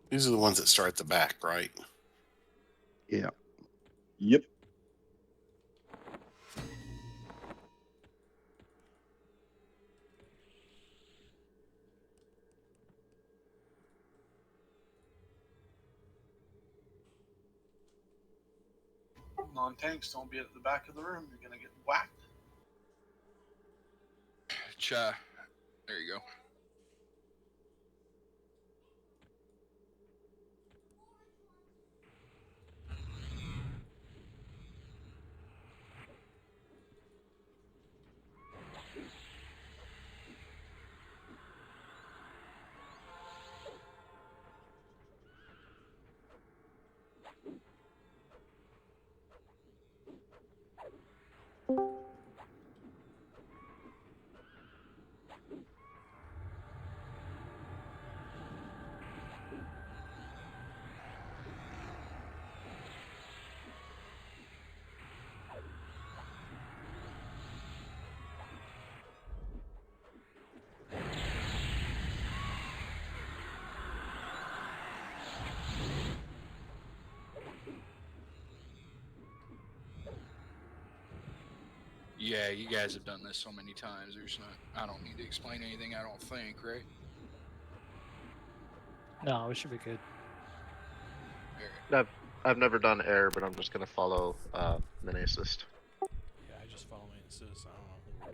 These are the ones that start at the back, right? Yeah. Yep. Non-tanks, don't be at the back of the room. You're gonna get whacked. There you go. Yeah, you guys have done this so many times. I don't need to explain anything, I don't think, right? No, we should be good. I've never done air, but I'm just gonna follow mini assist. Yeah, I just follow my assist. I don't know what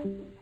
we're doing.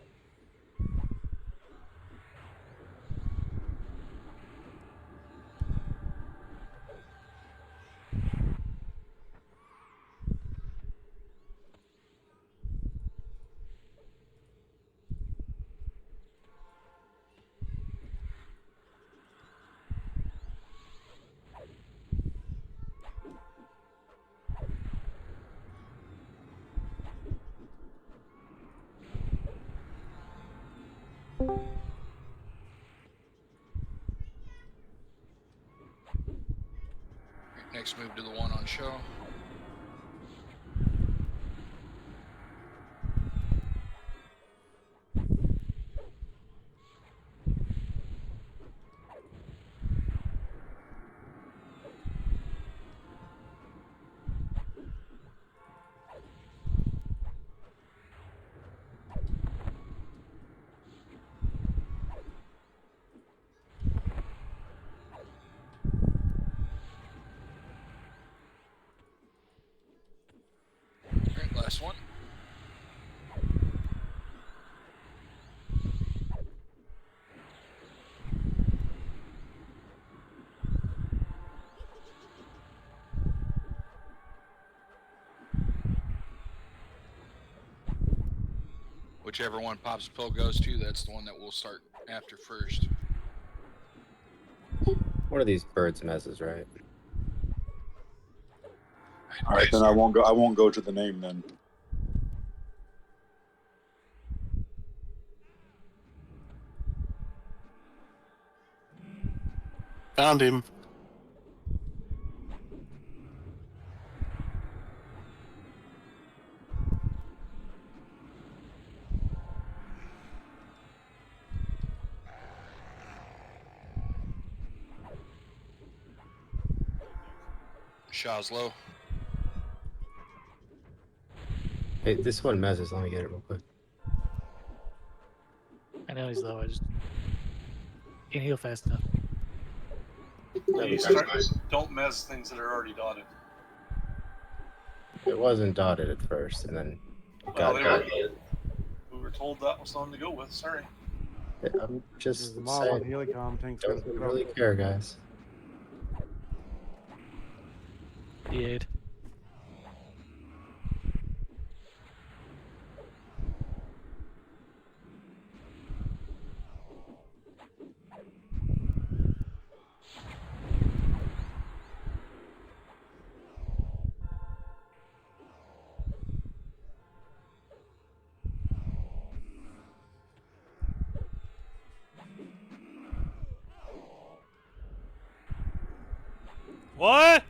Next move to the one on show. Alright, last one. Whichever one Pop's pill goes to, that's the one that we'll start after first. One of these birds messes, right? All right, then I won't go. I won't go to the name then. Found him. Shaw's low. Hey, this one messes. Let me get it real quick. I know he's low. I just can't heal fast enough. Please don't mess things that are already dotted. It wasn't dotted at first, and then Well, got we were told that was something to go with. Sorry. I'm just The mob on saying, Helicom tanks. don't really care, guys. D8. What?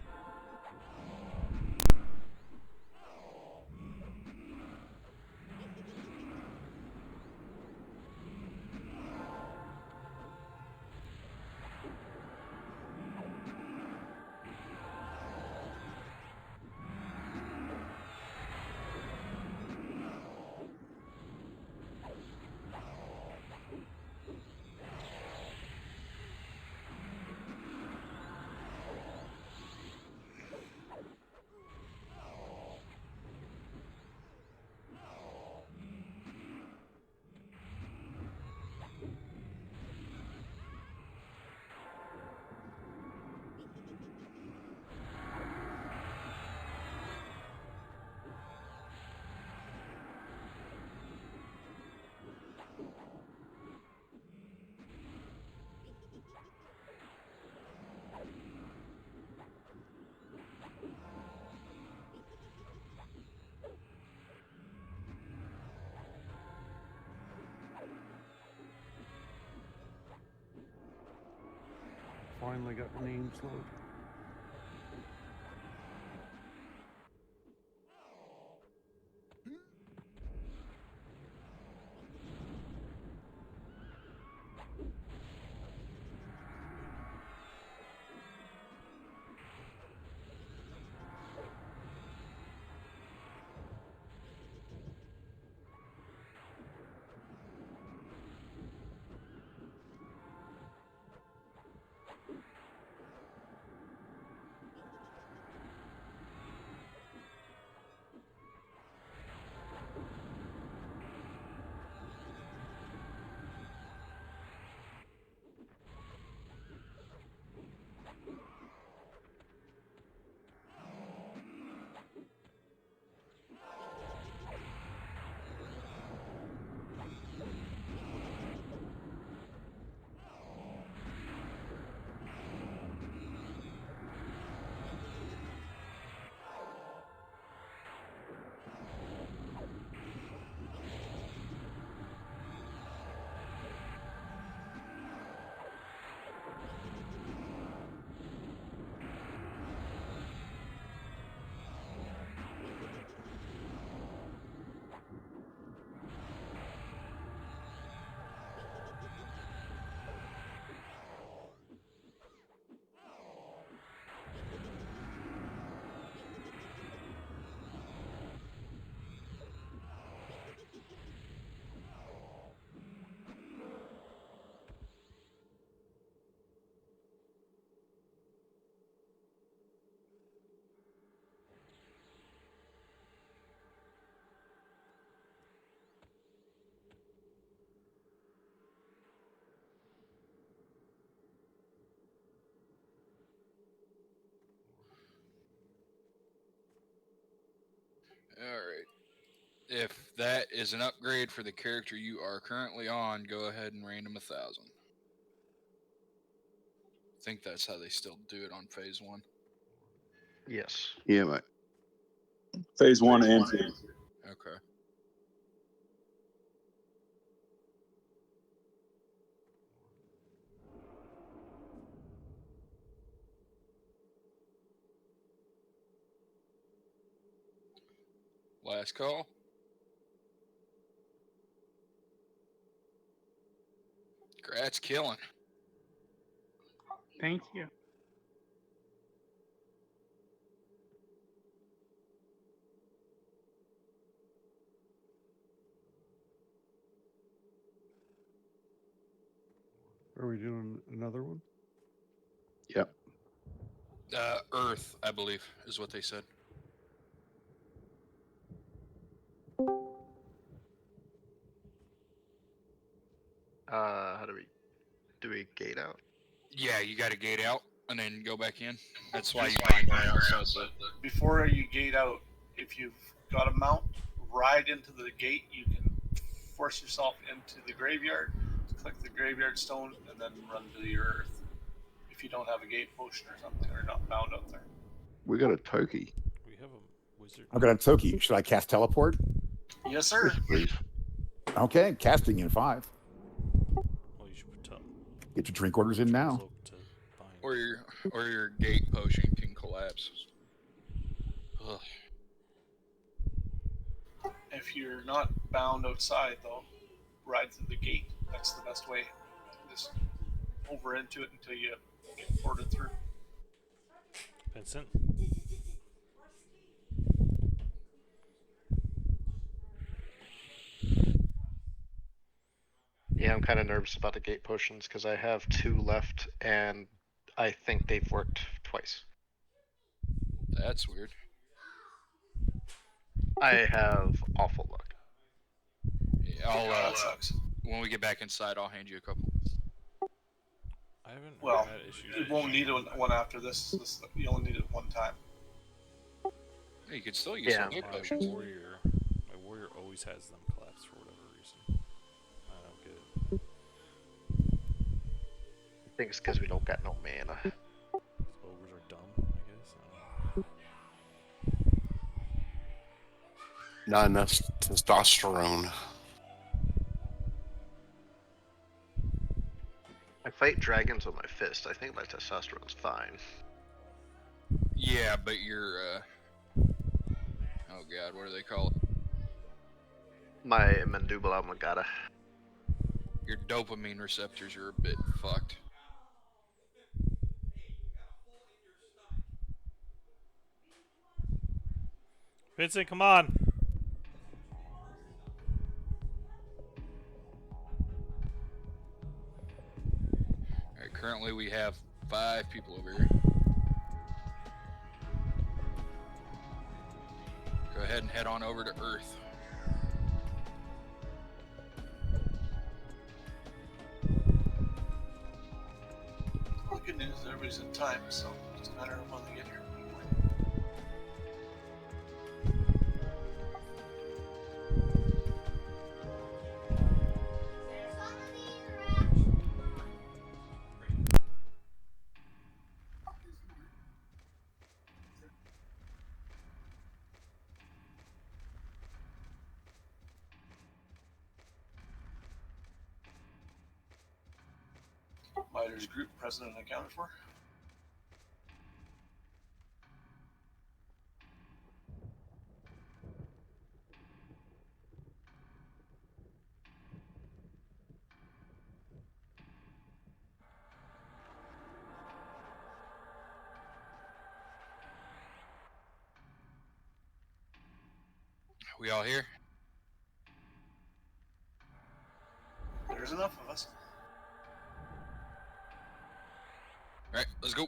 Finally got names loaded. Alright. If that is an upgrade for the character you are currently on, go ahead and random 1,000. I think that's how they still do it on phase 1. Yes. Yeah, mate. Phase 1 and 2. Okay. Last call. Congrats, killing. Thank you. Are we doing another one? Yep. Earth, I believe, is what they said. How do we gate out? Yeah, you got to gate out and then go back in. That's why That's you why bind you me bind outside the. Before you gate out, if you've got a mount, ride into the gate. You can force yourself into the graveyard, click the graveyard stone, and then run to the earth. If you don't have a gate potion or something, or not bound up there. We got a Toki. We have a wizard. I've got a Toki. Should I cast teleport? Yes, sir. Yes, please. Okay, casting in 5. Well, you should put Get your drink orders in now. cloak to bind. Or your gate potion can collapse. Ugh. If you're not bound outside, though, ride through the gate. That's the best way. Just over into it until you get ported through. Vincent? Yeah, I'm kind of nervous about the gate potions because I have 2 left and I think they've worked twice. That's weird. I have awful luck. Yeah, I'll That sucks. when we get back inside, I'll hand you a couple. I haven't Well, had issues. you won't need one after this. You only need it one time. Yeah, you can still use Yeah. some gate My potions. warrior always has them collapse for whatever reason. I don't get it. I think it's because we don't got no mana. Ogres are dumb, I guess. I don't know. Not enough testosterone. I fight dragons with my fist. I think my testosterone's fine. Yeah, but your oh god, what do they call it? My mandibula oblongata. Your dopamine receptors are a bit fucked. Vincent, come on! Alright, currently we have 5 people over here. Go ahead and head on over to Earth. Well, the good news is everybody's in time, so it's just a matter of when they get here. Miters group president accounted for. We all here? There's enough of us. Alright, let's go.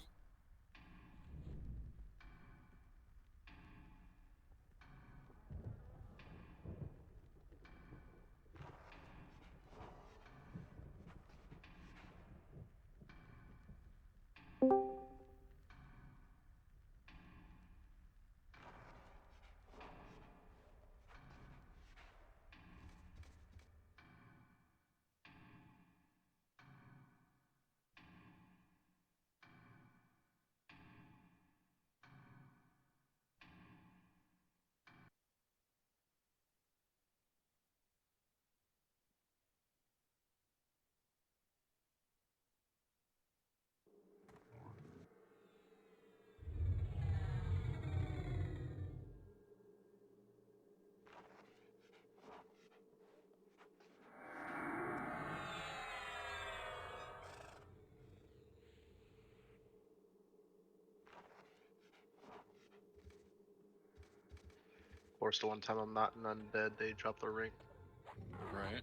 Of course, the one time I'm not an undead, they drop the ring. Right.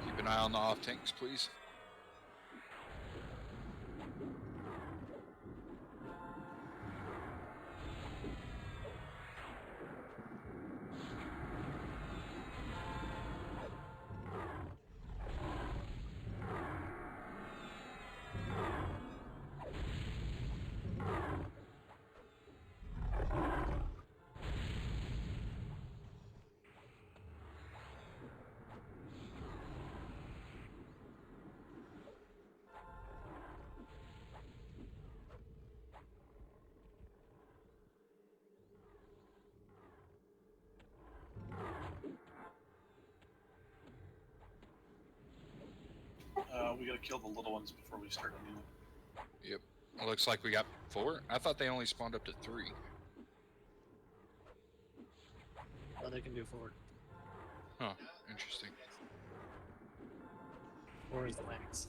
Keep an eye on the off tanks, please. gotta kill the little ones before we start a new one. Yep. It looks like we got 4. I thought they only spawned up to 3. Oh, they can do 4. Huh. Interesting. 4 is the max.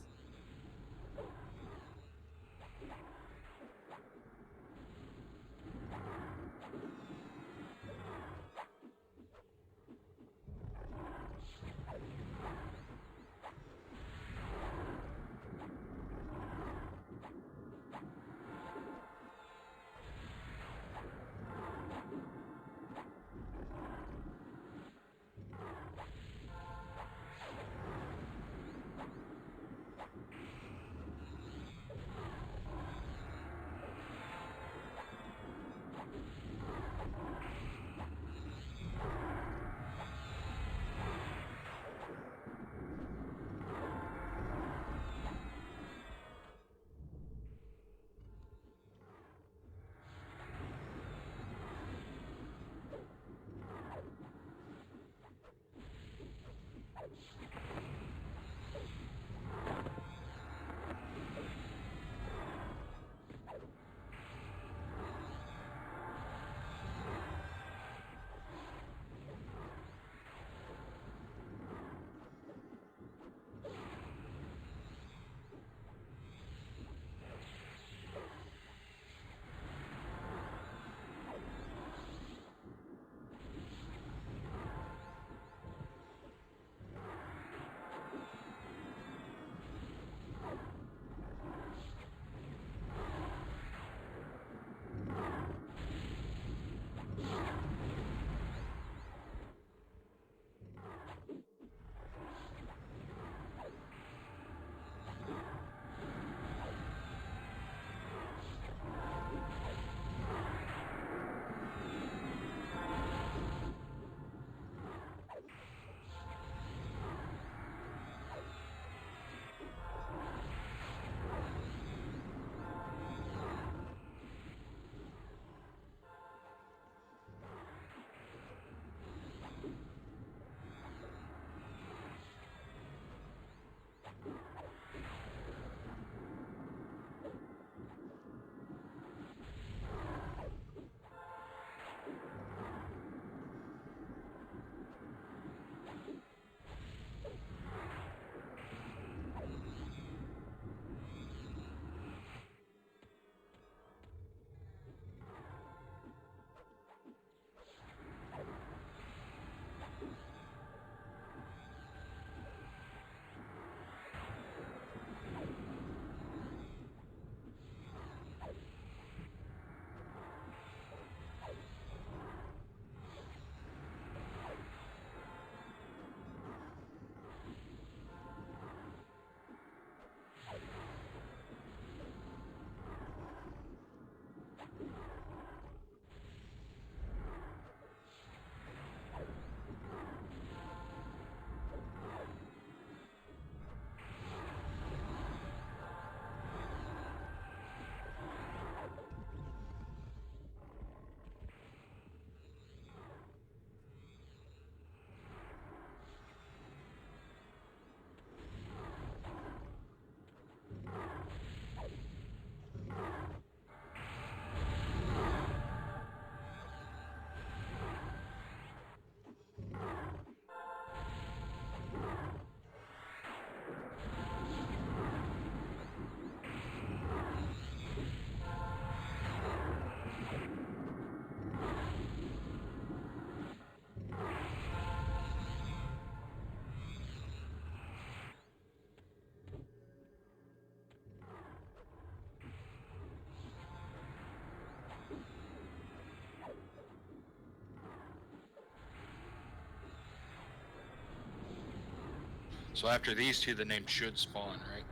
So after these 2, the name should spawn, right?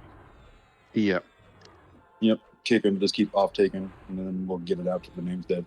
Yep. Yep. Kick him. Just keep off taking, and then we'll get it out to the name's dead.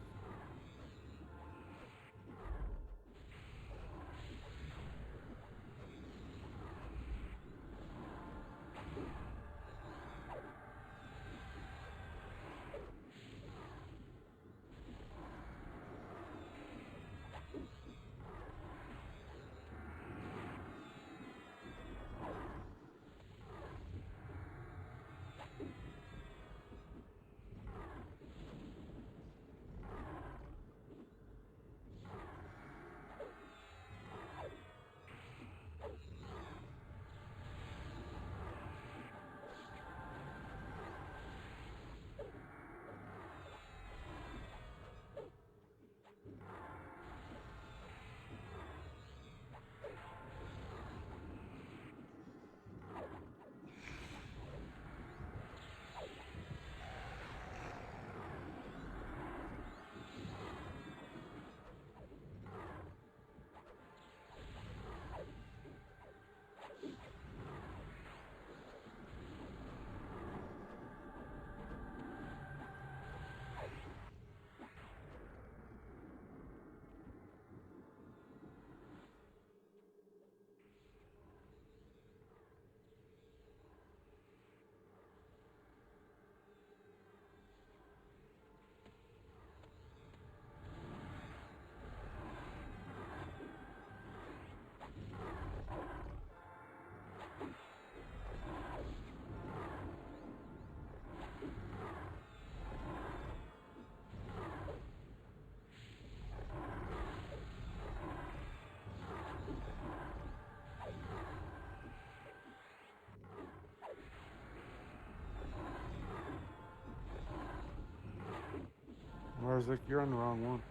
Marzik, you're on the wrong one.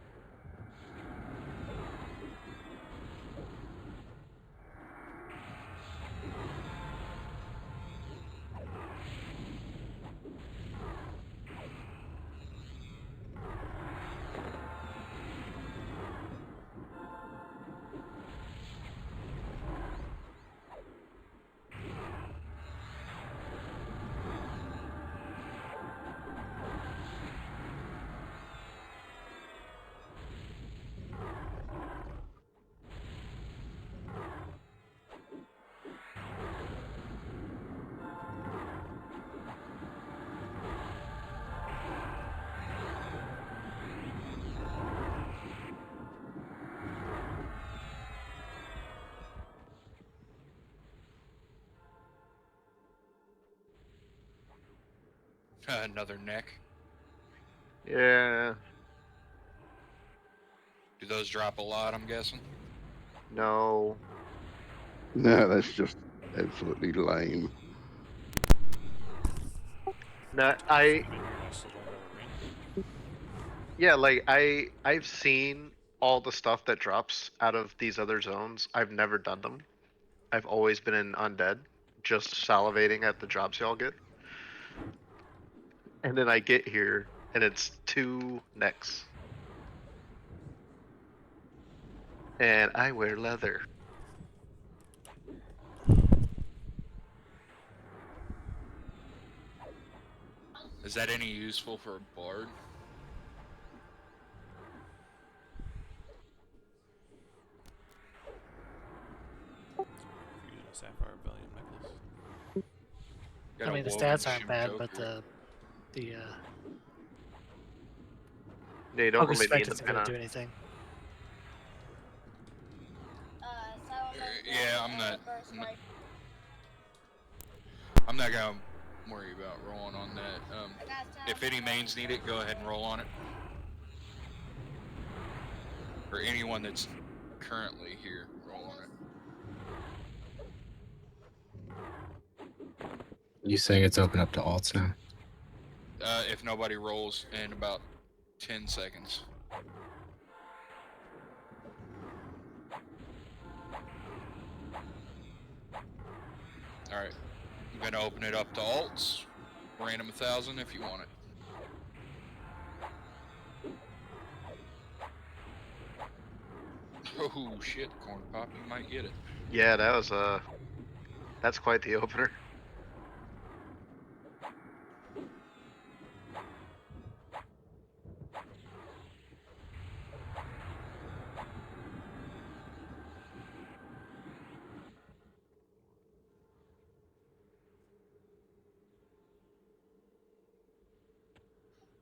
Another neck. Yeah. Do those drop a lot, I'm guessing? No. No, that's just absolutely lame. No, Maybe you guys still don't have a ring. yeah, like I've seen all the stuff that drops out of these other zones. I've never done them. I've always been in undead, just salivating at the drops y'all get. And then I get here and it's 2 necks. And I wear leather. Is that any useful for a bard? Using a sapphire bellion necklace. Got I a mean, the woven stats aren't bad, choker. but the They don't focus really need the expectancy doesn't mana. do anything. Yeah, I'm not gonna worry about rolling on that. If any mains need it, go ahead and roll on it. Or anyone that's currently here, roll on it. You saying it's open up to alts now? If nobody rolls in about 10 seconds. Alright. I'm gonna open it up to alts. Random 1,000 if you want it. Oh shit, corn pop, you might get it. Yeah, that was that's quite the opener.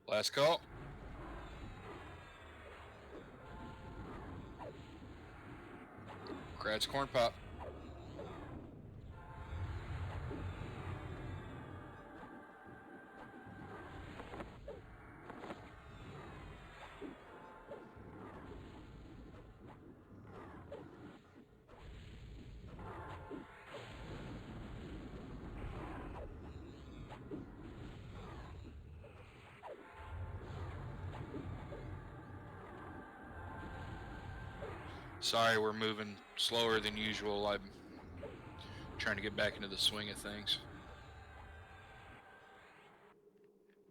Last call. Congrats, corn pop. Sorry, we're moving slower than usual. I'm trying to get back into the swing of things.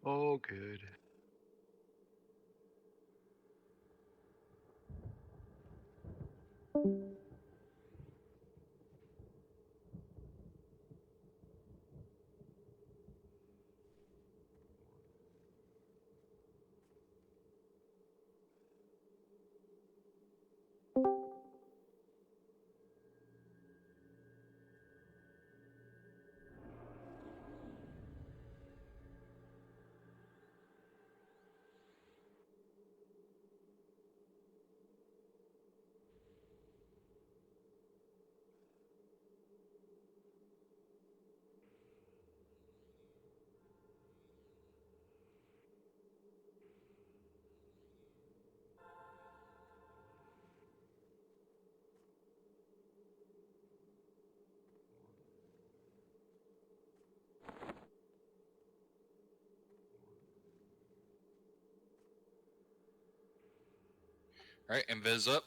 Oh, good. All right, and Viz up.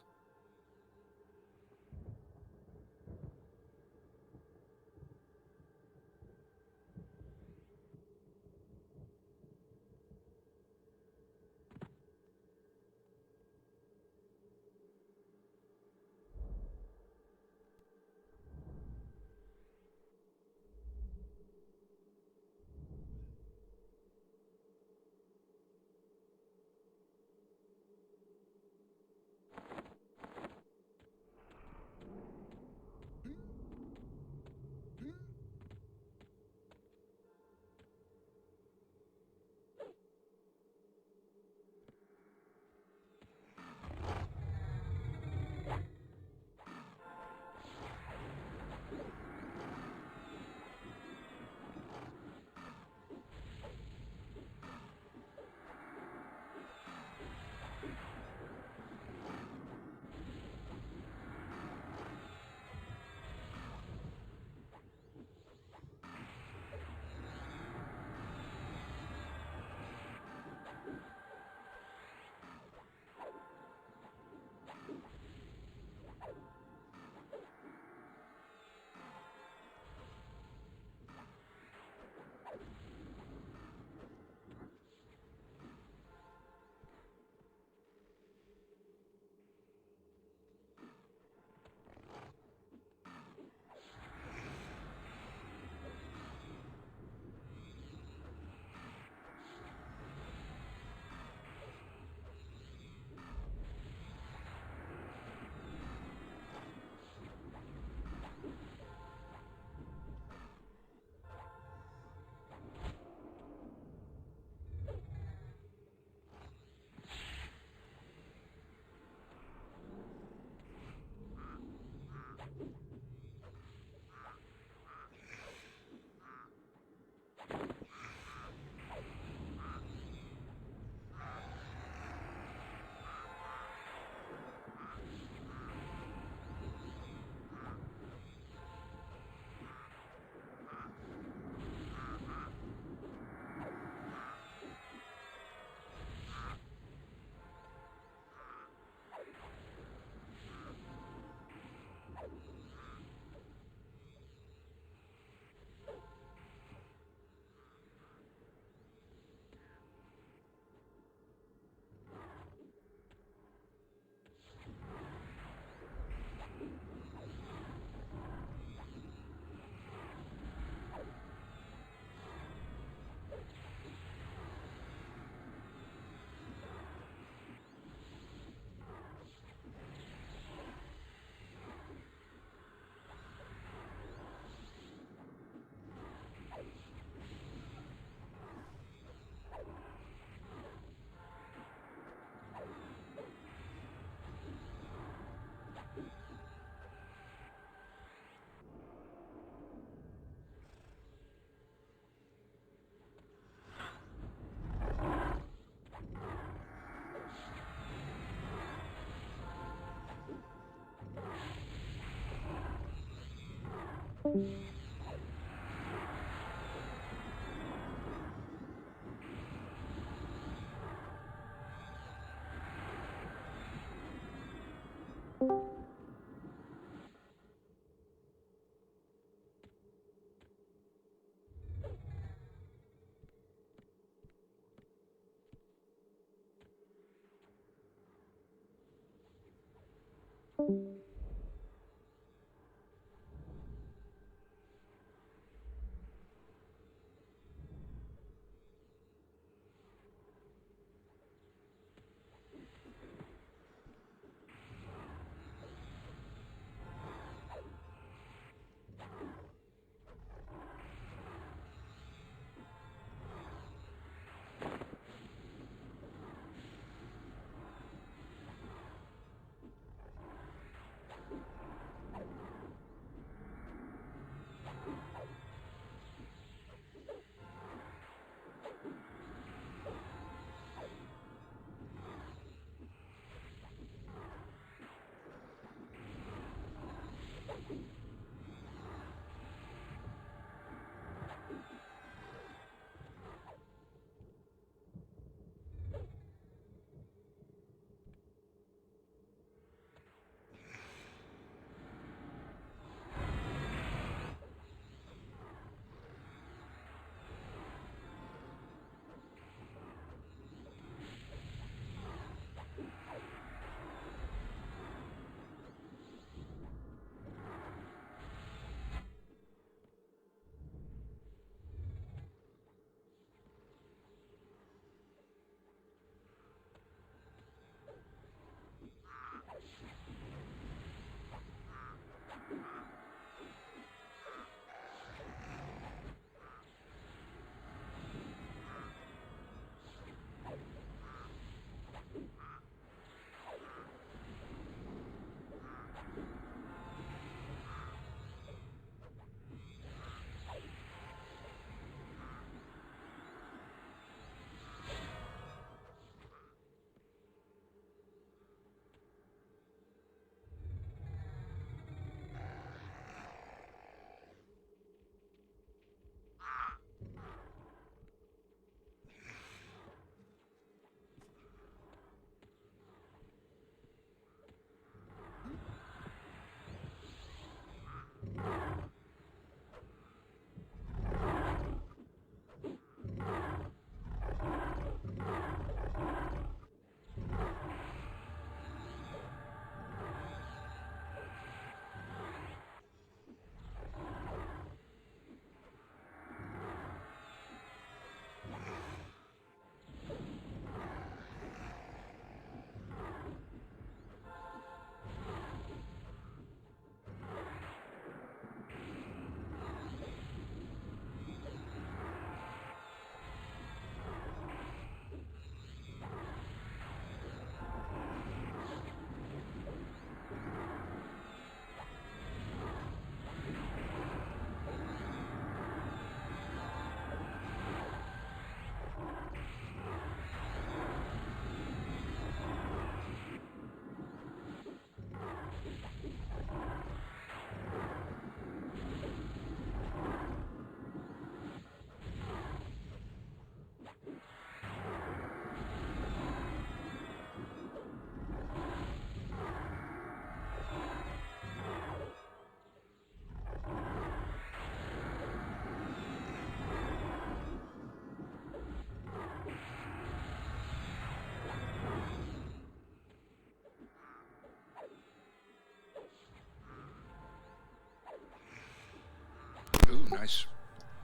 nice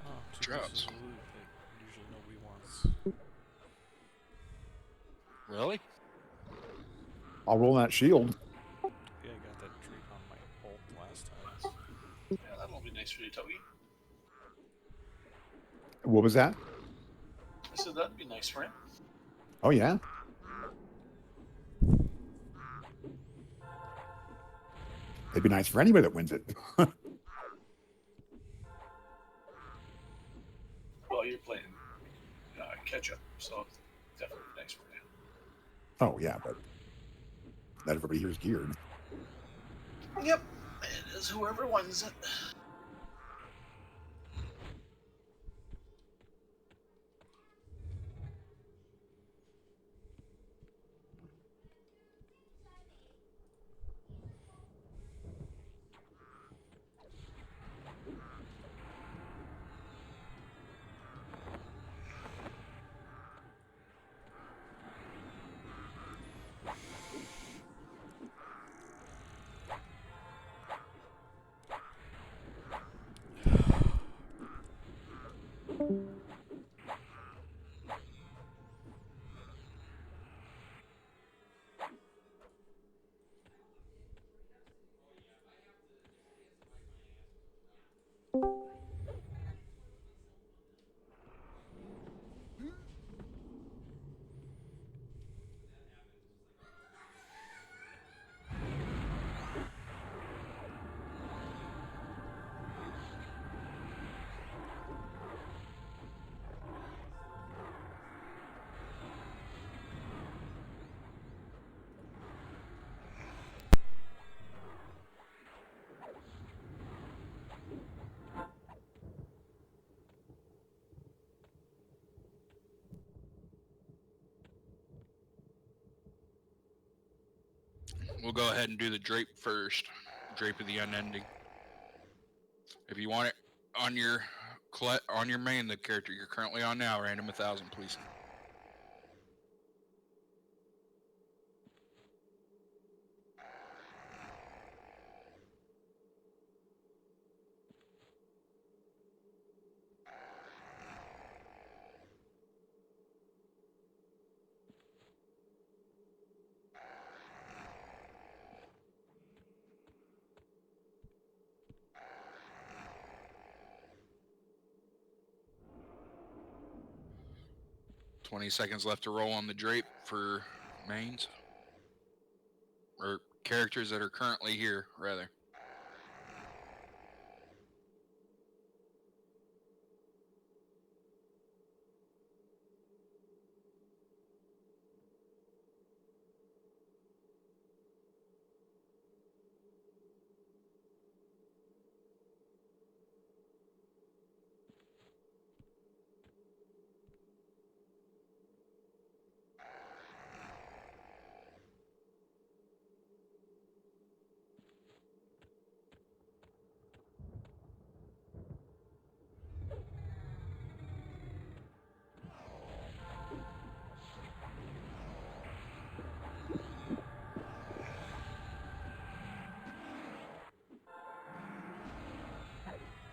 Oh, two drops. pieces of loot that usually nobody wants. Really? I'll roll that shield. Yeah, I got that trait on my ult last time. Yeah, that'll be nice for you, Toby. What was that? I said that'd be nice for him. Oh yeah. It'd be nice for anybody that wins it. Well, you're playing catch up, so definitely nice for you. Oh yeah, but not everybody here is geared. Yep, it is whoever wins it. We'll go ahead and do the drape first. Drape of the Unending. If you want it on your main, the character you're currently on now, random 1,000, please. $20 seconds left to roll on the drape for mains. Or characters that are currently here, rather.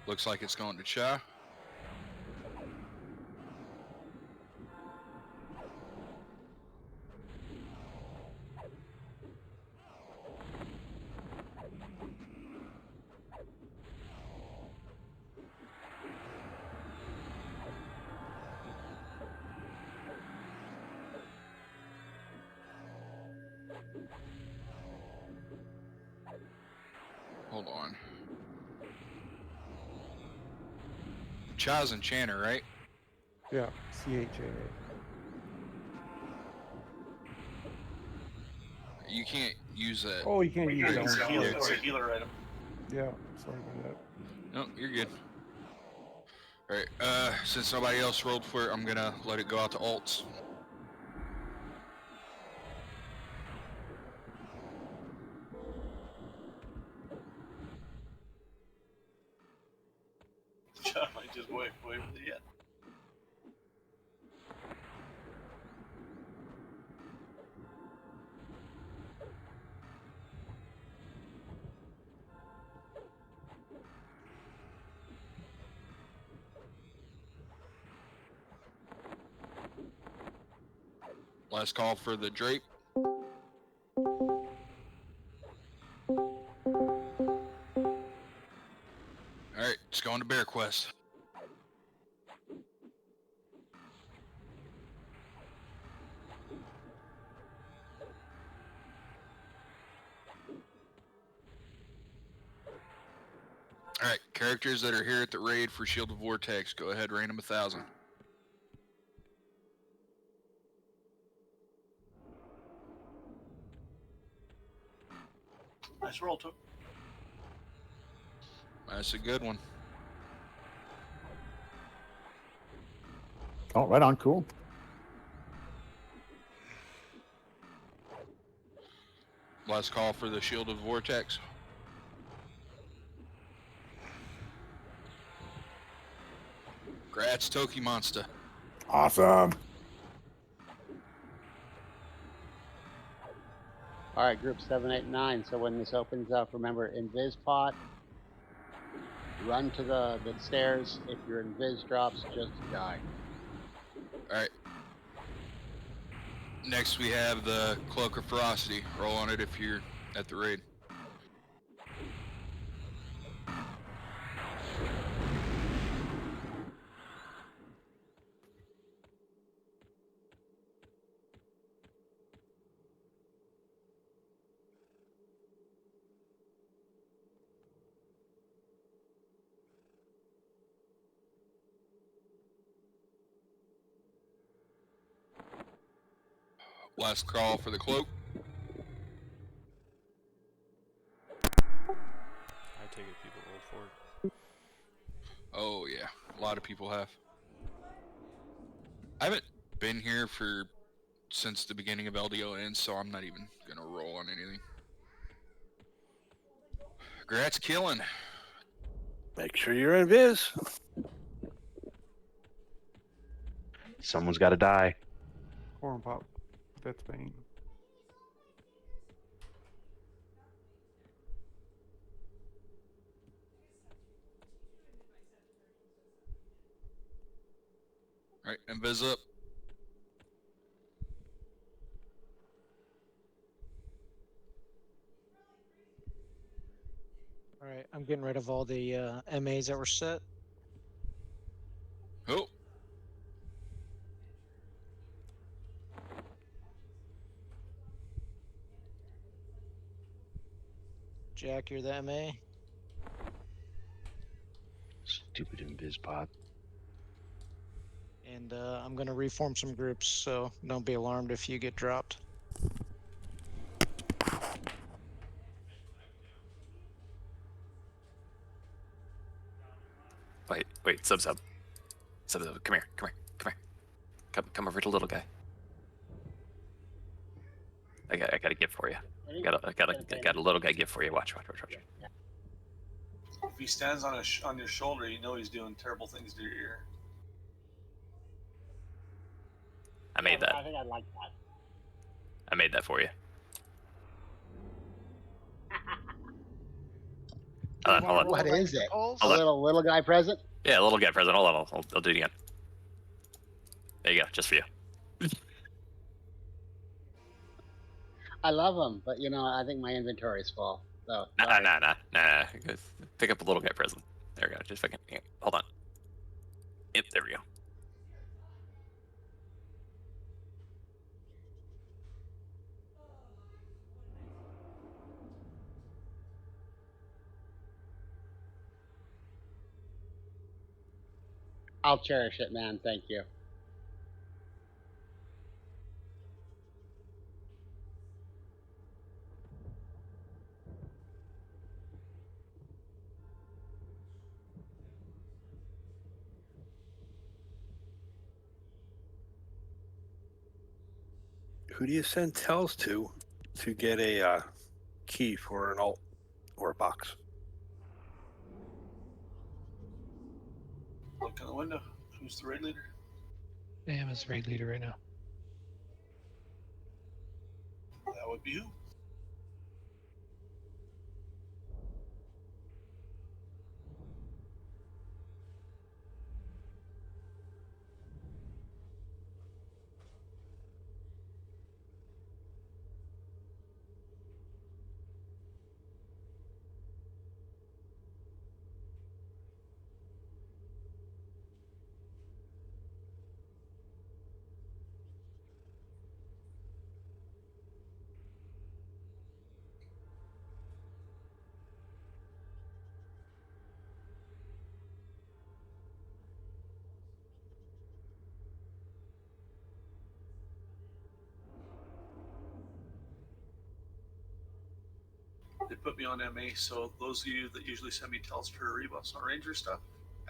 Looks like it's going to Cha. Hold on. Cha's Enchanter, right? Yeah, CHA. You can't use that. Oh, you can't use Yeah, that it's a one. healer, Sorry. it's a healer item. Yeah, sorry about that. No, you're good. Alright, since nobody else rolled for it, I'm gonna let it go out to alts. John might just wait for the end. Last call for the drape. All right, just going to Bear Quest. All right, characters that are here at the raid for Shield of Vortex, go ahead, random 1,000. Nice roll, too. That's a good one. Oh, right on. Cool. Last call for the Shield of Vortex. Grats, Toki Monster. Awesome. All right, group 7, 8, 9. So when this opens up, remember invis pot. Run to the stairs. If your invis drops, just die. All right. Next, we have the Cloak of Ferocity. Roll on it if you're at the raid. Last call for the cloak. I take it people roll for it. Oh yeah, a lot of people have. I haven't been here since the beginning of LDON, so I'm not even gonna roll on anything. Grats killing. Make sure you're in Viz. Someone's got to die. Corn pop. That's Bane. All right, invis up. All right, I'm getting rid of all the MAs that were set. Oh, Jack, you're the MA. Stupid invis pot. And I'm going to reform some groups, so don't be alarmed if you get dropped. Wait, sub. Come here. Come over to little guy. I got a gift for you. I got a little guy gift for you. Watch. If he stands on your shoulder, you know he's doing terrible things to your ear. I made that. I think I like that. I made that for you. Hold on. What is it? Hold A on. little guy present? Yeah, a little guy present. Hold on. I'll do it again. There you go. Just for you. I love them, but I think my inventory is full. So Nah. Pick up a little guy present. There we go. Just fucking hold on. Yep, there we go. I'll cherish it, man. Thank you. Who do you send tells to get a key for an alt or a box? Look in the window. Who's the raid leader? Damn, it's raid leader right now. That would be who? They put me on MA, so those of you that usually send me Telstra or rebuffs on Ranger stuff,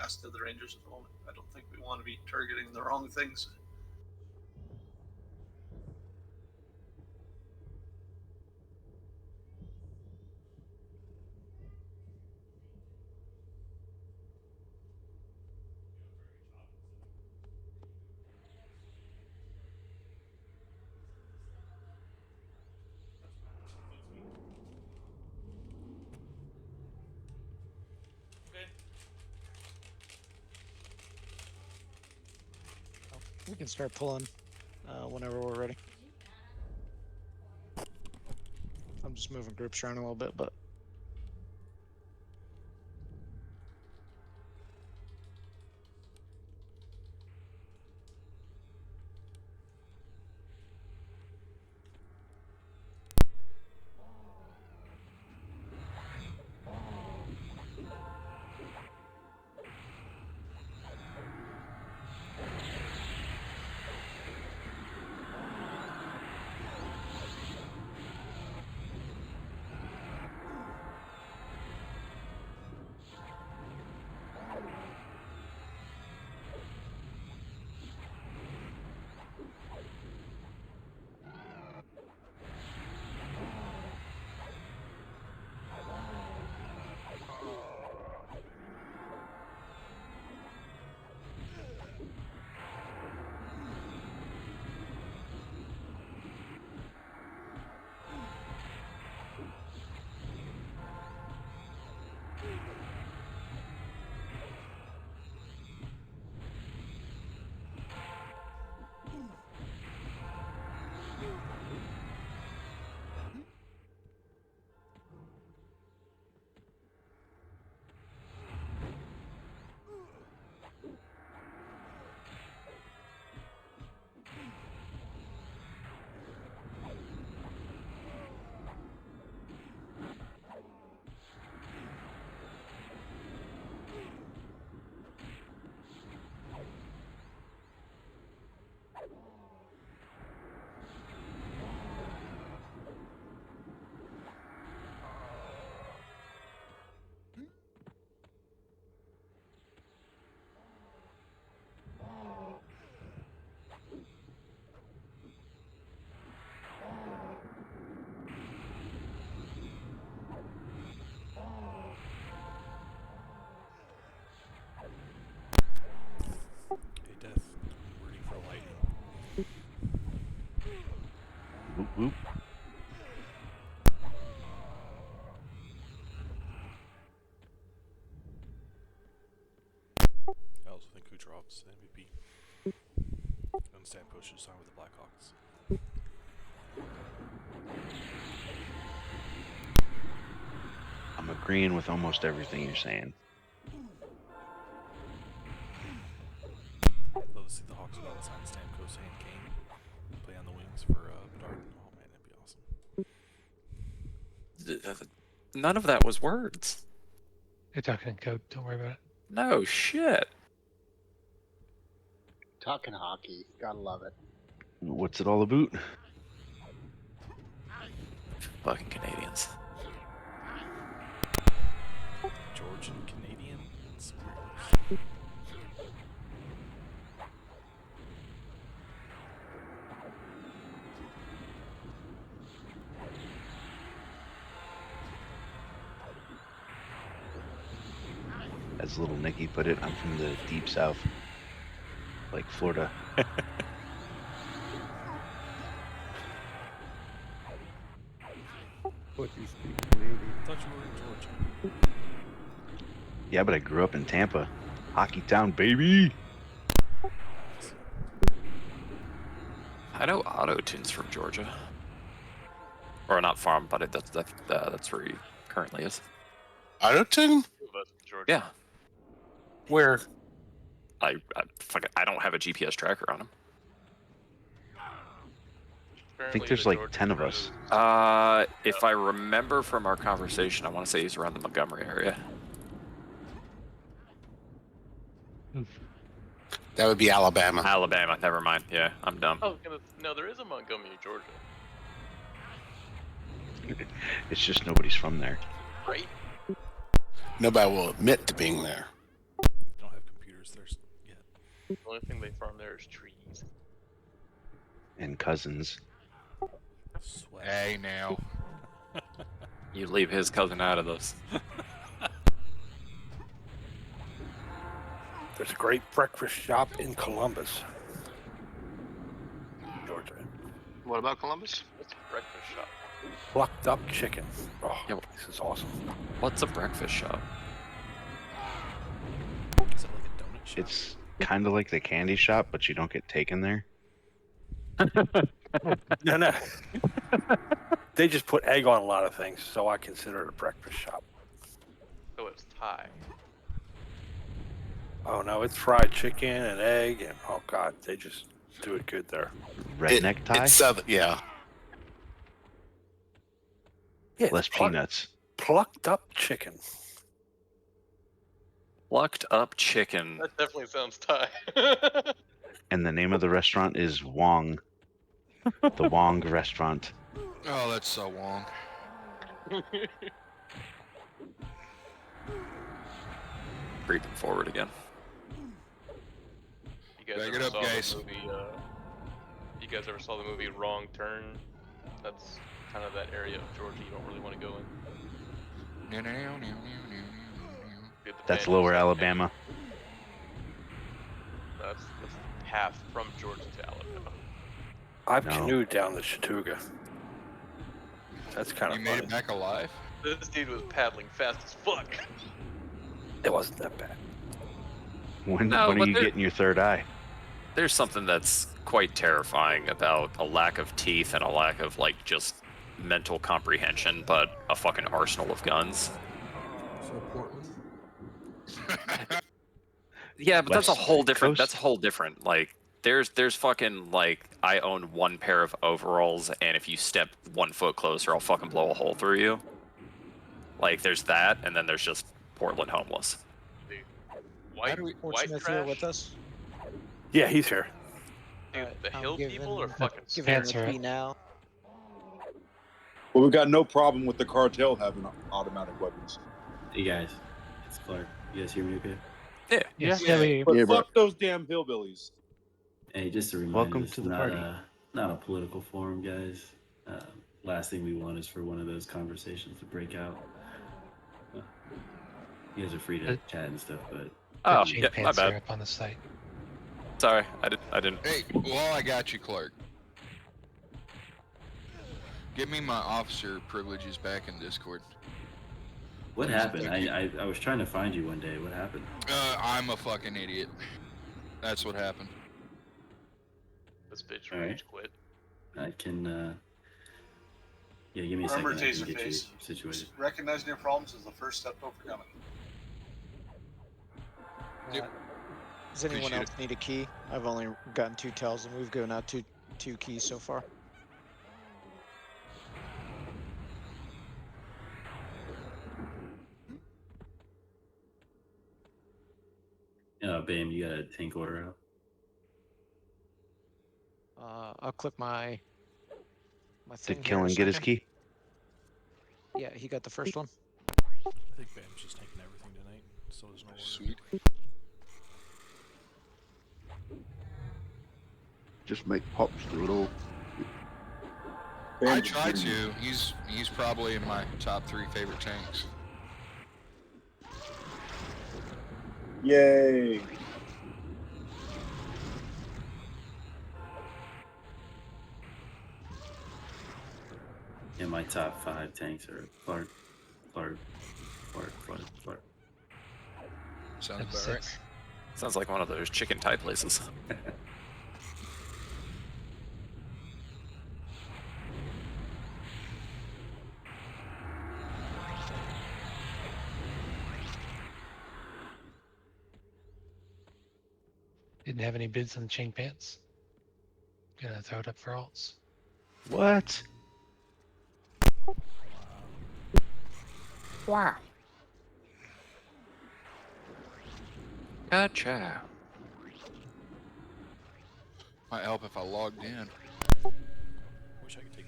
ask the other Rangers at the moment. I don't think we want to be targeting the wrong things. We can start pulling whenever we're ready. I'm just moving groups around a little bit, but Hey, Death. I'm rooting for lightning. Whoop, whoop. I also think Kucherov's MVP. And Stamkos should sign with the Blackhawks. I'm agreeing with almost everything you're saying. I'd love to see the Hawks go out and sign Stamkos and Kane. Play on the wings for Bedard. Oh man, that'd be awesome. None of that was words. you're talking code. Don't worry about it. No shit. Talking hockey. Gotta love it. What's it all about? Fucking Canadians. Georgian Canadian? It's weird. As little Nicky put it, I'm from the deep south, like Florida. What you speak Canadian? I thought you were in Georgia. Yeah, but I grew up in Tampa, hockey town, baby. I know Auto-Tune's from Georgia. Or not from, but that's where he currently is. Auto-Tune? Yeah. Where? I don't have a GPS tracker on him. I think there's like 10 of us. If I remember from our conversation, I want to say he's around the Montgomery area. That would be Alabama. Alabama, never mind. Yeah, I'm dumb. Oh, no, there is a Montgomery, Georgia. It's just nobody's from there. Right? Nobody will admit to being there. They don't have computers there yet. The only thing they farm there is trees. And cousins. Sweat. Hey, now. You leave his cousin out of this. There's a great breakfast shop in Columbus, Georgia. What about Columbus? What's a breakfast shop? Plucked up chicken. Oh, Yeah, this is awesome. What's a breakfast shop? Is it like a donut shop? It's kind of like the candy shop, but you don't get taken there. No. They just put egg on a lot of things, so I consider it a breakfast shop. So it's Thai. Oh no, it's fried chicken and egg, and oh god, they just do it good there. Redneck tie? It's yeah. Yeah, Less peanuts. Plucked up chicken. Plucked up chicken. That definitely sounds Thai. And the name of the restaurant is Wong. The Wong restaurant. Oh, that's so long. Creeping forward again. You guys Back ever it up, saw guys. the movie? You guys ever saw the movie Wrong Turn? That's kind of that area of Georgia you don't really want to go in. That's Lower Alabama. That's the path from Georgia to Alabama. I've No. canoed down the Chattooga. That's kind You of made funny. it back alive? This dude was paddling fast as fuck. It wasn't that bad. When No, are but you there- getting your third eye? There's something that's quite terrifying about a lack of teeth and a lack of, like, just mental comprehension, but a fucking arsenal of guns. So Portland. Yeah, but that's a West whole different. Coast? That's a whole different. Like, there's fucking, like, I own one pair of overalls, and if you step 1 foot closer, I'll fucking blow a hole through you. Like, there's that, and then there's just Portland homeless. Dude. White Portsmouth here with trash? us. Yeah, he's here. Dude, the I'm hill people are giving- fucking Giving him scary. a key now. Well, we got no problem with the cartel having automatic weapons. Hey guys, it's Clark. You guys hear me okay? Yeah. Yeah. But Yeah, fuck those damn hillbillies. Hey, just a reminder, Welcome this to is the not party. not a political forum, guys. Last thing we want is for one of those conversations to break out. You guys are free to chat and stuff, but Oh, yeah, my bad. Up on the site. Sorry, I didn't. Hey, well, I got you, Clark. Give me my officer privileges back in Discord. what happened? Thank you. I was trying to find you one day. What happened? I'm a fucking idiot. That's what happened. This bitch Alright. rage quit. I can. Yeah, give me a Remember, second. I can get you Taserface. situated. Recognizing your problems is the first step to overcoming. Yep. Does anyone Appreciate else need a key? I've only gotten 2 tells and we've given out two keys so far. Bam, you got a tank order out. I'll click my thing. Did here in a Killen get his second. key? Yeah, he got the first one. I think Bam's just taking everything tonight, so there's no order. Sweet. Just make pops do it all. I try to. He's probably in my top 3 favorite tanks. Yay. Yeah, my top 5 tanks are Clark. Sounds about right. Sounds like one of those chicken Thai places. Didn't have any bids on the chain pants. Gonna throw it up for alts. What? Wow. Gotcha. Might help if I logged in. Wish I could get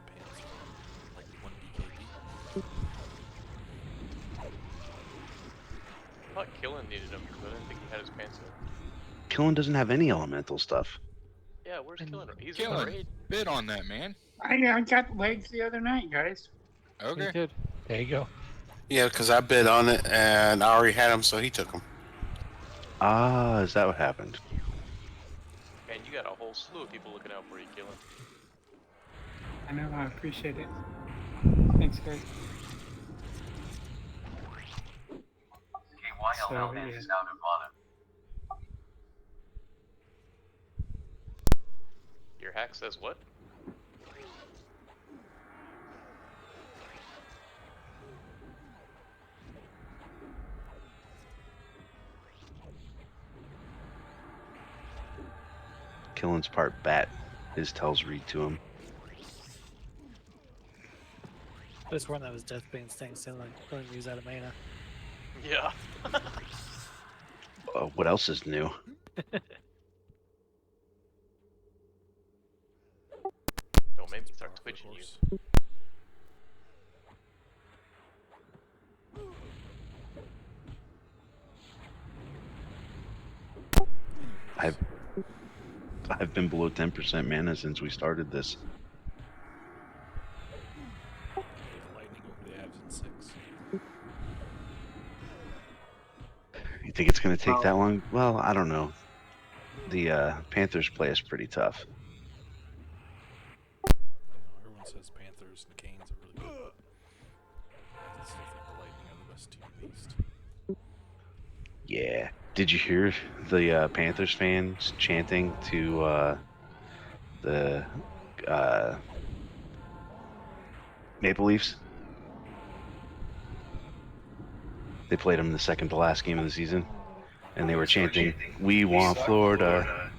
pants from, like, the thought Killen needed him because I didn't think he had his pants in. Killen doesn't have any elemental stuff. Yeah, where's Killen? He's in the Killen, raid. bid on that, man. I got legs the other night, guys. Okay. There you go. Yeah, because I bid on it and I already had him, so he took him. Ah, is that what happened? Man, you got a whole slew of people looking out for you, Killen. I know, I appreciate it. Thanks, guys. So, yeah. Your hack says what? Killen's part bat. His tells read to him. I just warned that was Deathbane's thing, so like couldn't use that of mana. Yeah. What else is new? Don't make me start twitching you. I've been below 10% mana since we started this. Lightning over the Avs in 6. You think it's going to take that long? Well, I don't know. The Panthers play is pretty tough. Everyone says Panthers and Canes are really good, but I still think the Lightning are the best team in the East. Yeah. Did you hear the Panthers fans chanting to the Maple Leafs? They played them in the second to last game of the season, and they were chanting, "We want Florida."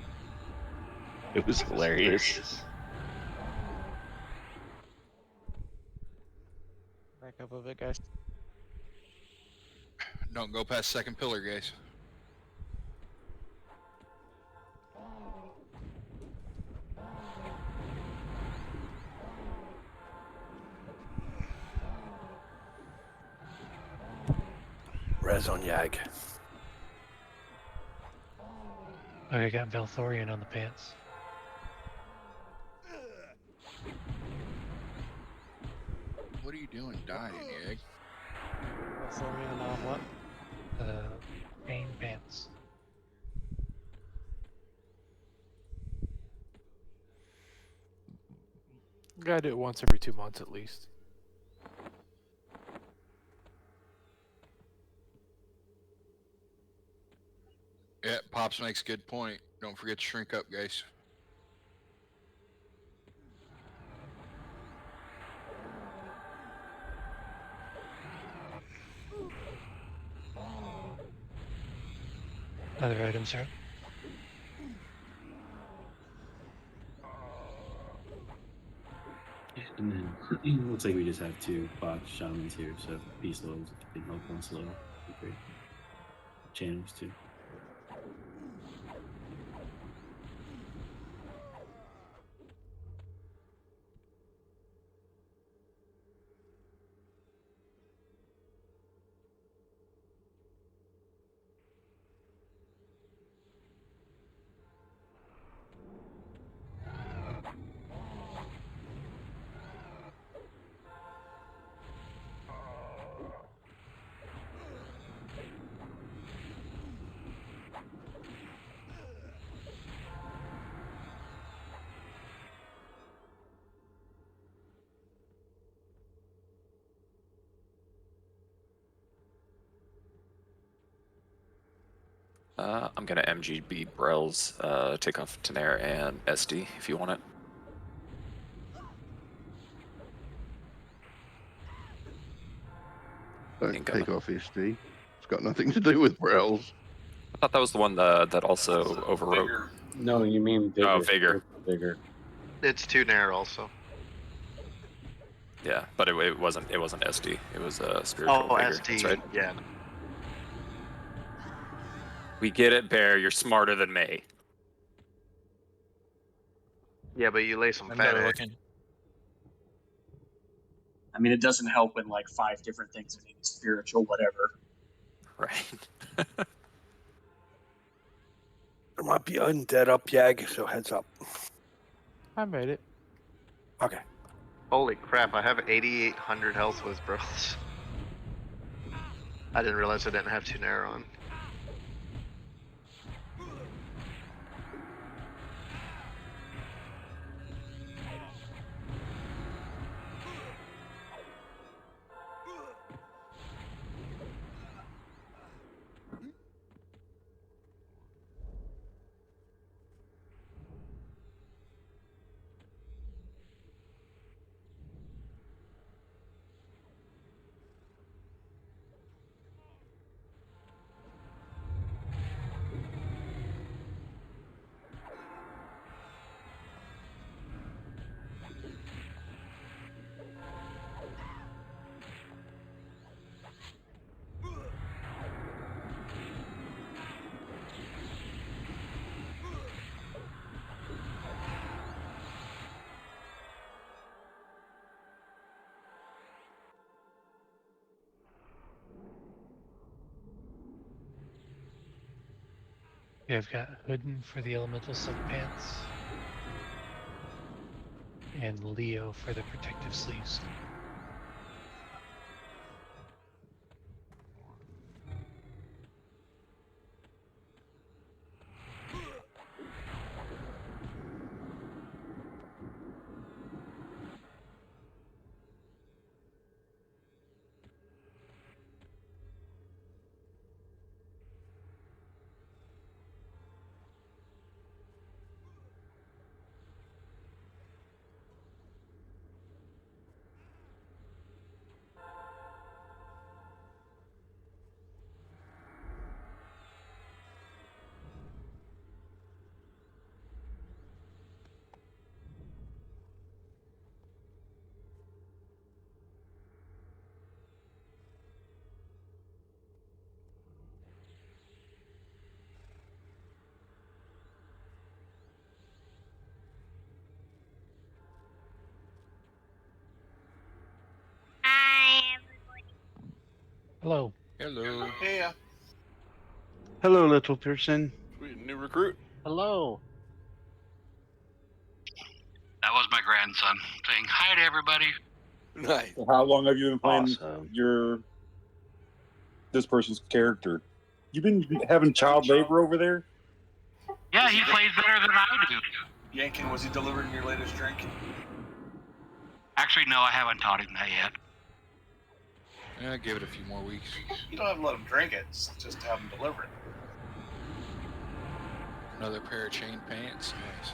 It was hilarious. Back up a bit, guys. Don't go past second pillar, guys. Res on Yag. Oh, you got Valthorian on the pants. What are you doing dying, Egg? Valthorian on what? Pain pants. Gotta do it once every 2 months at least. Yeah, Pops makes a good point. Don't forget to shrink up, guys. Other items, sir. And then it looks like we just have 2 box shamans here, so beast loads if you can help one slow. Would be great. Channels too. I'm gonna MGB Brels, take off Tenair and SD if you want it. Don't take off SD. It's got nothing to do with Brels. I thought that was the one that also overwrote. No, you mean Vigor. Oh, Vigor. Vigor. It's too narrow also. Yeah, but it wasn't SD. It was spiritual Oh, vigor. SD. That's right. Yeah. We get it, Bear. You're smarter than me. Yeah, but you lay some I'm fat better egg. looking. I mean, it doesn't help when like 5 different things are named spiritual, whatever. Right. There might be undead up, Yag, so heads up. I made it. Okay. Holy crap! I have 8,800 health with bros. I didn't realize I didn't have Tunera on. Okay, I've got Hoodin for the elemental silk pants. And Leo for the protective sleeves. Hello. Hello. Hey, Hello, little person. Sweet, new recruit. Hello. That was my grandson saying hi to everybody. Nice. So how long have you been playing Awesome. this person's character? You've been having child labor over there? Yeah, he plays better than I do. Yankin, was he delivering your latest drink? Actually, no, I haven't taught him that yet. Yeah, give it a few more weeks. You don't have to let him drink it, just have him deliver it. Another pair of chain pants. Nice.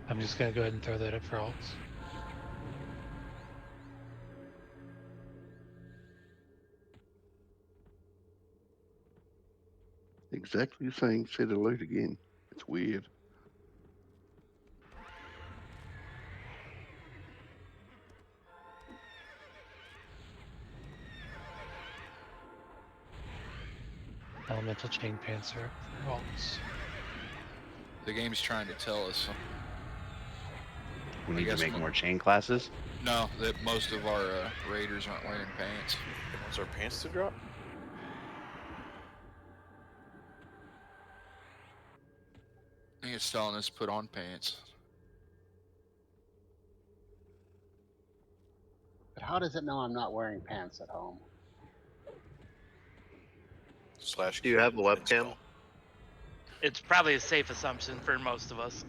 I'm just gonna go ahead and throw that up for alts. Exactly saying said alert again. It's weird. Elemental chain pants are up for alts. The game's trying to tell us. We I need to guess make mo- more chain classes. No, that most of our raiders aren't wearing pants. It wants our pants to drop. I think it's telling us put on pants. But how does it know I'm not wearing pants at home? Slash. Do you have a webcam? It's probably a safe assumption for most of us.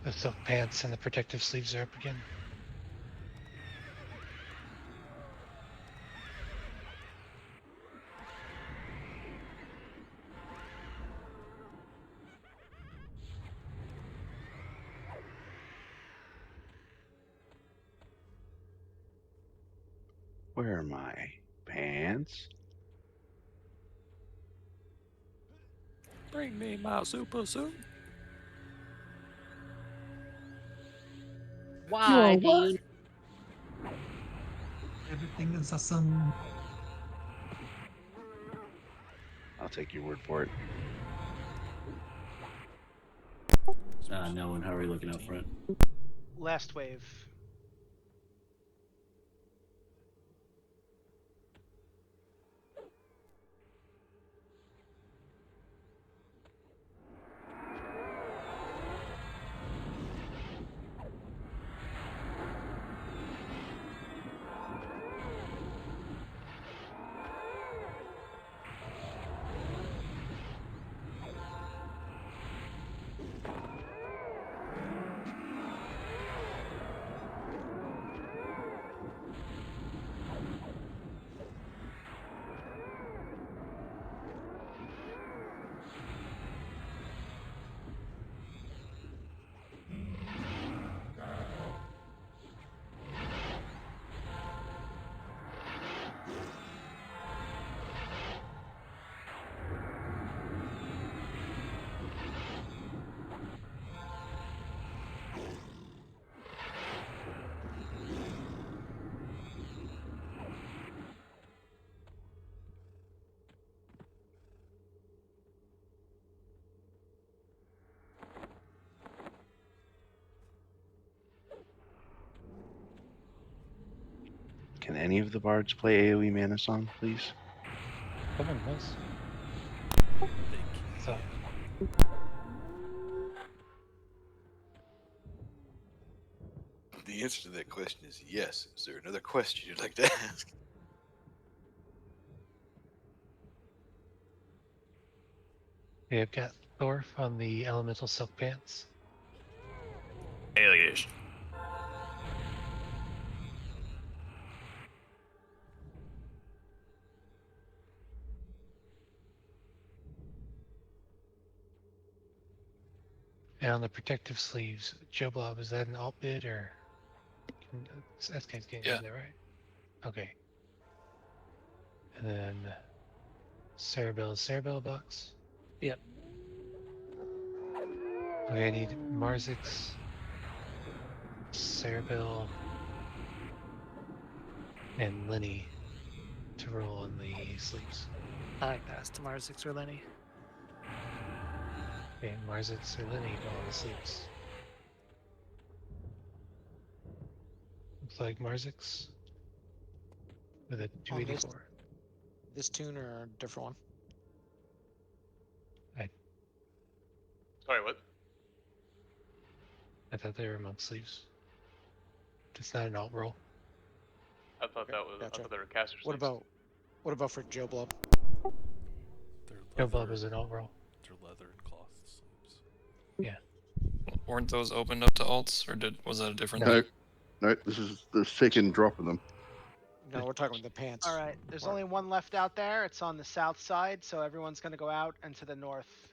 The silk pants and the protective sleeves are up again. Where are my pants? Bring me my super suit. Why do you? Everything is awesome. I'll take your word for it. No one. How are we looking out front? Last wave. any of the bards play AoE mana song, please? Someone does. So, The answer to that question is yes. Is there another question you'd like to ask? we have got Thorf on the elemental silk pants. Alias. And on the protective sleeves, Joe Blob, is that an alt bid or? SK's getting Yeah. that right? Okay. And then Cerebell box. Yep. Okay, I need Marzix, Cerebell, and Lenny to roll on the sleeves. I like that. Tomorrow 6 or Lenny. Okay, Marzix or Lenny roll on the sleeves. Looks like Marzix with a On 284. This tune or a different one? Sorry, what? I thought they were monk sleeves. It's not an alt roll. I thought that was. I thought they were caster What sleeves. about for Joe Blob? They're Joe Blob leather. is an alt roll. They're leather and cloth sleeves. Yeah. Weren't those opened up to alts, or was that a different No, thing? no, this is the second drop of them. No, we're talking about the pants. All right, there's only one left out there. It's on the south side, so everyone's going to go out and to the north.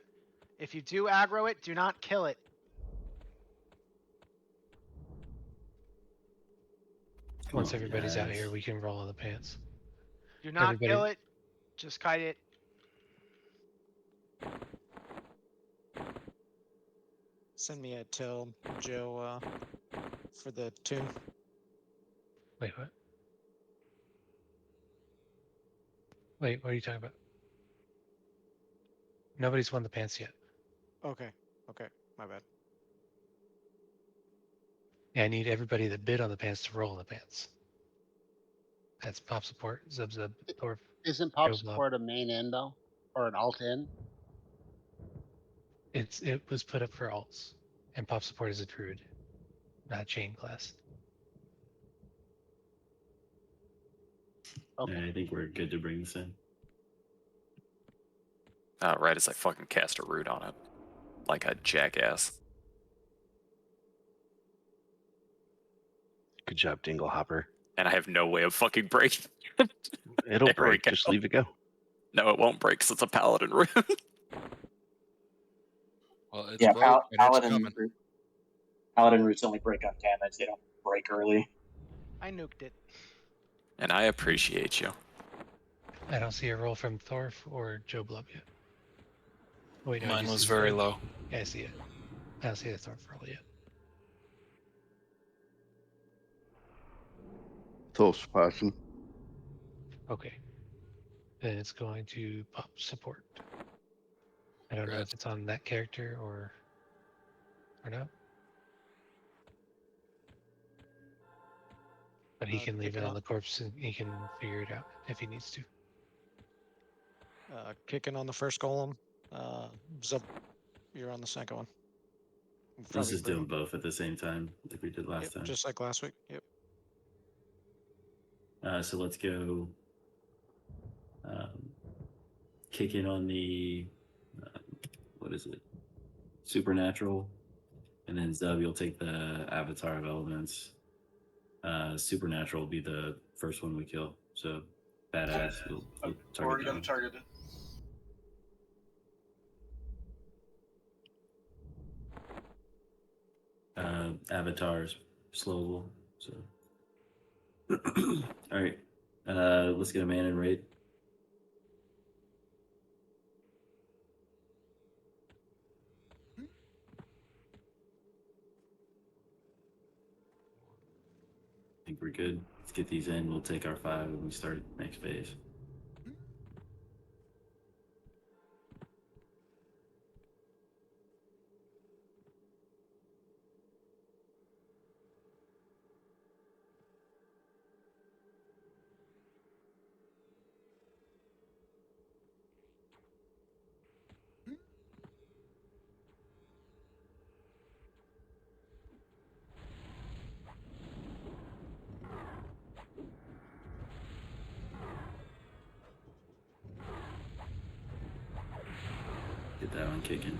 If you do aggro it, do not kill it. Once everybody's out here, we can roll on the pants. Do not kill it. Just kite it. Send me a tell, Joe, for the tune. Wait, what? Wait, what are you talking about? Nobody's won the pants yet. Okay, my bad. Yeah, I need everybody that bid on the pants to roll in the pants. That's pop support, Zub, Thorf. Isn't pop Joe Blob. support a main in though, or an alt in? It was put up for alts, and pop support is a druid, not a chain class. Yeah, I think we're good to bring this in. Right as I fucking cast a root on it. Like a jackass. Good job, Dinglehopper. And I have no way of fucking breaking it. It'll There we break. go. Just leave it go. No, it won't break because it's a paladin root. Well, it's Yeah, broke, and it's coming. Paladin roots only break on damage. They don't break early. I nuked it. And I appreciate you. I don't see a roll from Thorf or Joe Blob yet. Oh, wait, no, I Mine do was see very Thorf. low. Yeah, I see it. I don't see the Thorf roll yet. Thor's passing. Okay. Then it's going to pop support. I don't know if it's on that character or not. But he can leave it on the corpse and he can figure it out if he needs to. Kicking on the first golem. Zub, you're on the second one. Let's just do them both at the same time, like we did last time. Just like last week. Yep. So let's go kick in on the, what is it? Supernatural. And then Zub, you'll take the Avatar of Elements. Supernatural will be the first one we kill. So badass. You'll I've target already that got one. it targeted. Avatar's slow. So all right. Let's get a man in raid. I think we're good. Let's get these in. We'll take our 5 when we start next phase. kicking.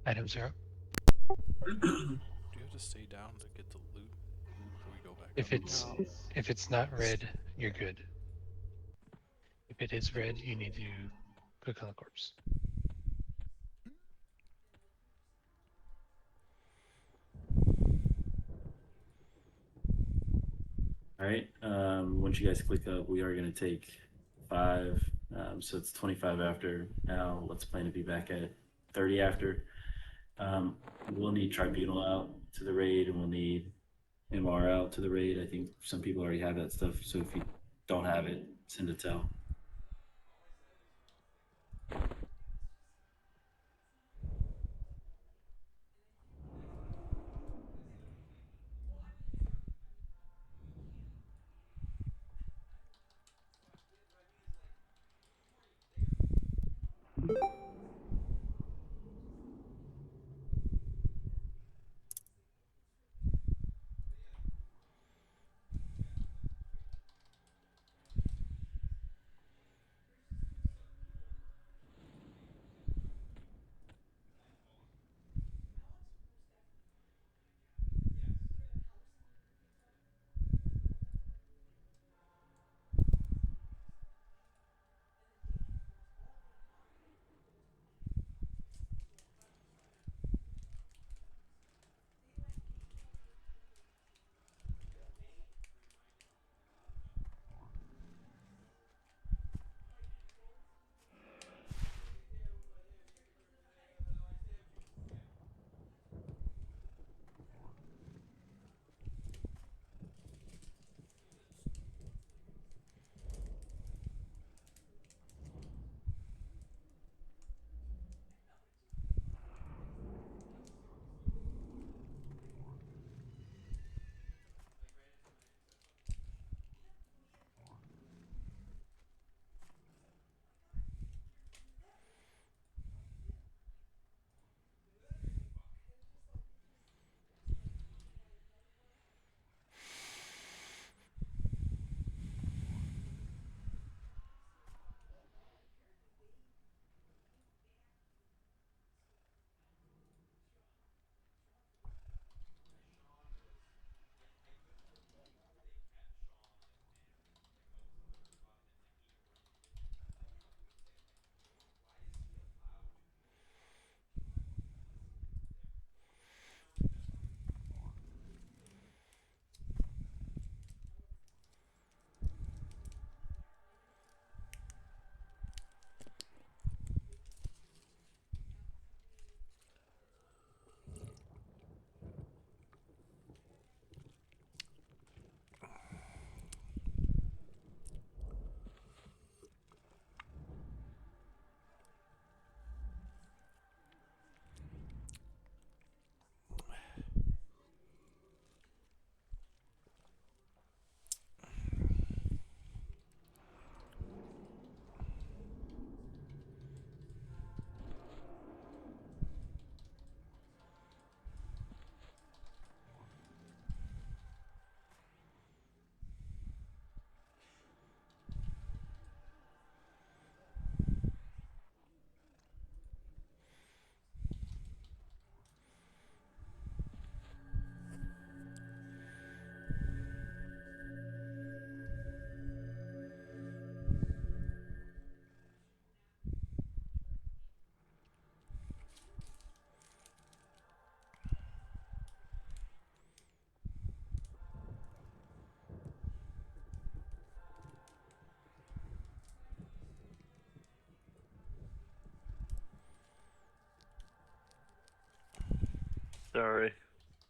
Items are up. Do you have to stay down to get the loot? Or do we go back If up? it's not red, you're good. If it is red, you need to click on the corpse. All right. Once you guys click up, we are going to take 5. So it's 25 after. Now let's plan to be back at 30 after. We'll need Tribunal out to the raid, and we'll need MR out to the raid. I think some people already have that stuff. So if you don't have it, send it out. Sorry.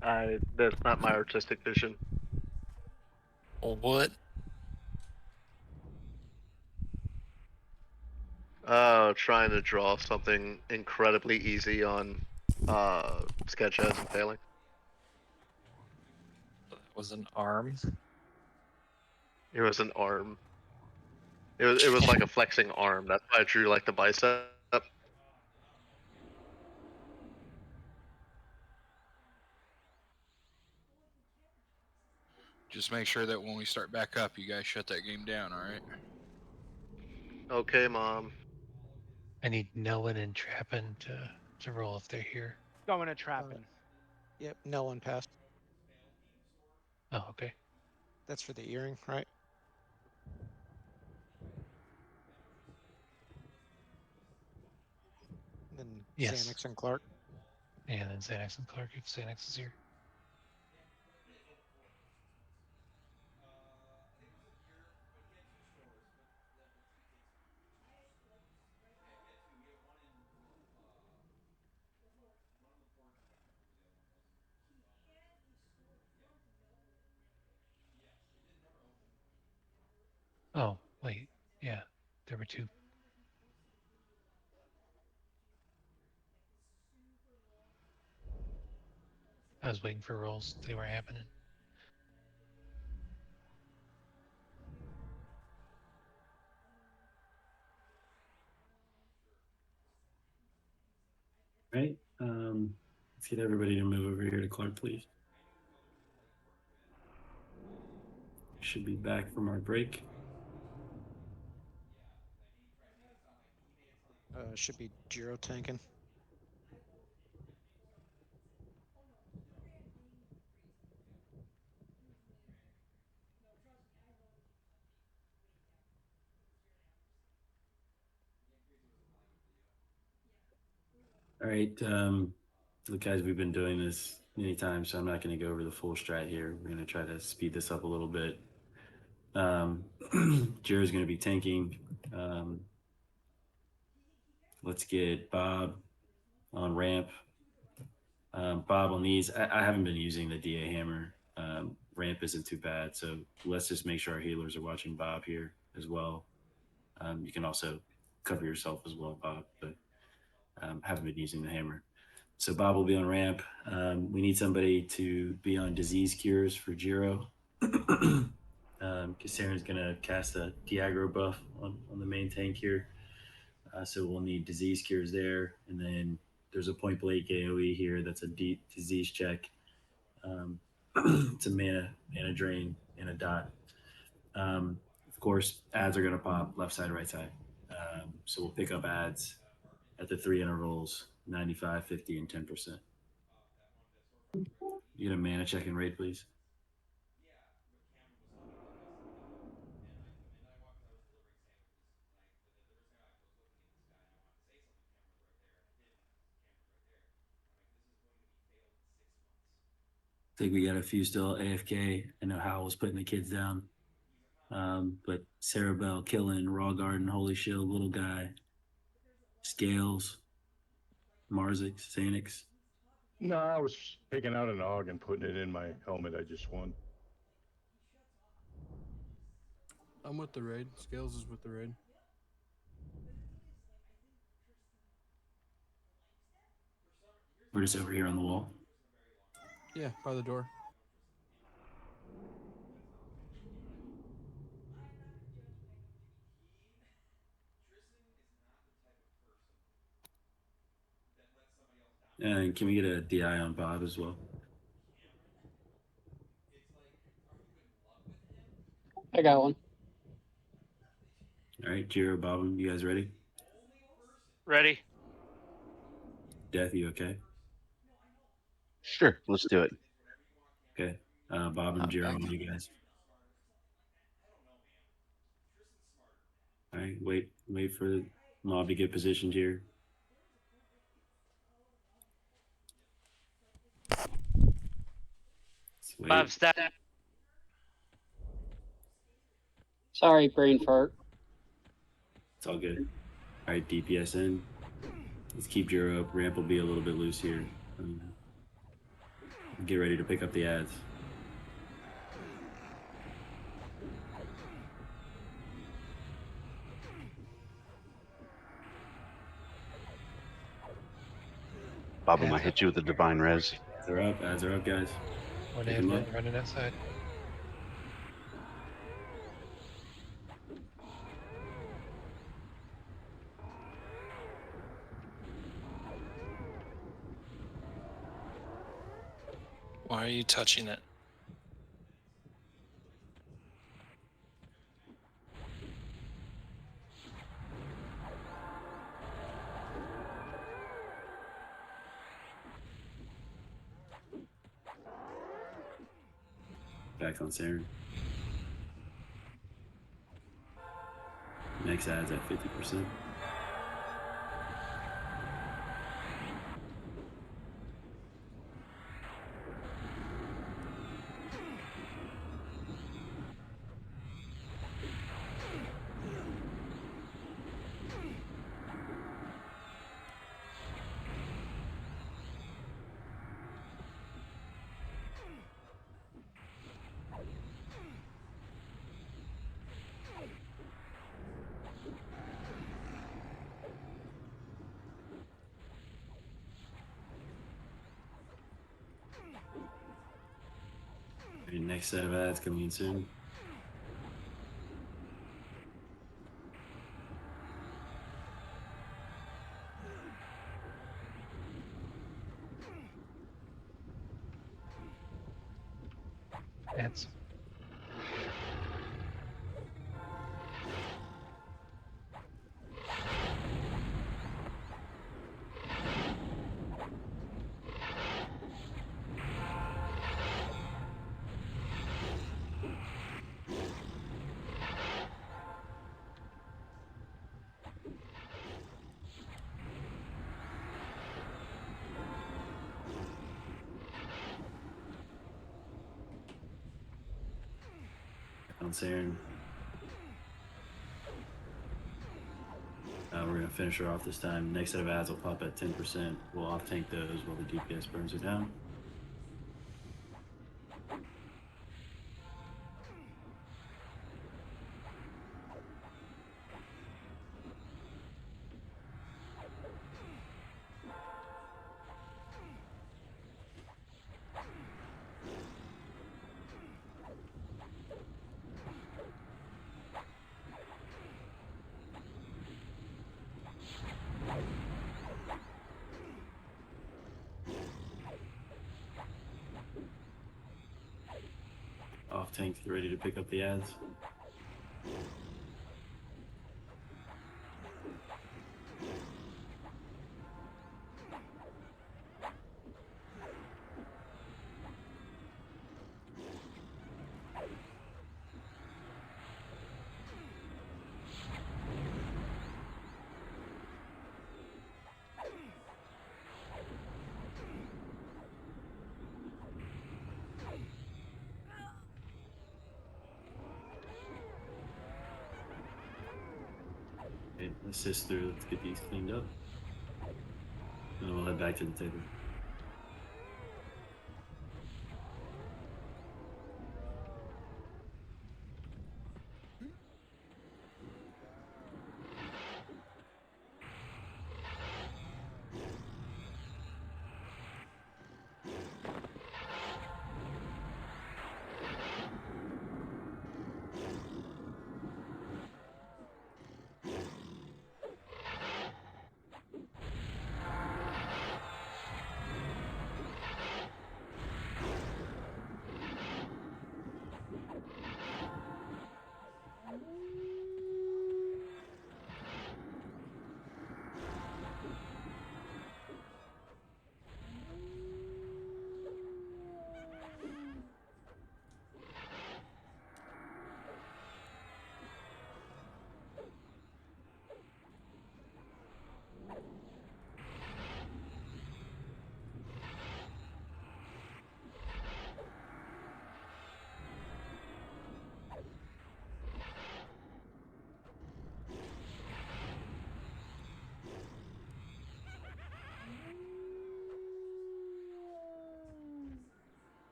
That's not my artistic vision. What? Trying to draw something incredibly easy on Sketchheads and failing. That was an arm. It was an arm. It was like a flexing arm. That's why I drew like the bicep. Just make sure that when we start back up, you guys shut that game down. All right. Okay, Mom. I need Nellen and Trappin to roll if they're here. Going to trapping. Yep, no one passed. Oh, okay. That's for the earring, right? And then Yes. Xanax and Clark. And then Xanax and Clark if Xanax is here. Oh, wait. Yeah, there were two. I was waiting for rolls. They were happening. Right. Let's get everybody to move over here to Clark, please. Should be back from our break. Should be Giro tanking. All right. Look, guys, we've been doing this many times, so I'm not going to go over the full strat here. We're going to try to speed this up a little bit. Jiro's going to be tanking. Let's get Bob on ramp. Bob on these. I haven't been using the DA hammer. Ramp isn't too bad, so let's just make sure our healers are watching Bob here as well. You can also cover yourself as well, Bob, but haven't been using the hammer. So Bob will be on ramp. We need somebody to be on disease cures for Jiro. Kasarin's going to cast a Diagro buff on the main tank here. So we'll need disease cures there. And then there's a point blank AoE here that's a deep disease check. It's a mana drain, and a dot. Of course, ads are going to pop left side, right side. So we'll pick up ads at the 3 intervals, 95, 50, and 10%. You get a mana check and rate, please. I think we got a few still AFK. I know Hal was putting the kids down. But Sarah Bell, Killing, Raw Garden, Holy Shield, Little Guy, Scales, Marzik, Xanix. No, I was picking out an AUG and putting it in my helmet. I just won. I'm with the raid. Scales is with the raid. We're just over here on the wall. Yeah, by the door. And can we get a DI on Bob as well? I got one. All right, Jiro, Bob, you guys ready? Ready? Death, you okay? Sure, let's do it. Okay. Bob and Jiro, you guys. All right, wait for the mob to get positioned here. Sweet. Bob, step. Sorry, brain fart. It's all good. All right, DPS in. Let's keep Jiro up. Ramp will be a little bit loose here. Get ready to pick up the ads. Bob, I hit you with the divine res. Ads are up. Ads are up, guys. One Pick 'em admin up. running outside. Why are you touching it? Back on Saren. Next ad's at 50%. Your next set of ads coming in soon. Ads. On Saren. We're going to finish her off this time. Next set of ads will pop at 10%. We'll off tank those while the DPS burns her down. Off tank, ready to pick up the ads. Okay, assist through. Let's get these cleaned up. And then we'll head back to the table.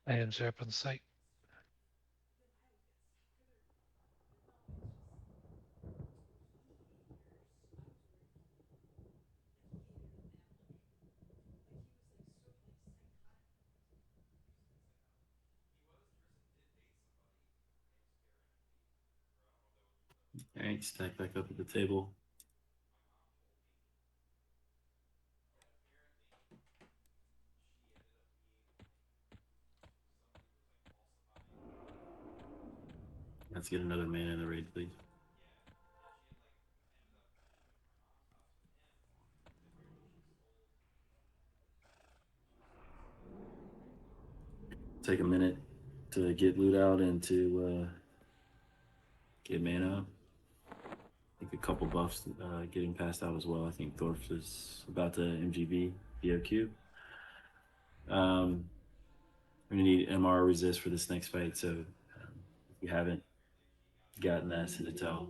Items are up on the site. All right, stack back up at the table. Let's get another man in the raid, please. Take a minute to get loot out and to get mana up. I think a couple buffs getting passed out as well. I think Thorf is about to MGB BOQ. We're gonna need MR resist for this next fight, so if you haven't gotten that, Sintel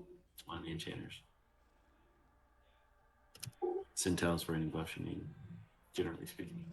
on the enchanters. Sintel's for any buffs you need, generally speaking.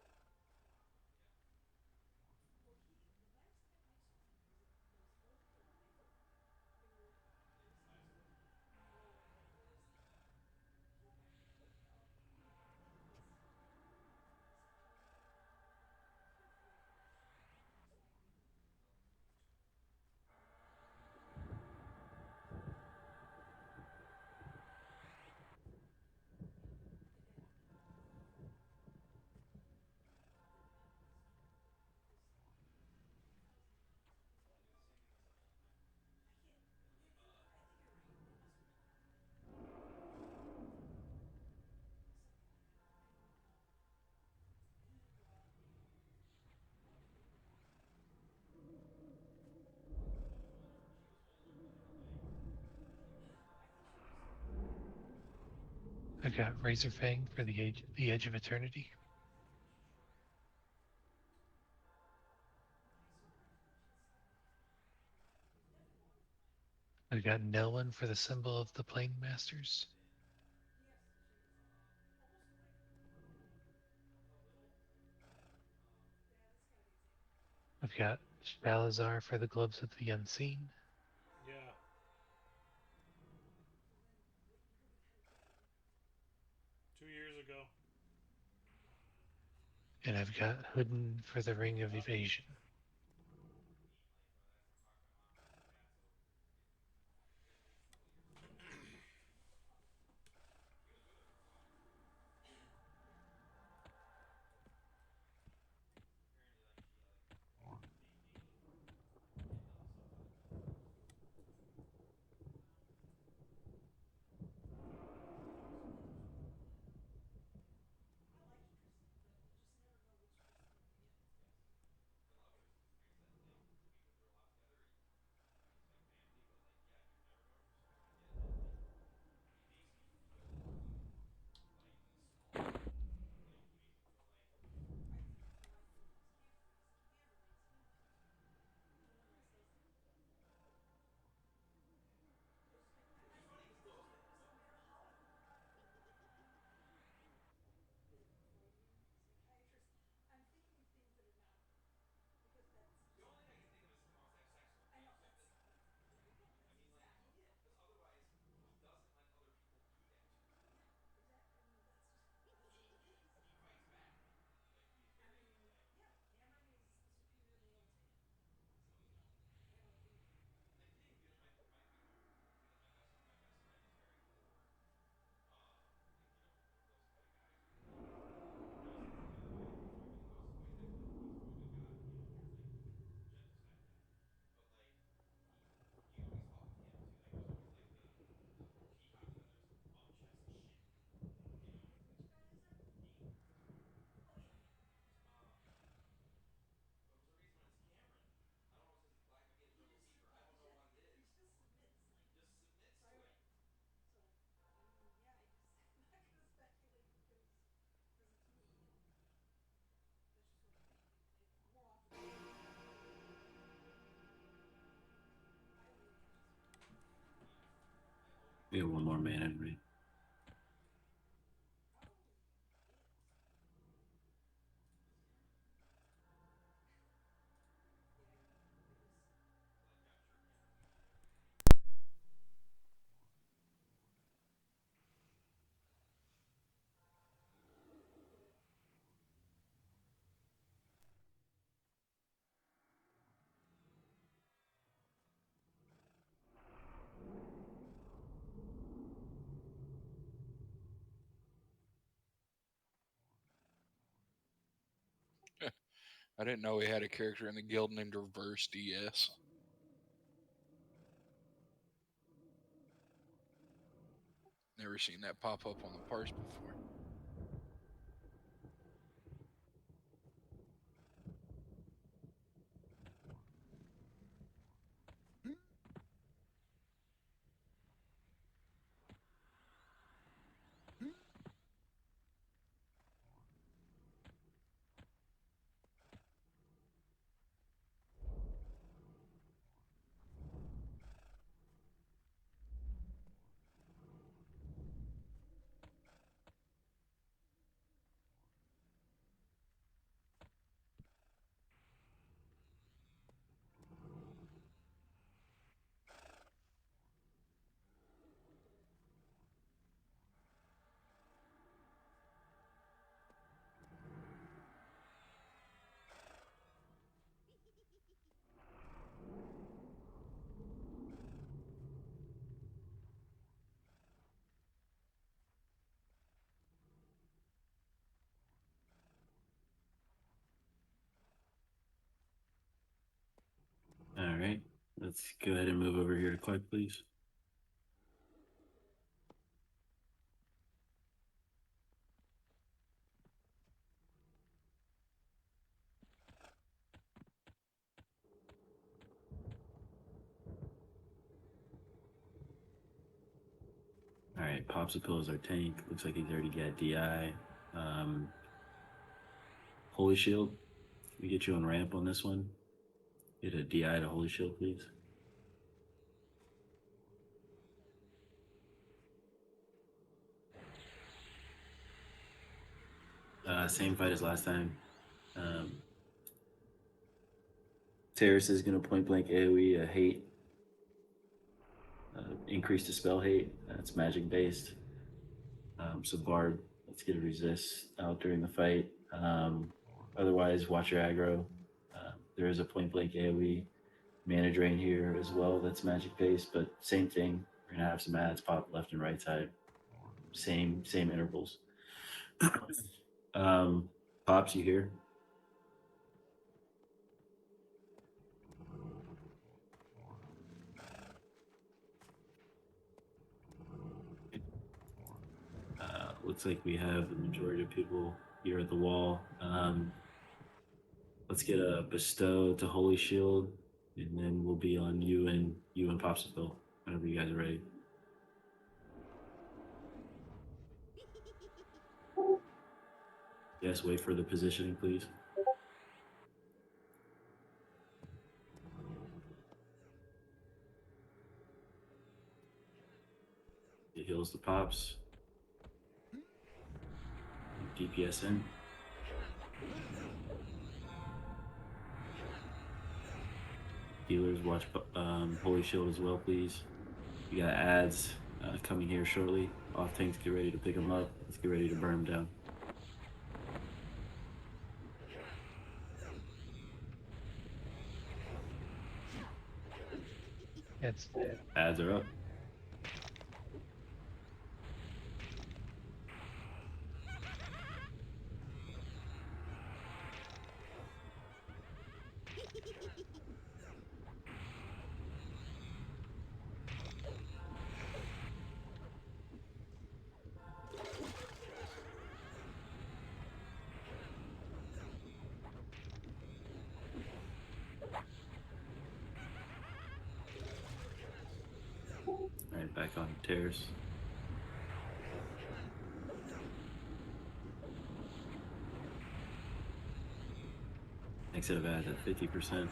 I've got Razor Fang for the Edge of Eternity. I've got Nelwyn for the Symbol of the Plane Masters. I've got Shalazar for the Gloves of the Unseen. Yeah. Years ago. And I've got Hoodin for the Ring of Evasion. We have one more man in raid. I didn't know we had a character in the guild named Reverse DS. Never seen that pop up on the parse before. All right, let's go ahead and move over here to Clark, please. All right, Popsicle is our tank. Looks like he's already got DI. Holy Shield, can we get you on ramp on this one? Get a DI to Holy Shield, please. Same fight as last time. Terrace is going to point blank AoE hate. Increase the spell hate. That's magic based. So Bard, let's get a resist out during the fight. Otherwise, watch your aggro. There is a point blank AoE mana drain here as well. That's magic based, but same thing. We're gonna have some ads pop left and right side. Same intervals. Pops, you here? Looks like we have the majority of people here at the wall. Let's get a bestow to Holy Shield, and then we'll be on you and Popsicle whenever you guys are ready. Yes, wait for the positioning, please. It heals the pops. DPS in. Healers, watch Holy Shield as well, please. We got ads coming here shortly. Off tanks, get ready to pick them up. Let's get ready to burn them down. It's Ads are up. All right, back on terrace. Next set of ads at 50%.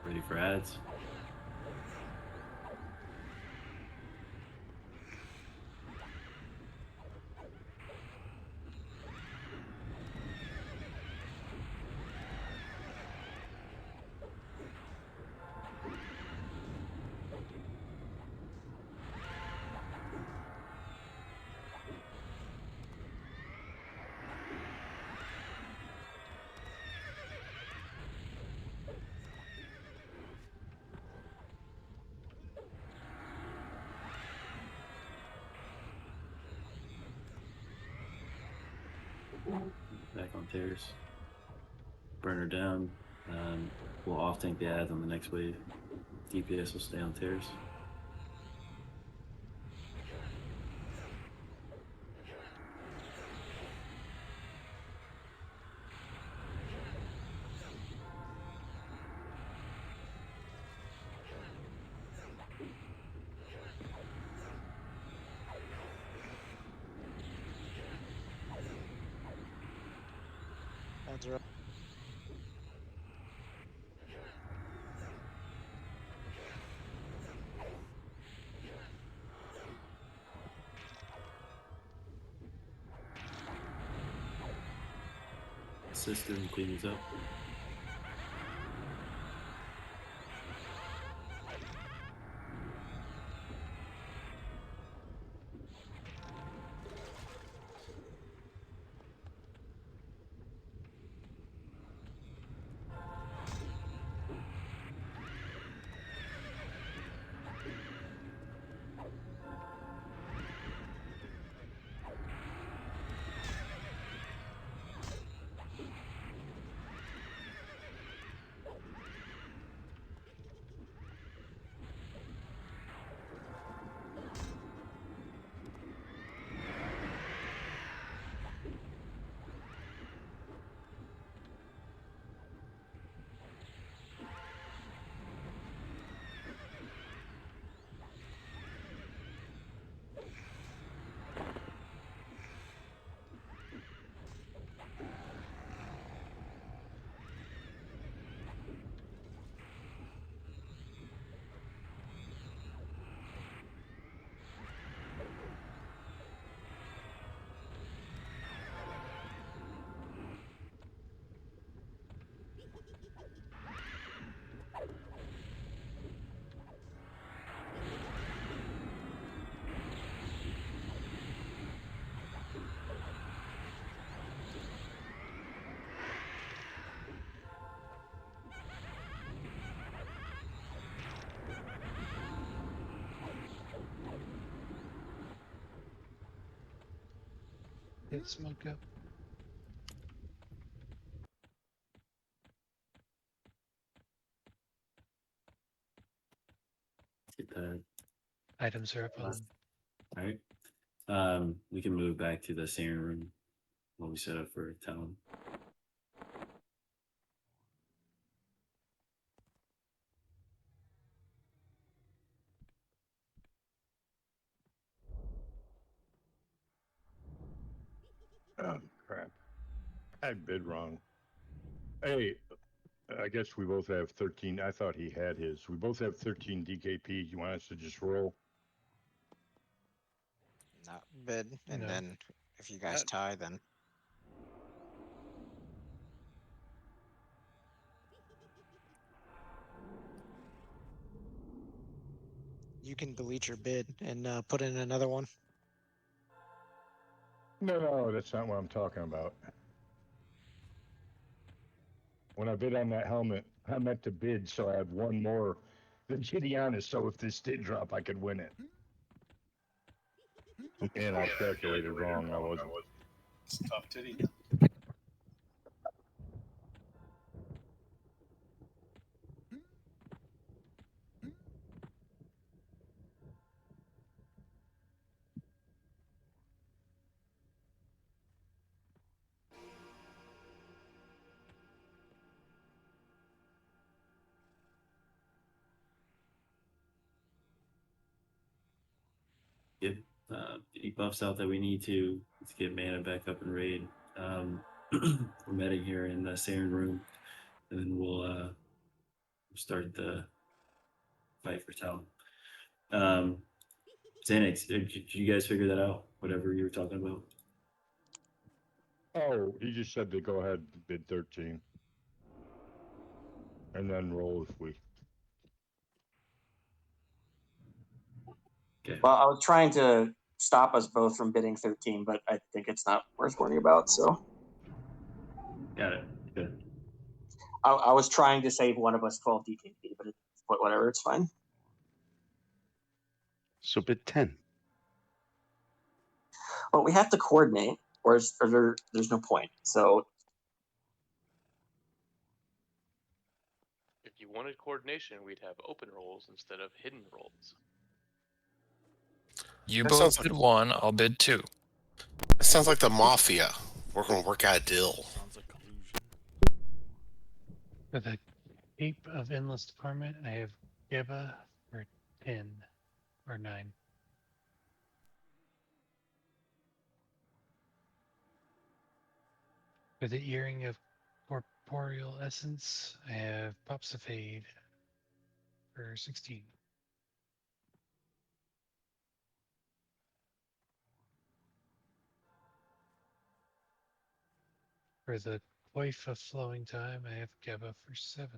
Ready for ads? Back on tears. Burn her down. We'll off tank the ads on the next wave. DPS will stay on tears. Ads are up. System cleans up. Hit smoke up. Get that. Items are up on. All right. We can move back to the Saren room while we set up for Talon. Oh, crap. I bid wrong. Hey, I guess we both have 13. I thought he had his. We both have 13 DKP. You want us to just roll? Not bid, and No. then if you guys tie, then you can delete your bid and put in another one. No, that's not what I'm talking about. When I bid on that helmet, I meant to bid so I had one more than Gideon, so if this did drop, I could win it. And I calculated wrong. I wasn't. It's tough titty. Get any buffs out that we need to. Let's get mana back up and raid. We're meeting here in the Saren room, and then we'll start the fight for Talon. Xanax, did you guys figure that out? Whatever you were talking about. Oh, he just said to go ahead and bid 13. And then roll if we. Okay. Well, I was trying to stop us both from bidding 13, but I think it's not worth worrying about. So Got it. Good. I was trying to save one of us 12 DKP, but whatever, it's fine. So bid 10. Well, we have to coordinate. there's no point. So If you wanted coordination, we'd have open rolls instead of hidden rolls. You That both sounds bid one, I'll bid two. That sounds like the mafia. We're gonna work out a deal. Sounds like collusion. For the Cape of Endless Torment, I have Geba for 10 or 9. For the Earring of Corporeal Essence, I have Popsifade for 16. For the Coif of Flowing Time, I have Geba for 7.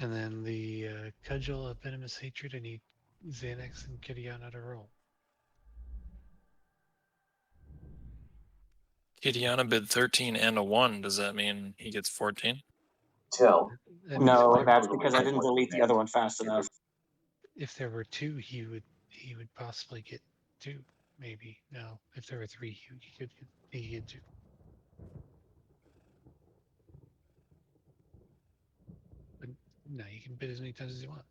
And then the Cudgel of Venomous Hatred, I need Xanax and Kiriana to roll. Kitiana bid 13 and a 1. Does that mean he gets 14? Till. That means No, that's because I didn't delete the other one fast enough. if there were 2, he would possibly get 2, maybe. No, if there were 3, he could get 2. But no, you can bid as many times as you want.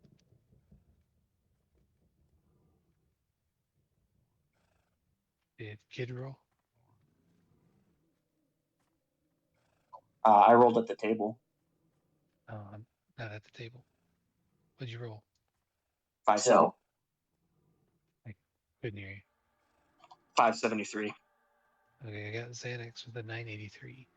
Did Kid roll? I rolled at the table. Oh, I'm not at the table. What'd you roll? 5-7. I couldn't hear you. 573. Okay, I got Xanax with a 983.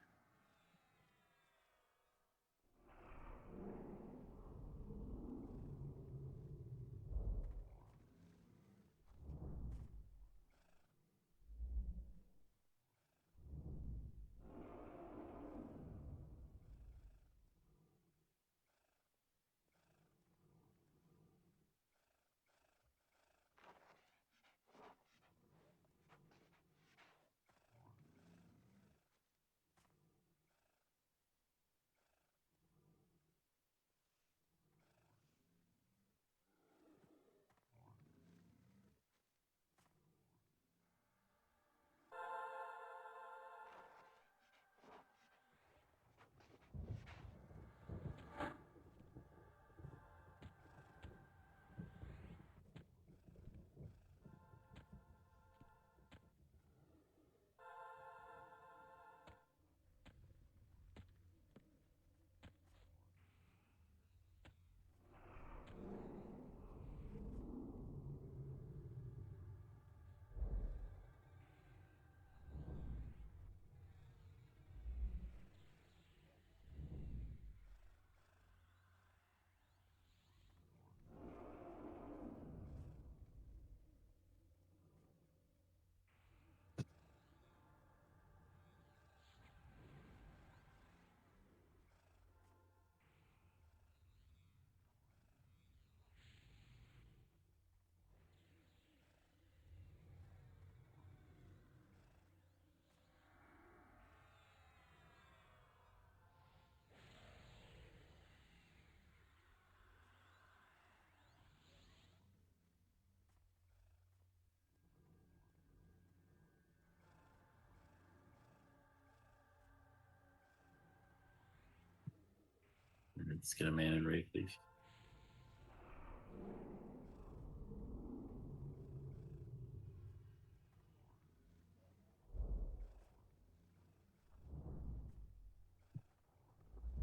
Let's get a man in rate, please.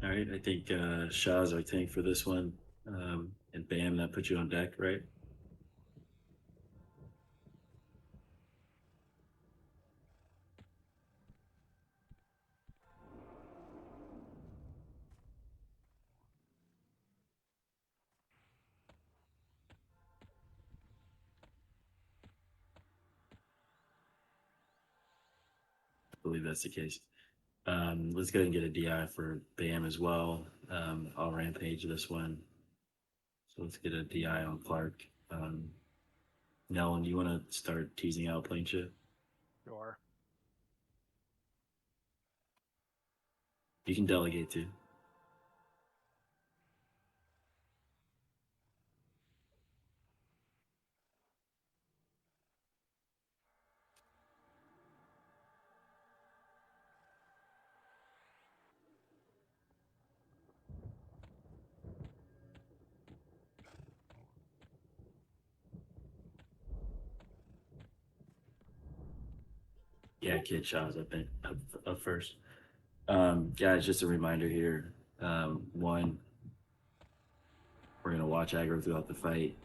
All right, I think Shah's our tank for this one. And Bam, that puts you on deck, right? I believe that's the case. Let's go ahead and get a DI for Bam as well. I'll rampage this one. So let's get a DI on Clark. Nellen, do you want to start teasing out plane ship? Sure. You can delegate too. Yeah, Kid Shaw's up first. Guys, just a reminder here. One, we're gonna watch aggro throughout the fight.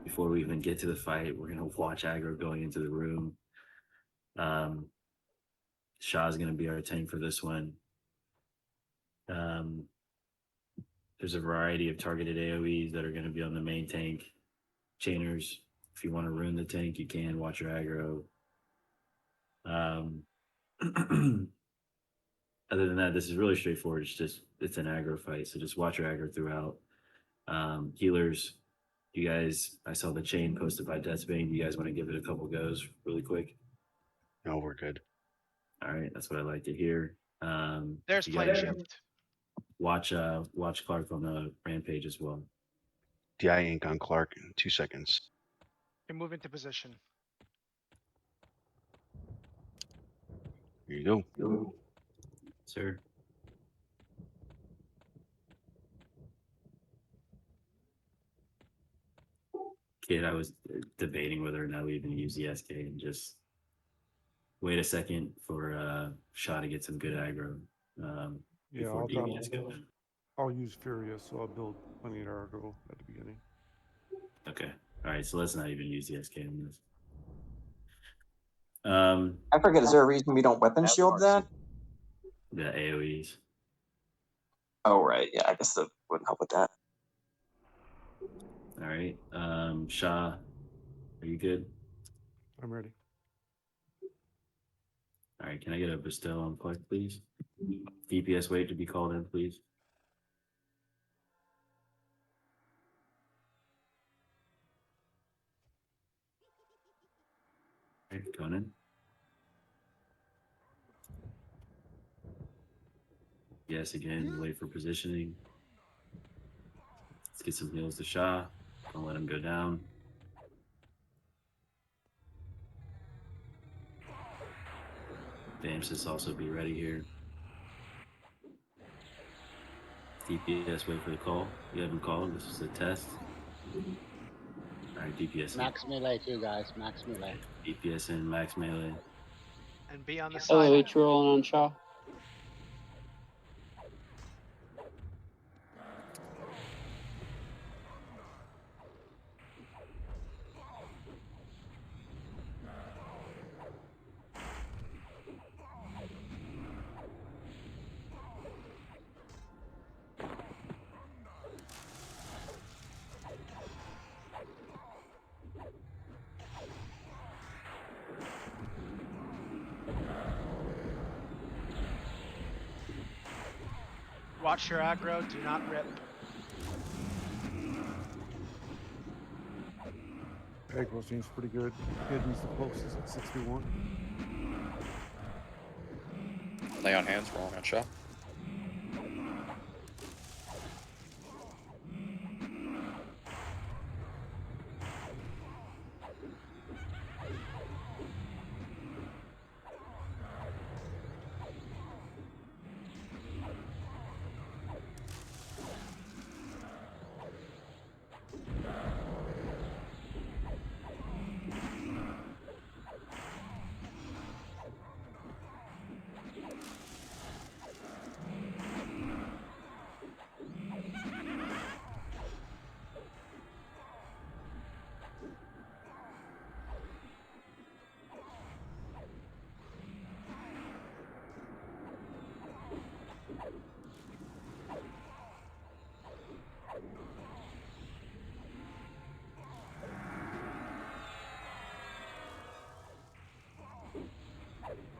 Before we even get to the fight, we're gonna watch aggro going into the room. Shaw's gonna be our tank for this one. There's a variety of targeted AoEs that are gonna be on the main tank. Chainers, if you want to ruin the tank, you can. Watch your aggro. Other than that, this is really straightforward. It's an aggro fight, so just watch your aggro throughout. Healers, you guys, I saw the chain posted by Deathbane. You guys want to give it a couple goes really quick? No, we're good. All right, that's what I like to hear. There's you plane gotta shift. watch Clark on the rampage as well. DI ink on Clark in 2 seconds. You're moving to position. Here you go. Sir. Kid, I was debating whether or not we even use the SK and just wait a second for Shaw to get some good aggro Yeah, before DPS go in. I'll use Furious, so I'll build plenty of Argo at the beginning. Okay. All right, so let's not even use the SK on this. I forget, is there a reason we don't weapon shield that? The AoEs. Oh, right. Yeah, I guess that wouldn't help with that. All right. Shaw, are you good? I'm ready. All right, can I get a bestow on Clark, please? DPS wait to be called in, please. All right, going in. Yes, again, wait for positioning. Let's get some heals to Shaw. Don't let him go down. Vamsis also be ready here. DPS wait for the call. You haven't called. This is a test. All right, DPS Max melee too, guys. Max melee. DPS in, max melee. And be on the side. LOH rolling on Shaw. Watch your aggro. Do not rip. Aggro seems pretty good. Hidden's the closest at 61. Lay on hands, rolling on Shaw.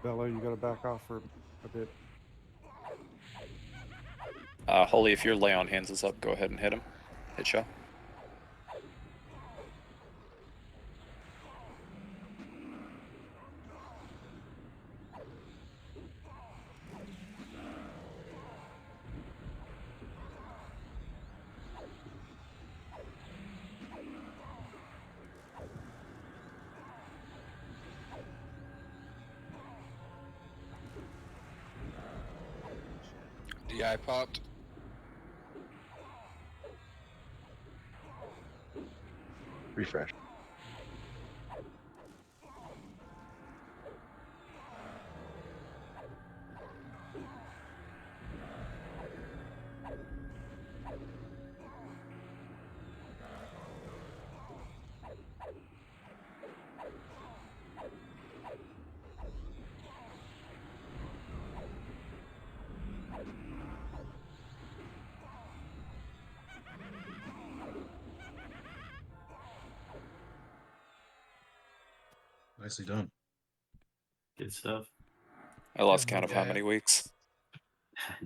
Bella, you gotta back off for a bit. Holy, if your lay on hands is up, go ahead and hit him. Hit Shaw. DI popped. Refresh. Nicely done. Good stuff. I lost count of how many weeks.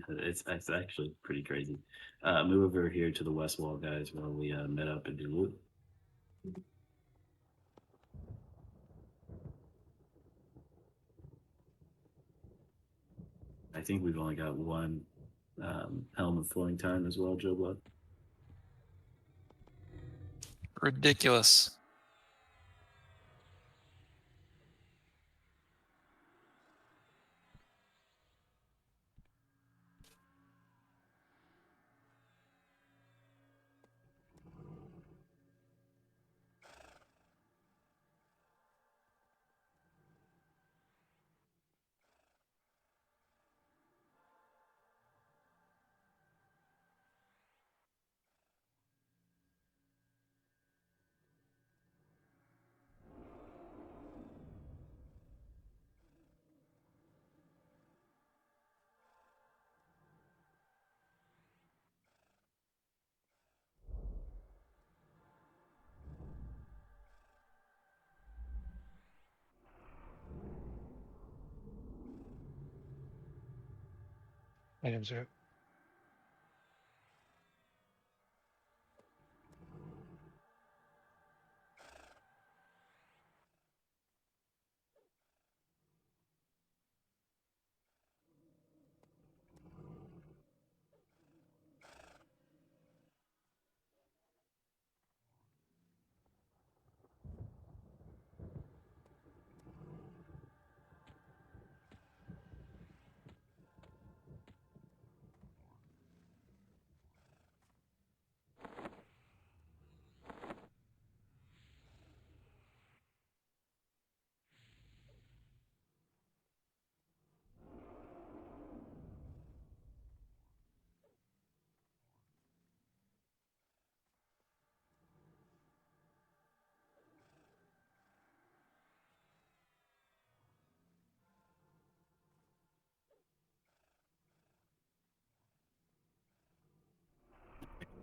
It's actually pretty crazy. Move over here to the west wall, guys, while we met up and do loot. I think we've only got one helm of flowing time as well, Joe Blood. Ridiculous. Items are up.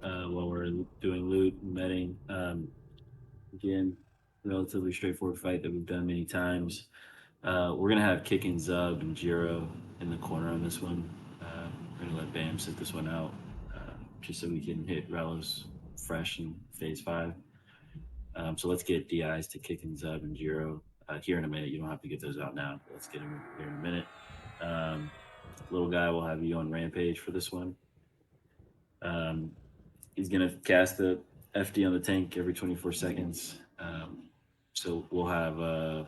While we're doing loot and metting, again, relatively straightforward fight that we've done many times. We're gonna have Kickin' Zub and Jiro in the corner on this one. We're gonna let Bam sit this one out, just so we can hit Relos fresh in phase 5. So let's get DIs to Kickin' Zub and Jiro here in a minute. You don't have to get those out now, but let's get them here in a minute. Little guy will have you on Rampage for this one. He's gonna cast a FD on the tank every 24 seconds. So we'll have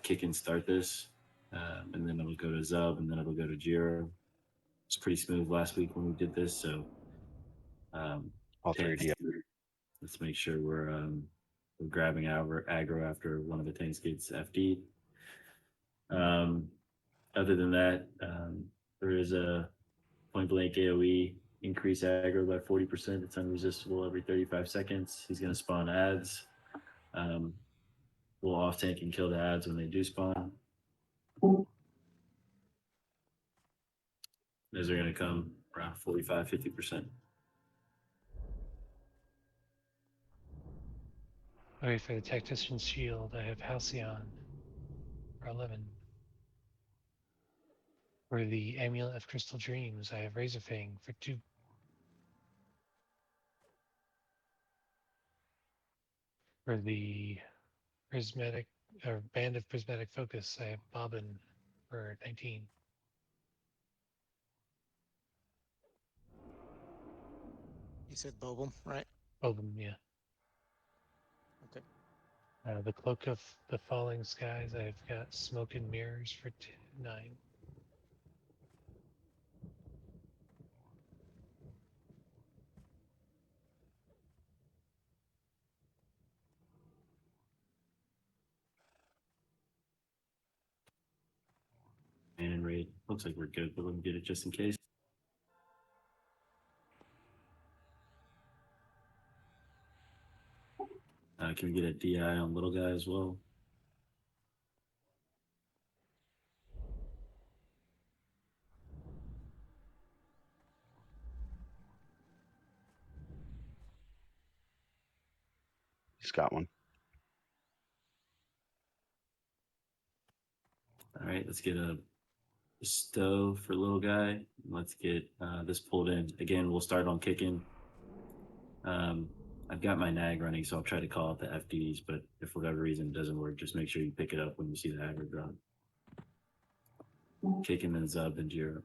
Kickin' start this, and then it'll go to Zub, and then it'll go to Jiro. It's pretty smooth last week when we did this, so All three DI. let's make sure we're grabbing aggro after one of the tanks gets FD. Other than that, there is a point blank AoE increase aggro by 40%. It's unresistible every 35 seconds. He's going to spawn ads. We'll off tank and kill the ads when they do spawn. Those are going to come around 45-50%. Okay, for the Tactician's Shield, I have Halcyon for 11. For the Amulet of Crystal Dreams, I have Razorfang for 2. For the Prismatic or Band of Prismatic Focus, I have Bobbin for 19. You said Bobum, right? Bobbin, yeah. Okay. The Cloak of the Falling Skies, I've got Smoke and Mirrors for 9. raid. Looks like we're good, but let me get it just in case. Can we get a DI on little guy as well? He's got one. All right, let's get a stove for little guy. Let's get this pulled in. Again, we'll start on kicking. I've got my nag running, so I'll try to call out the FDs, but if for whatever reason it doesn't work, just make sure you pick it up when you see the aggro drop. Kicking then Zub and Jiro.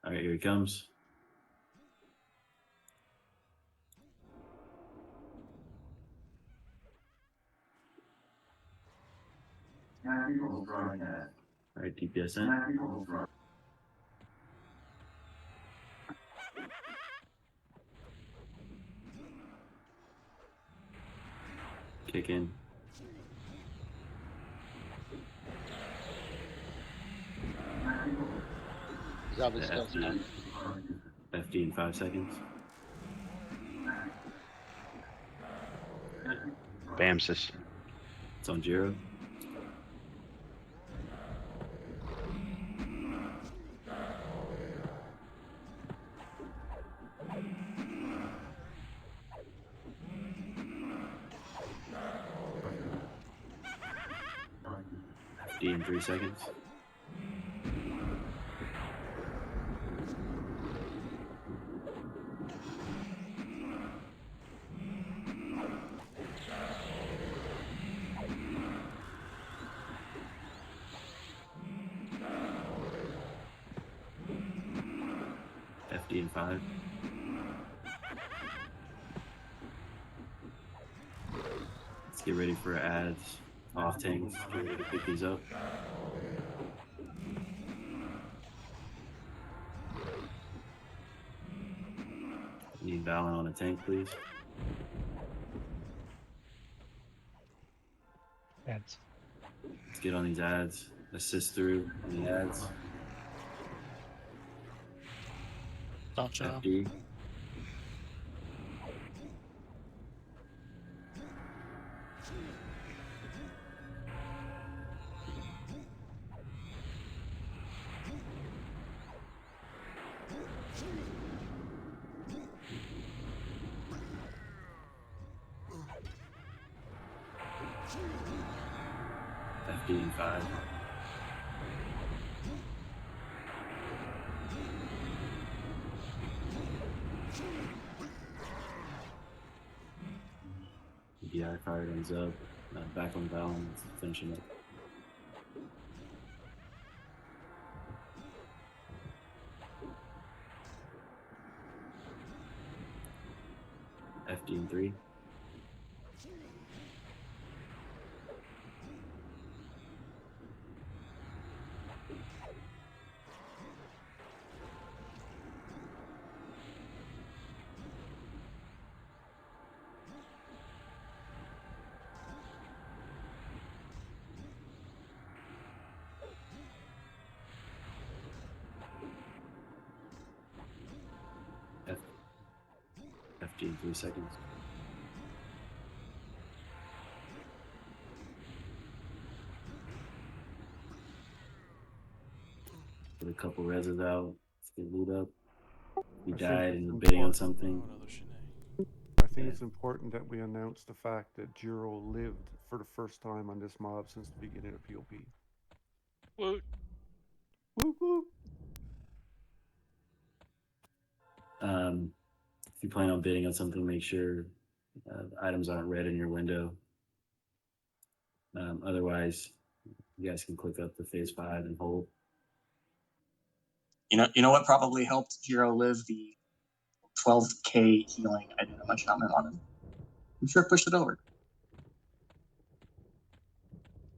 All right, here he comes. All right, DPS in. Kick in. Zub is still stunned. FD in 5 seconds. Bam, sis. It's on Jiro. FD in 3 seconds. FD in 5. Let's get ready for ads. Off tanks. Get ready to pick these up. Need Valen on a tank, please. Ads. Let's get on these ads. Assist through on the ads. Gotcha. FD. FD in 5. DI fired on Zub. Back on Valen. Let's finish him up. FD in 3. FD in 3 seconds. Get a couple reses out. Let's get loot up. He I think died it's and bidding on important- something. Oh, another Shanae. I think Yeah. it's important that we announce the fact that Jiro lived for the first time on this mob since the beginning of POP. Woot. Whoop, whoop. If you plan on bidding on something, make sure the items aren't red in your window. Otherwise, you guys can click up to phase 5 and hold. You know what probably helped Jiro live? The 12k healing I did a much on him. I'm sure it pushed it over.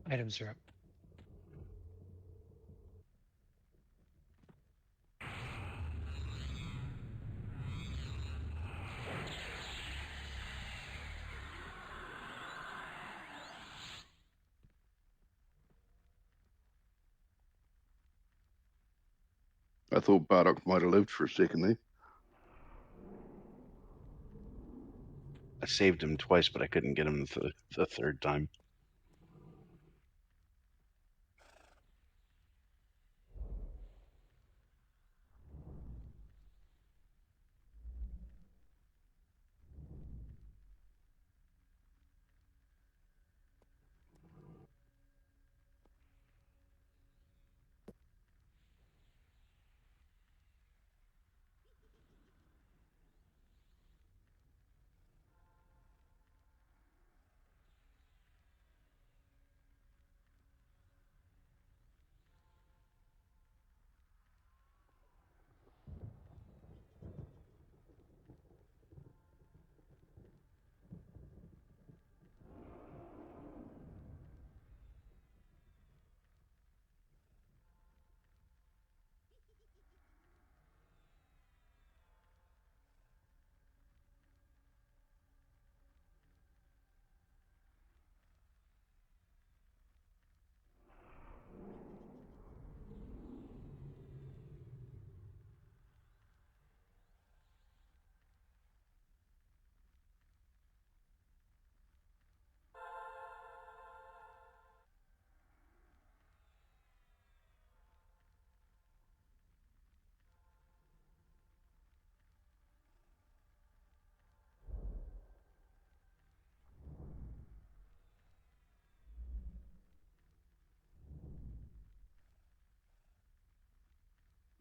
Items are up. I thought Bardock might have lived for a second there. I saved him twice, but I couldn't get him the third time.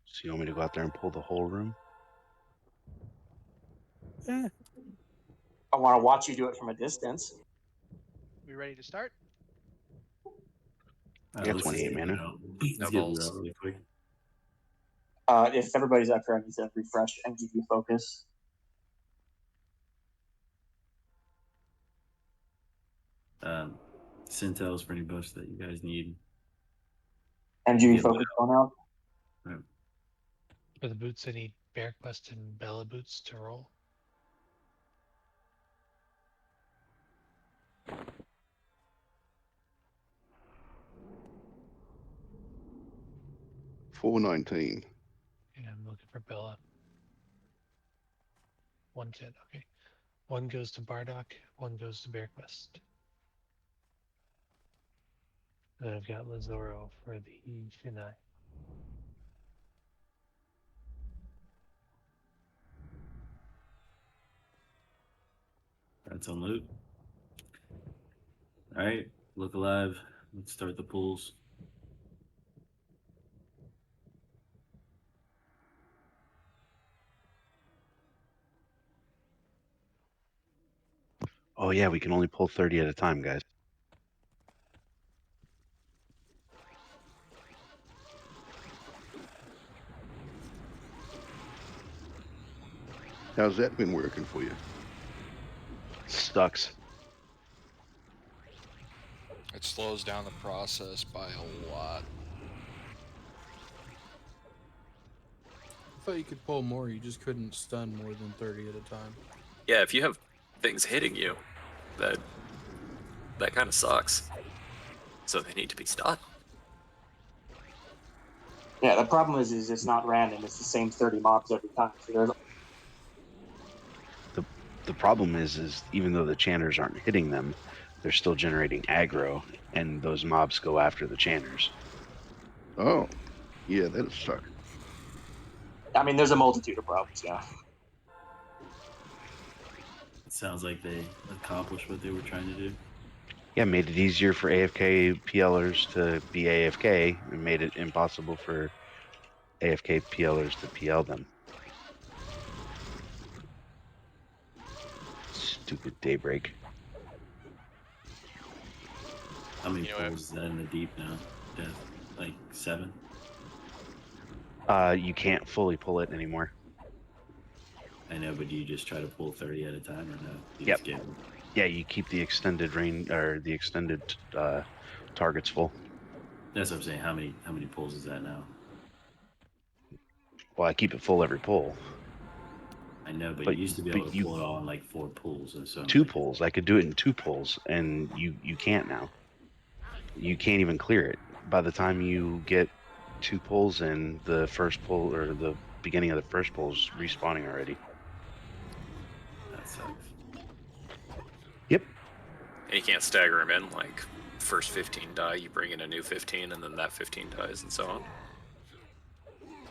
So you want me to go out there and pull the whole room? I want to watch you do it from a distance. We ready to start? I got 28 mana. Let's get Lou out really quick. If everybody's up here, I need to refresh and give you focus. Centels for any buffs that you guys need. MGB focus going out. Right. For the boots, I need Bear Quest and Bella boots to roll. $4.19. And I'm looking for Bella. 110, okay. One goes to Bardock, one goes to Bear Quest. Then I've got Lazoro for the Shinai. That's on loot. All right, look alive. Let's start the pools. Oh yeah, we can only pull 30 at a time, guys. How's that been working for you? Sucks. It slows down the process by a lot. I thought you could pull more, you just couldn't stun more than 30 at a time. Yeah, if you have things hitting you, that kind of sucks. So they need to be stunned. Yeah, the problem is it's not random. It's the same 30 mobs every time. So there's The problem is even though the channers aren't hitting them, they're still generating aggro, and those mobs go after the channers. Oh, yeah, that'll suck. I mean, there's a multitude of problems. Yeah. It sounds like they accomplished what they were trying to do. Yeah, made it easier for AFK PLers to be AFK, and made it impossible for AFK PLers to PL them. Stupid Daybreak. How many pools is that in the deep now? Death? Like 7? You can't fully pull it anymore. I know, but do you just try to pull 30 at a time or no? You Yep. just get Yeah, you keep the extended range or the extended targets full. That's what I'm saying. How many pulls is that now? Well, I keep it full every pull. I know, but you used to be able to pull it all in like 4 pulls or so. 2 pulls. I could do it in 2 pulls, and you can't now. You can't even clear it. By the time you get 2 pulls in, the first pull or the beginning of the first pull is respawning already. That sucks. Yep. And you can't stagger them in, like, first 15 die, you bring in a new 15, and then that 15 dies, and so on.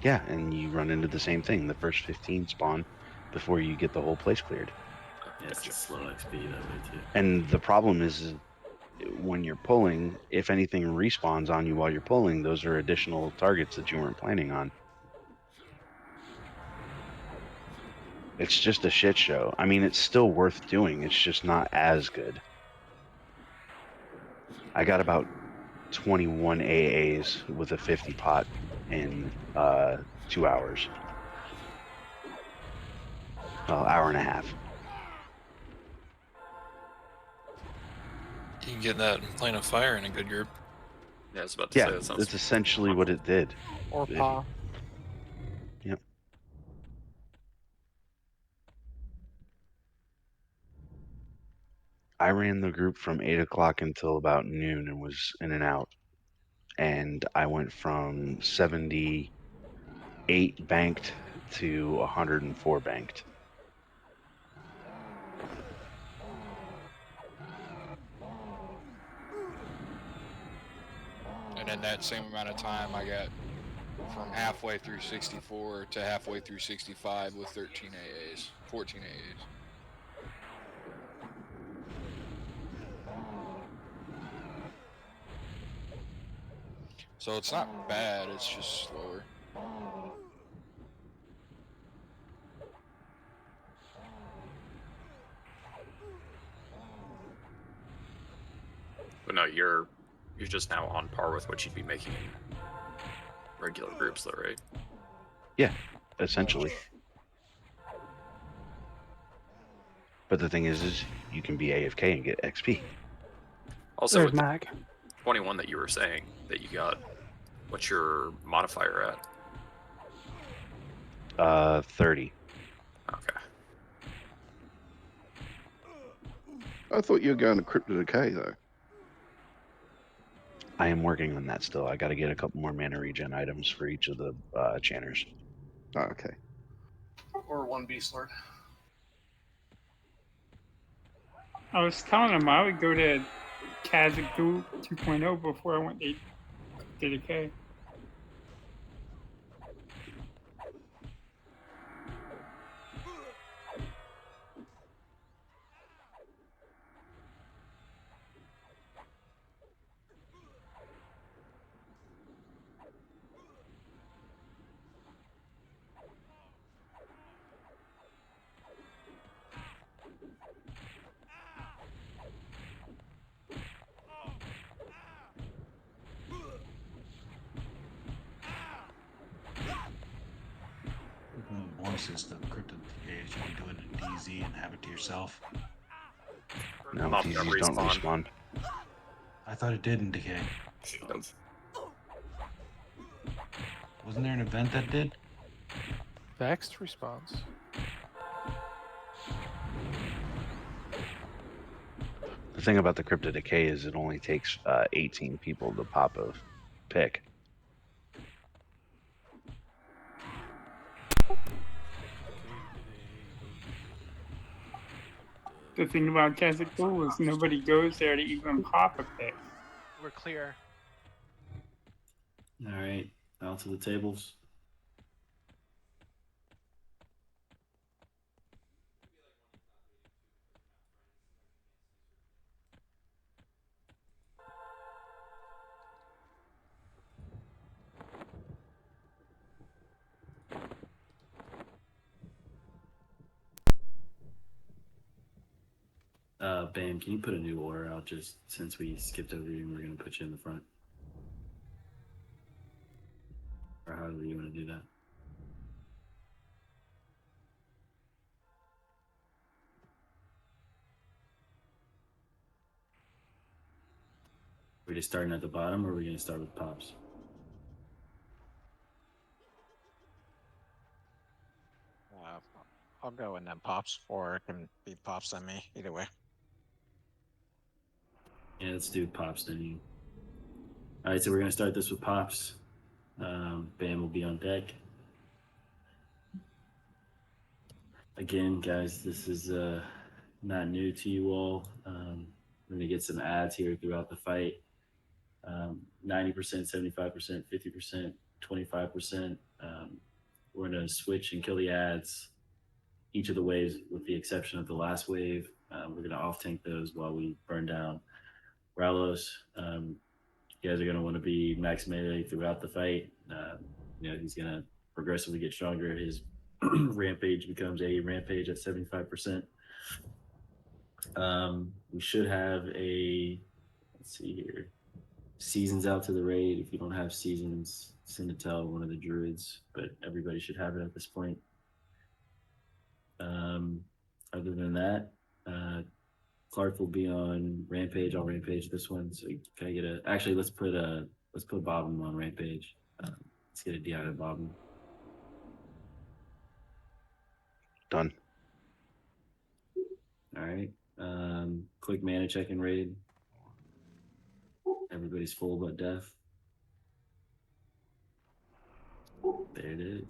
Yeah, and you run into the same thing. The first 15 spawn before you get the whole place cleared. Yeah, it's just slow XP that way too. And the problem is when you're pulling, if anything respawns on you while you're pulling, those are additional targets that you weren't planning on. It's just a shit show. I mean, it's still worth doing. It's just not as good. I got about 21 AAs with a 50 pot in 2 hours. Well, hour and a half. You can get that Plane of Fire in a good group. Yeah, I was about to say Yeah, that sounds. that's essentially what it did. Or If- paw. Yep. I ran the group from 8 o'clock until about noon and was in and out. And I went from 78 banked to 104 banked. And in that same amount of time, I got from halfway through 64 to halfway through 65 with 13 AAs, 14 AAs. So it's not bad, it's just slower. But no, you're just now on par with what you'd be making in regular groups, though, right? Yeah, essentially. But the thing is you can be AFK and get XP. Also, There's with Mac. 21 that you were saying that you got, what's your modifier at? 30. Okay. I thought you were going to Crypto Decay though. I am working on that still. I got to get a couple more mana regen items for each of the channers. Oh, okay. Or one Beast Lord. I was telling him I would go to Kazakh 2.0 before I went to Decay. One of the bonuses to Crypto Decay is you can do it in DZ and have it to yourself. No, DZs don't respawn. I thought it did in Decay. Wasn't there an event that did? Vexed response. The thing about the Crypto Decay is it only takes 18 people to pop a pick. The thing about Kazakh is nobody goes there to even pop a pick. We're clear. All right, out to the tables. Bam, can you put a new order out just since we skipped over you and we're going to put you in the front? Or however you want to do that. Are we just starting at the bottom or are we going to start with pops? I'll go and then pops, or it can be pops on me. Either way. Yeah, let's do pops then. All right, so we're going to start this with pops. Bam will be on deck. Again, guys, this is not new to you all. We're gonna get some ads here throughout the fight. 90%, 75%, 50%, 25%. We're gonna switch and kill the ads each of the waves, with the exception of the last wave. We're gonna off tank those while we burn down Ralos. You guys are gonna want to be max melee throughout the fight. He's gonna progressively get stronger. His rampage becomes a rampage at 75%. We should have let's see here, seasons out to the raid. If you don't have seasons, send it to one of the druids, but everybody should have it at this point. Other than that, Clark will be on rampage. I'll rampage this one. So can I get actually let's put Bobbin on rampage. Let's get a DI to Bobbin. Done. All right. Quick mana check and raid. Everybody's full but deaf. There it is.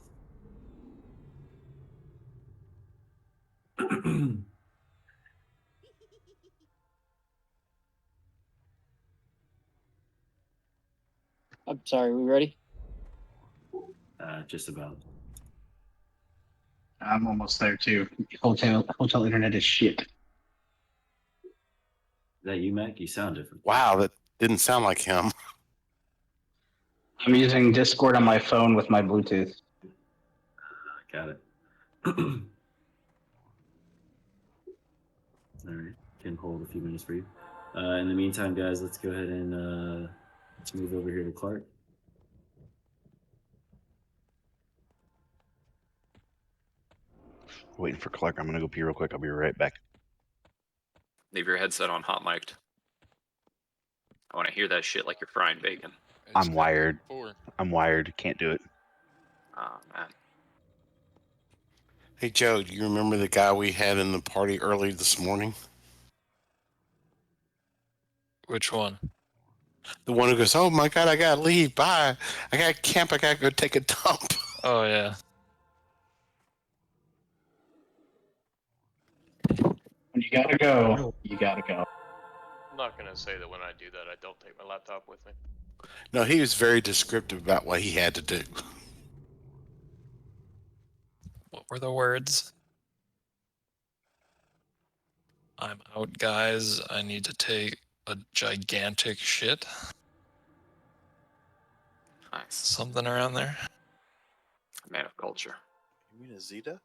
I'm sorry, we ready? Just about. I'm almost there too. Hotel internet is shit. Is that you, Mac? You sound different. Wow, that didn't sound like him. I'm using Discord on my phone with my Bluetooth. Got it. All right. Can hold a few minutes for you. In the meantime, guys, let's go ahead and let's move over here to Clark. Waiting for Clark. I'm gonna go pee real quick. I'll be right back. Leave your headset on hot mic'd. I want to hear that shit like you're frying bacon. I'm wired. I'm wired. Can't do it. Oh, man. Hey, Joe, do you remember the guy we had in the party early this morning? Which one? The one who goes, oh my God, I gotta leave. Bye. I gotta camp. I gotta go take a dump. Oh, yeah. When you gotta go, you gotta go. I'm not gonna say that when I do that, I don't take my laptop with me. No, he was very descriptive about what he had to do. What were the words? I'm out, guys. I need to take a gigantic shit. Nice. Something around there. Man of culture. You mean a Zeta?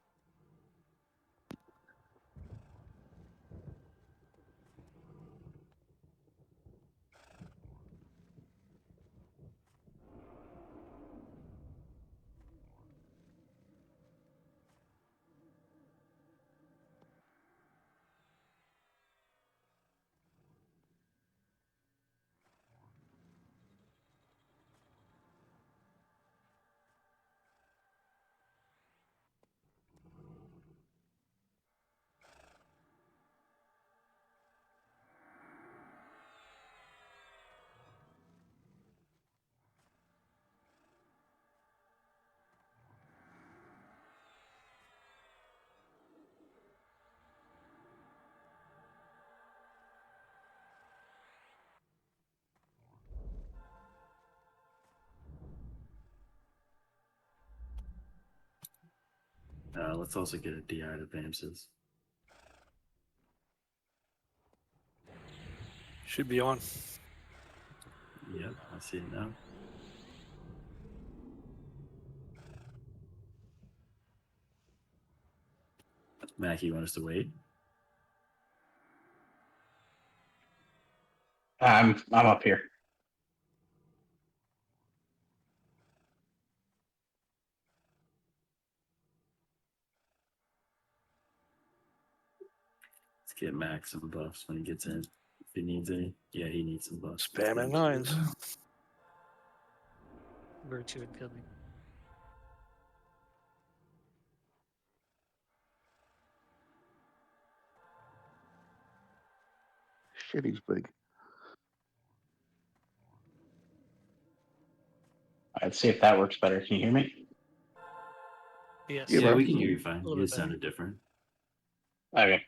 Let's also get a DI to Bamses. Should be on. Yep, I see it now. Mac, you want us to wait? I'm up here. Let's get Mac some buffs when he gets in. If he needs any. Yeah, he needs some buffs. Spamming nines. Virtue and killing. Shit, he's big. Let's see if that works better. Can you hear me? Yes. Yeah, we can hear you fine. A little You bit better. sounded different. Okay.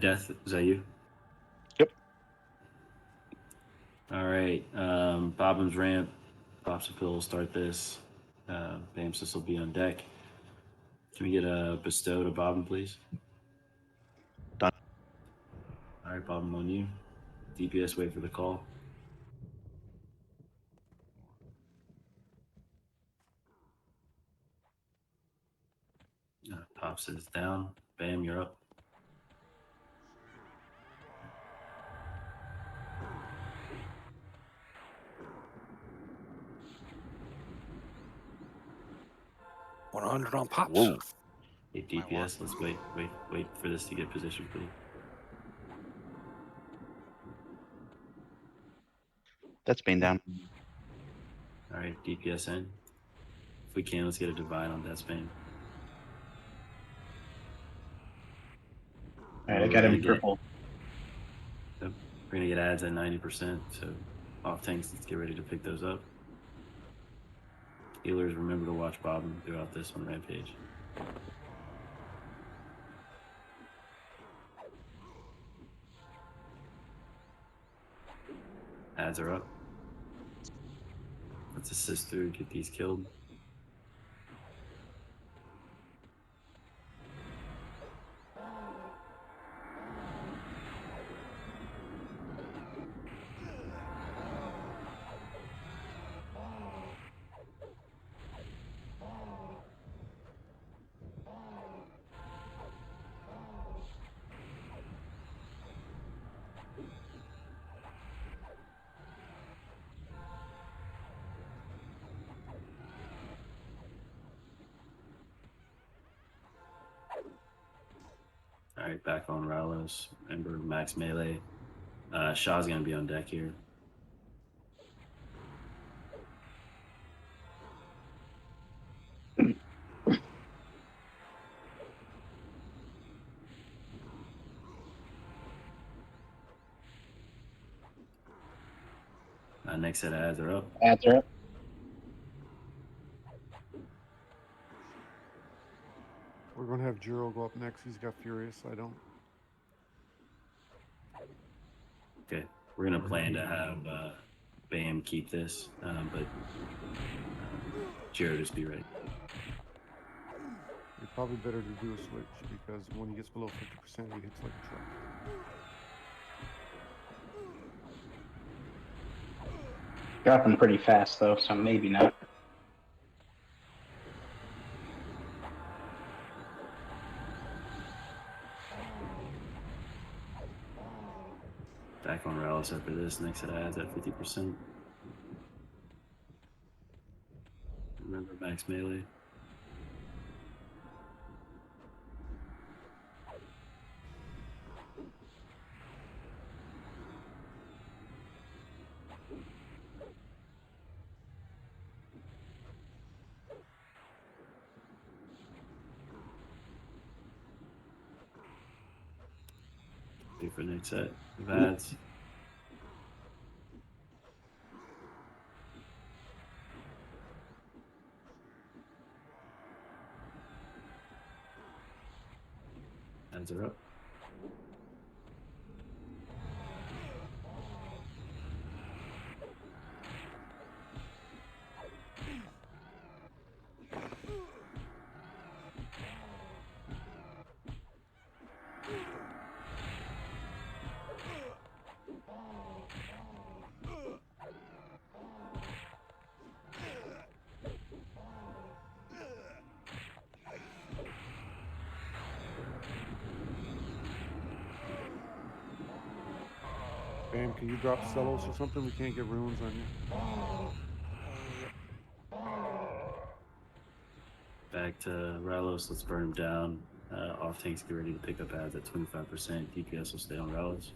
Death, is that you? Yep. All right. Bobbin's ramp. Popsicle will start this. Bamsis will be on deck. Can we get a bestow to Bobbin, please? Done. All right, Bobbin on you. DPS, wait for the call. Pops is down. Bam, you're up. $100 on pops. Whoa. Hey, DPS, let's wait for this to get positioned, please. That's been down. All right, DPS in. If we can, let's get a divide on Deathbane. All right, I got him triple. Yep. We're gonna get ads at 90%, so off tanks, let's get ready to pick those up. Healers, remember to watch Bobbin throughout this on Rampage. Ads are up. Let's assist through, get these killed. All right, back on Ralos. Remember, max melee. Shaw's gonna be on deck here. Next set of ads are up. Ads are up. We're going to have Jiro go up next. He's got Furious. I don't. Okay, we're gonna plan to have Bam keep this, but Jiro just be ready. You're probably better to do a switch because when he gets below 50%, he hits like a truck. Dropping pretty fast though, so maybe not. Back on Ralos after this. Next set of ads at 50%. Remember max melee. Wait for next set of ads. Ads are up. Bam, can you drop Celos or something? We can't get runes on you. Back to Ralos. Let's burn him down. Off tanks, get ready to pick up ads at 25%. DPS will stay on Ralos.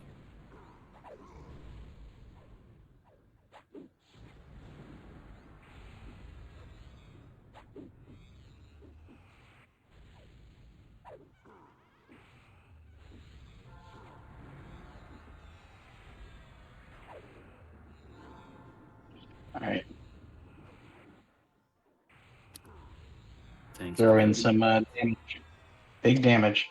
right. Thanks. Throw in some damage. Big damage.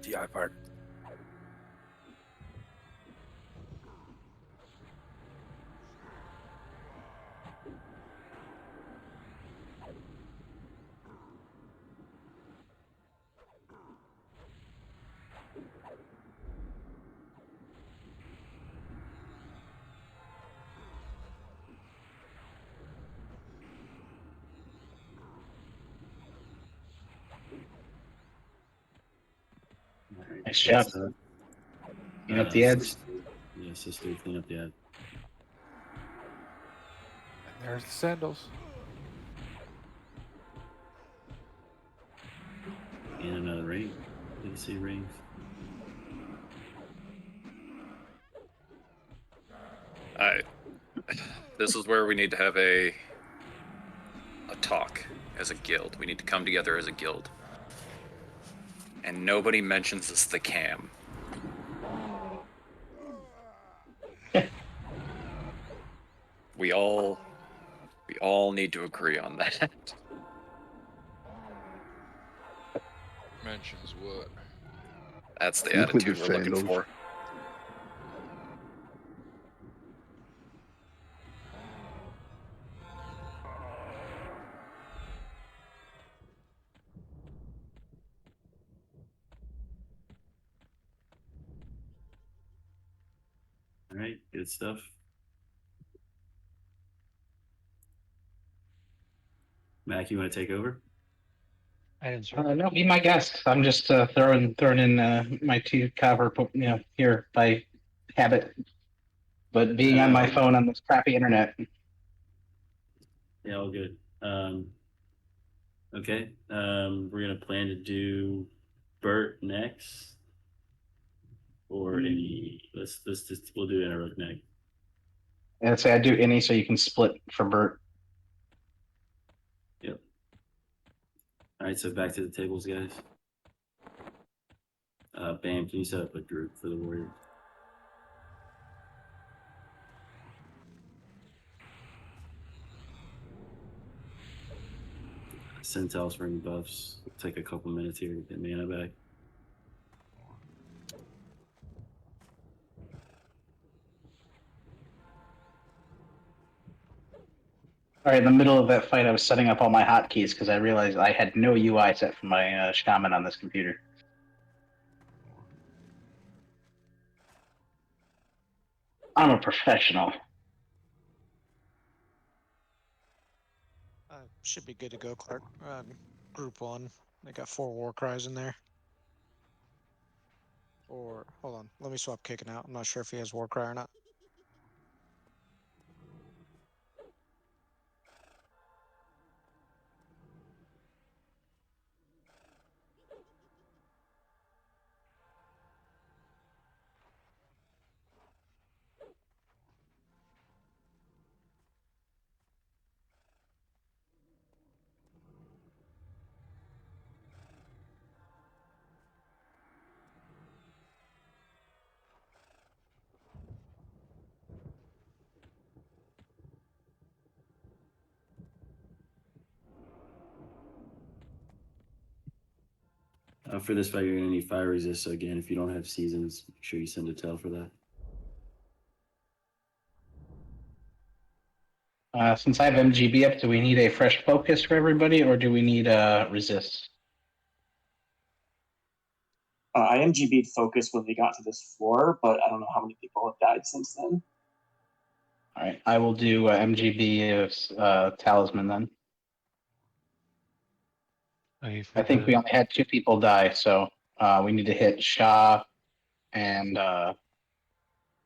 DI part. Alright, Nice job. Clean up the ads. Yeah, sister, clean up the ad. And there's the sandals. And another ring. Didn't see rings. Alright. This is where we need to have a talk as a guild. We need to come together as a guild. And nobody mentions this the cam. we all need to agree on that. Mentions what? That's the With attitude the we're looking sandals. for. All right, good stuff. Mac, you want to take over? No, be my guest. I'm just throwing in my 2 copper, here by habit. But being on my phone on this crappy internet. Yeah, all good. Okay, we're gonna plan to do Bert next, or any. Let's just we'll do Interlook next. And say I do any, so you can split for Bert. Yep. All right, so back to the tables, guys. Bam, can you set up a group for the Warriors? Centel's ring buffs. Take a couple minutes here to get mana back. All right, in the middle of that fight, I was setting up all my hotkeys because I realized I had no UI set for my shaman on this computer. I'm a professional. Should be good to go, Clark. Group 1. They got 4 war cries in there. Or, hold on. Let me swap kicking out. I'm not sure if he has war cry or not. For this fight, you're gonna need fire resist. So again, if you don't have seasons, make sure you send a tail for that. Since I have MGB up, do we need a fresh focus for everybody, or do we need resist? I MGB'd focus when we got to this floor, but I don't know how many people have died since then. All right, I will do MGB of Talisman then. I think we only had 2 people die, so we need to hit Shah and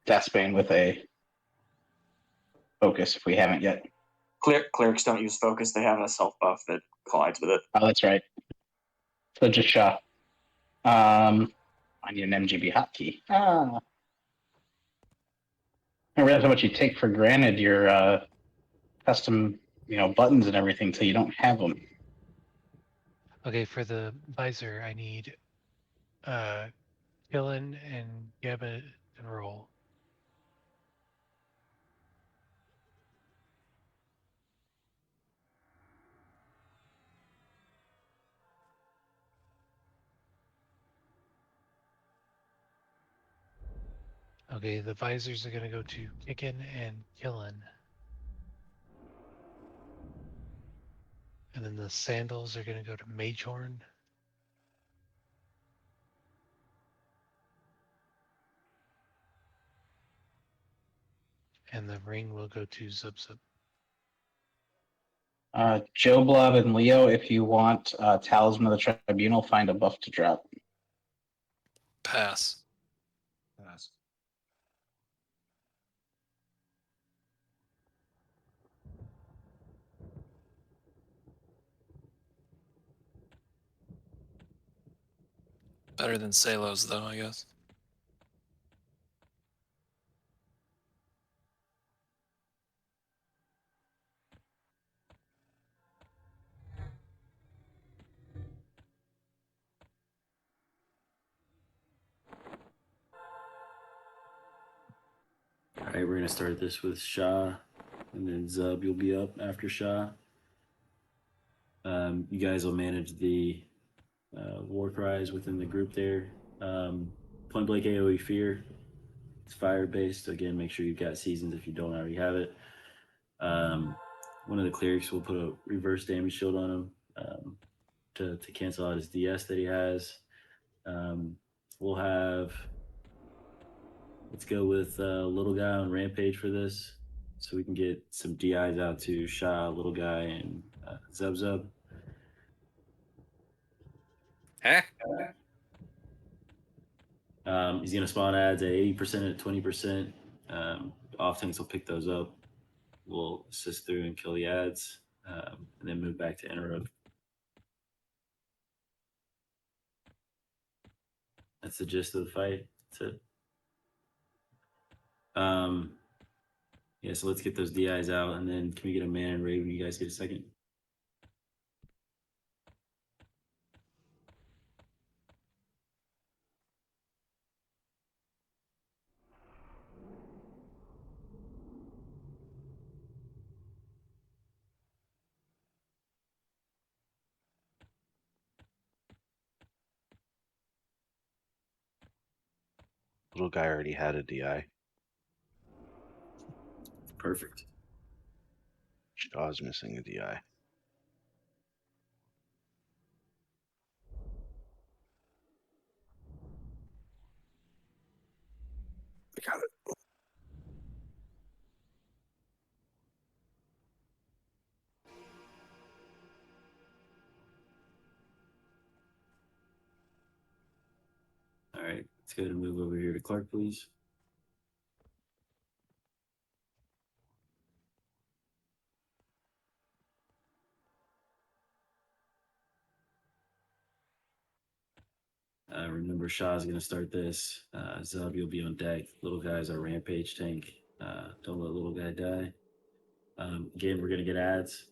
Deathbane with a focus if we haven't yet. Clerics don't use focus. They have a self buff that collides with it. Oh, that's right. So just Shah. I need an MGB hotkey. I realize how much you take for granted your custom, buttons and everything till you don't have them. Okay, for the visor, I need Killen and Gambit and roll. Okay, the visors are going to go to Kickin and Killen. And then the sandals are going to go to Magehorn. And the ring will go to Zub Zub. Joe Blob and Leo, if you want Talisman of the Tribunal, find a buff to drop. Pass. Pass. Better than Salos, though, I guess. All right, we're gonna start this with Shah, and then Zub, you'll be up after Shah. You guys will manage the war cries within the group there. Point blank AoE fear. It's fire based. Again, make sure you've got seasons if you don't already have it. One of the clerics will put a reverse damage shield on him to cancel out his DS that he has. We'll have. Let's go with Little Guy on Rampage for this, so we can get some DIs out to Shah, Little Guy, and Zub Zub. Huh? He's going to spawn ads at 80% at 20%. Off tanks will pick those up. We'll assist through and kill the ads, and then move back to interrupt. That's the gist of the fight. That's it. Yeah, so let's get those DIs out, and then can we get a man and raid when you guys get a second? Little guy already had a DI. Perfect. Shaw's missing a DI. I got it. All right, let's go ahead and move over here to Clark, please. Remember, Shah's going to start this. Zub, you'll be on deck. Little guy's our rampage tank. Don't let little guy die. Again, we're going to get ads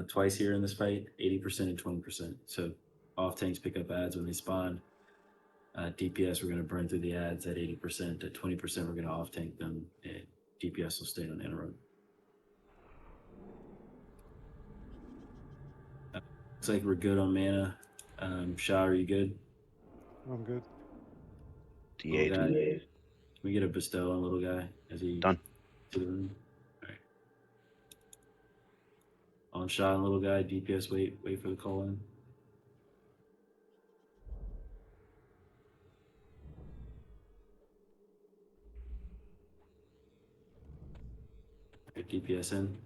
twice here in this fight, 80% and 20%. So off tanks pick up ads when they spawn. DPS, we're going to burn through the ads at 80%. At 20%, we're going to off tank them, and DPS will stay on interrupt. Looks like we're good on mana. Shah, are you good? I'm good. DA. Can we get a bestow on little guy as he Done. to the room? All right. On Shah and little guy, DPS wait for the call in. Right, DPS in.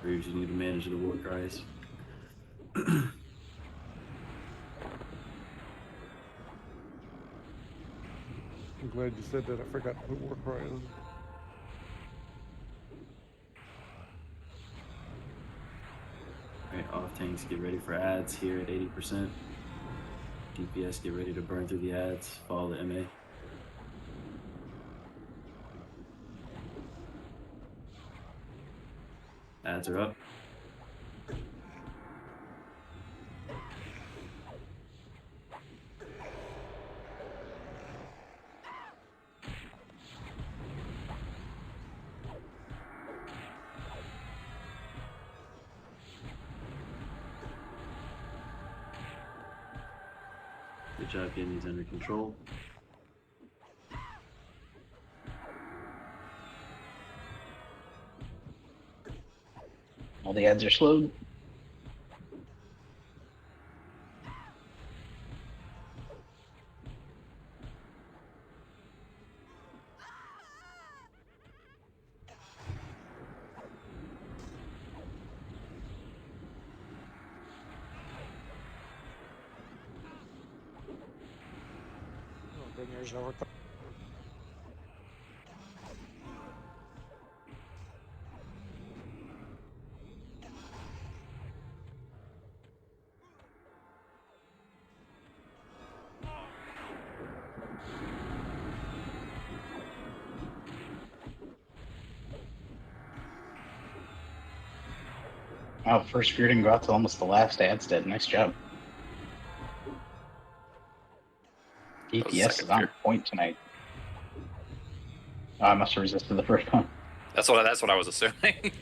You need to manage the war cries. glad you said that. I forgot to put Warcry on. Alright, off tanks, get ready for ads here at 80%. DPS, get ready to burn through the ads. Follow the MA. Ads are up. Good job getting these under control. All the ads are slowed. Bring yours over. Wow, first spear didn't go out to almost the last ads dead. Nice job. DPS is on point tonight. Oh, I must have resisted the first one. That's what I was assuming.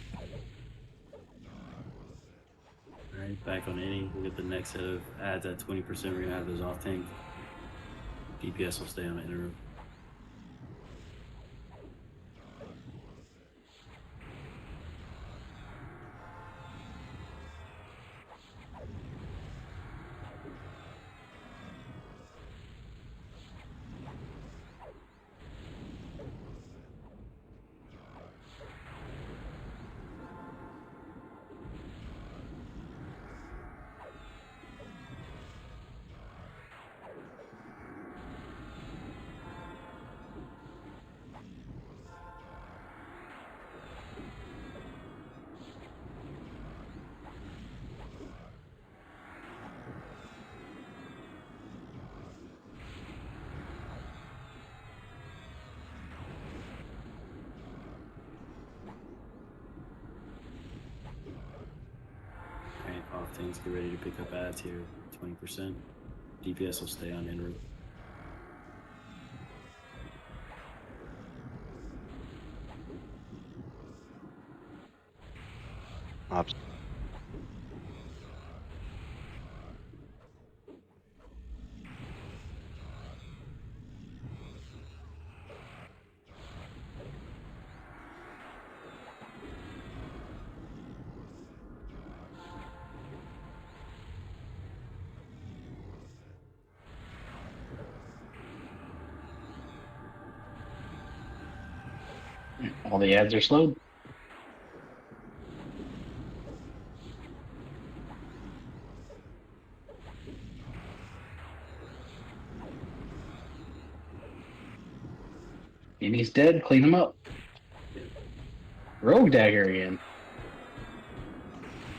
Alright, back on any. We'll get the next set of ads at 20%. We're gonna have those off tank. DPS will stay on the inner room. Alright, off tanks, get ready to pick up ads here. 20%. DPS will stay on inner room. Ops. All the ads are slowed. And he's dead. Clean him up. Rogue dagger again.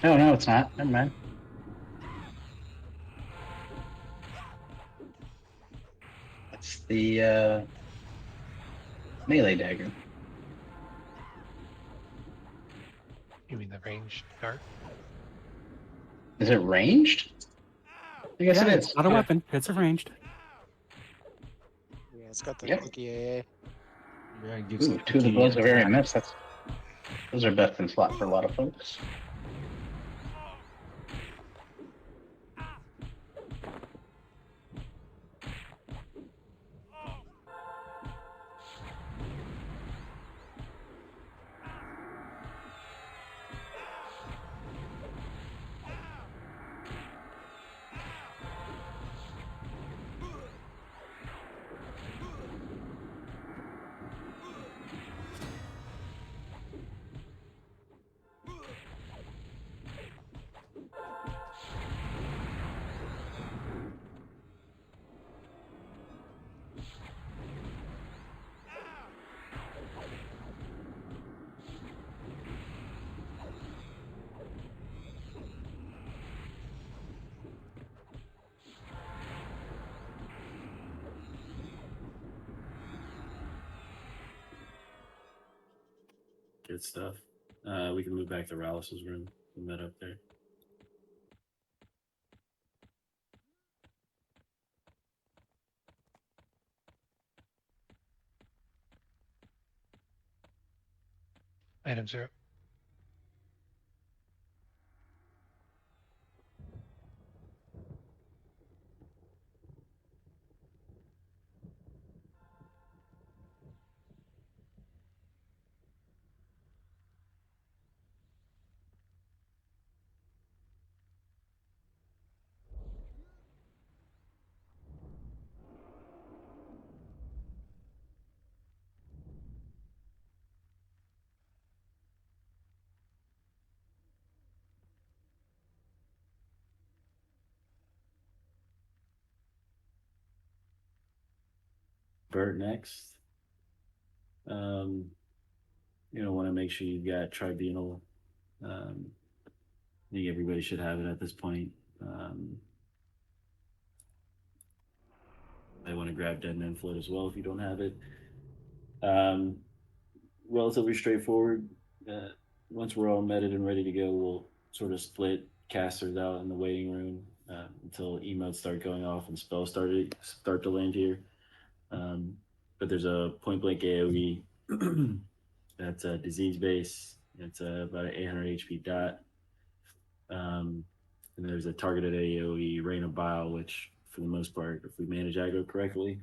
Oh, no, it's not. Never mind. That's the melee dagger. You mean the ranged dart? Is it ranged? I guess Yeah, it it's is. not a weapon. It's a ranged. Yeah, it's got the Yep. clicky AA. Yeah, it gives Ooh, the 2 of the key blows of area attack. miss. Those are best in slot for a lot of folks. Good stuff. We can move back to Rallis's room. We met up there. Item 0. Bert next. Want to make sure you've got Tribunal. I think everybody should have it at this point. I want to grab Dead Man Float as well if you don't have it. Relatively straightforward. Once we're all meted and ready to go, we'll sort of split casters out in the waiting room until emotes start going off and spells start to land here. But there's a point blank AoE that's a disease base. It's about an 800 HP dot. And there's a targeted AoE, Rain of Bile, which for the most part, if we manage aggro correctly,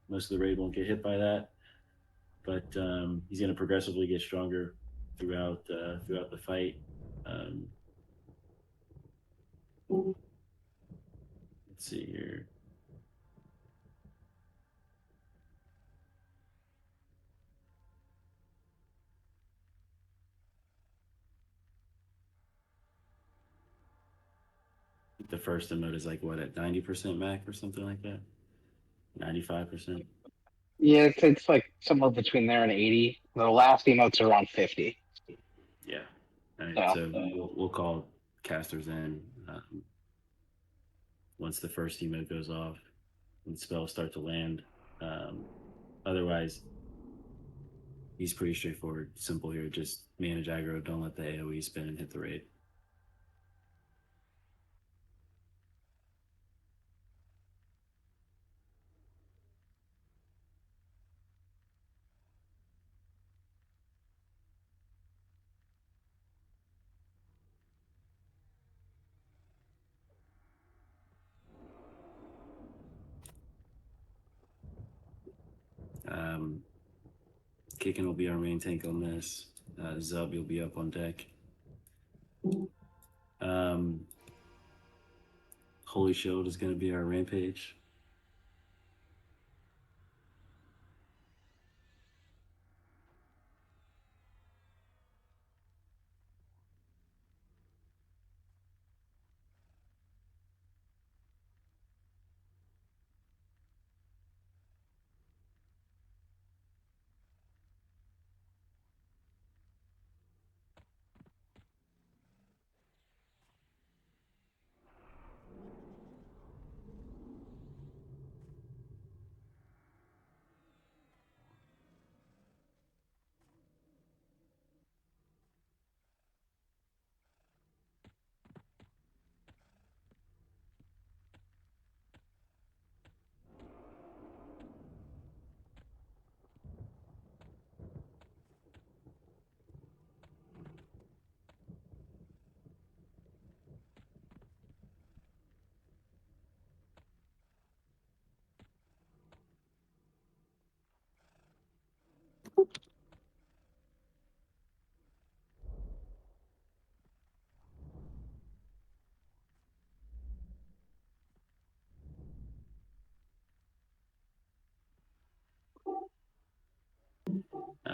most of the raid won't get hit by that. But he's going to progressively get stronger throughout the fight. Let's see here. The first emote is like what, at 90% Mac or something like that? 95%. Yeah, it's like somewhere between there and 80. The last emote's around 50. Yeah. All right. So we'll call casters in once the first emote goes off and spells start to land. Otherwise, he's pretty straightforward, simple here. Just manage aggro, don't let the AoE spin and hit the raid. Kicking will be our main tank on this. Zub, you'll be up on deck. Holy Shield is going to be our rampage.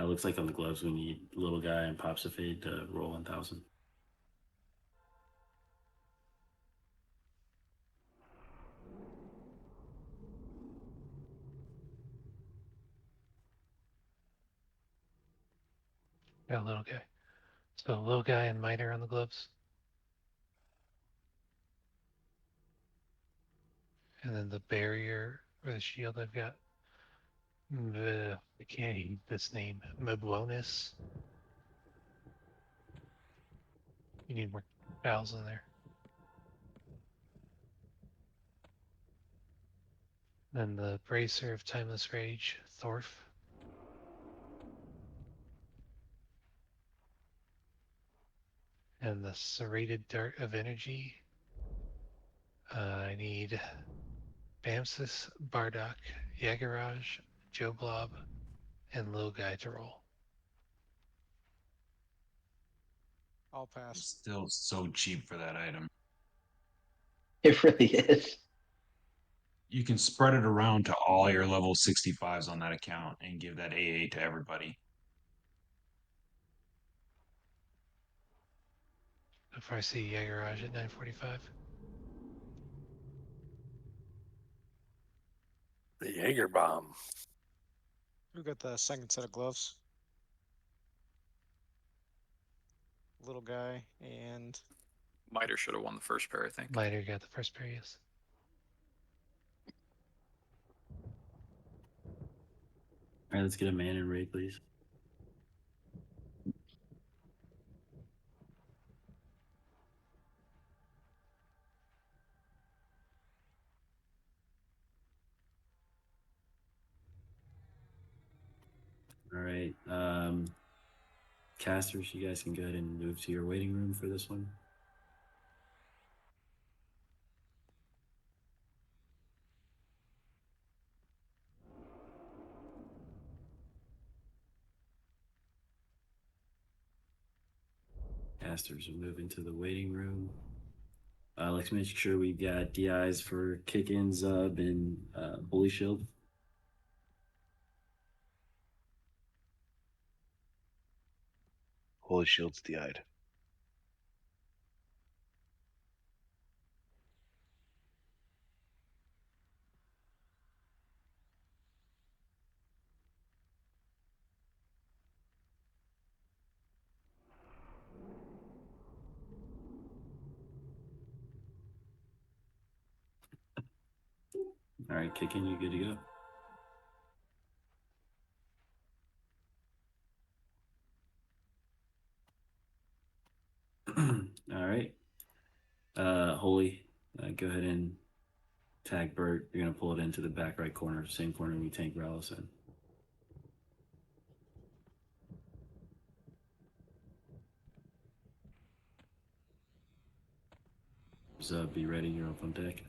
Looks like on the gloves we need little guy and pops a fade to roll 1000. Got a little guy. So little guy and miter on the gloves. And then the barrier or the shield I've got. I can't eat this name. Meblonis. You need more vowels in there. Then the Bracer of Timeless Rage, Thorf. And the Serrated Dart of Energy. I need Bamsis, Bardock, Yagaraj, Joe Blob, and Lil Guy to roll. I'll pass. Still so cheap for that item. It really is. You can spread it around to all your level 65s on that account and give that AA to everybody. Before I see Yagaraj at 945. The Jaeger bomb. Who got the second set of gloves? Little guy and Miter should have won the first pair, I think. Miter got the first pair, yes. All right, let's get a man in raid, please. All right, casters, you guys can go ahead and move to your waiting room for this one. Casters are moving to the waiting room. Let's make sure we've got DIs for Kick-In, Zub, and Bully Shield. Holy Shield's DI'd. All right, Kick-In, you good to go? All right. Holy, go ahead and tag Bert. You're going to pull it into the back right corner, same corner we tank Rallis in. Zub, be ready. You're up on deck.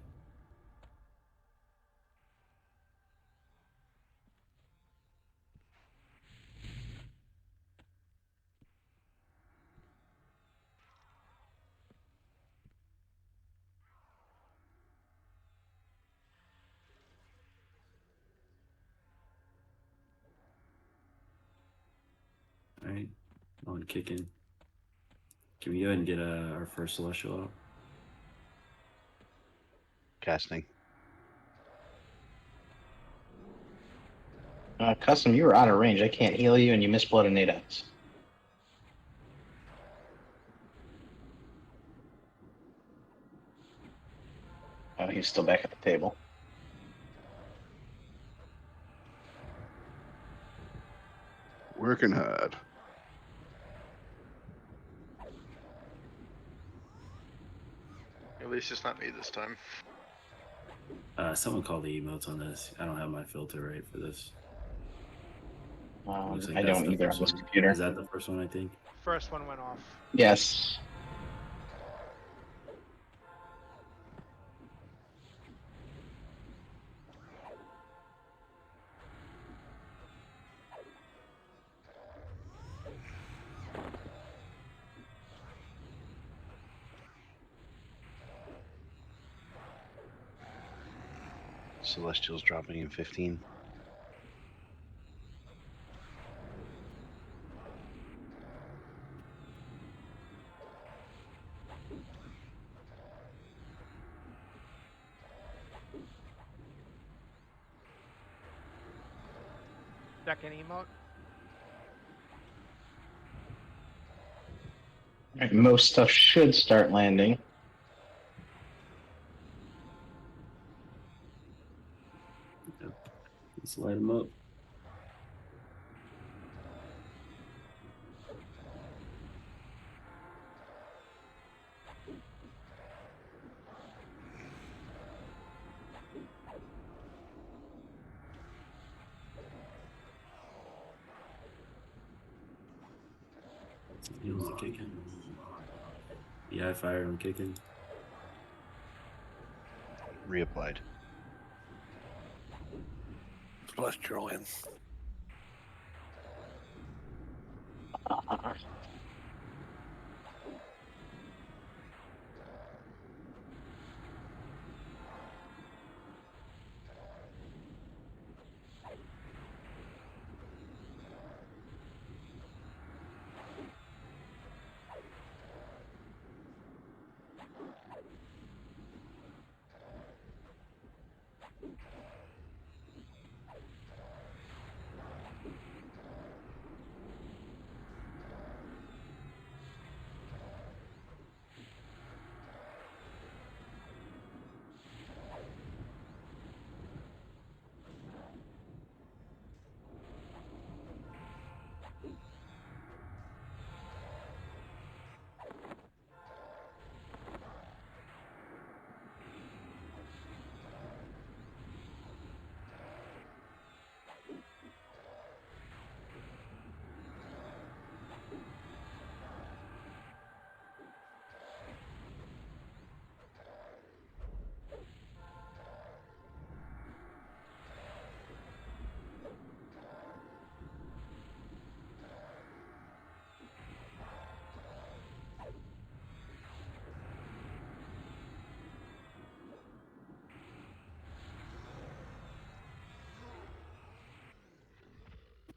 All right, on Kick-In. Can we go ahead and get our first Celestial out? Casting. Custom, you were out of range. I can't heal you, and you missed blood and 8X. Oh, he's still back at the table. Working hard. At least it's not me this time. Someone call the emotes on this. I don't have my filter right for this. Looks like I that's don't the either on first this one. computer. Is that the first one, I think? First one went off. Yes. Celestial's dropping in 15. Second emote. Alright, most stuff should start landing. Let's light them up. it kicking? Yeah, I fired him kicking. Reapplied. Celestial in.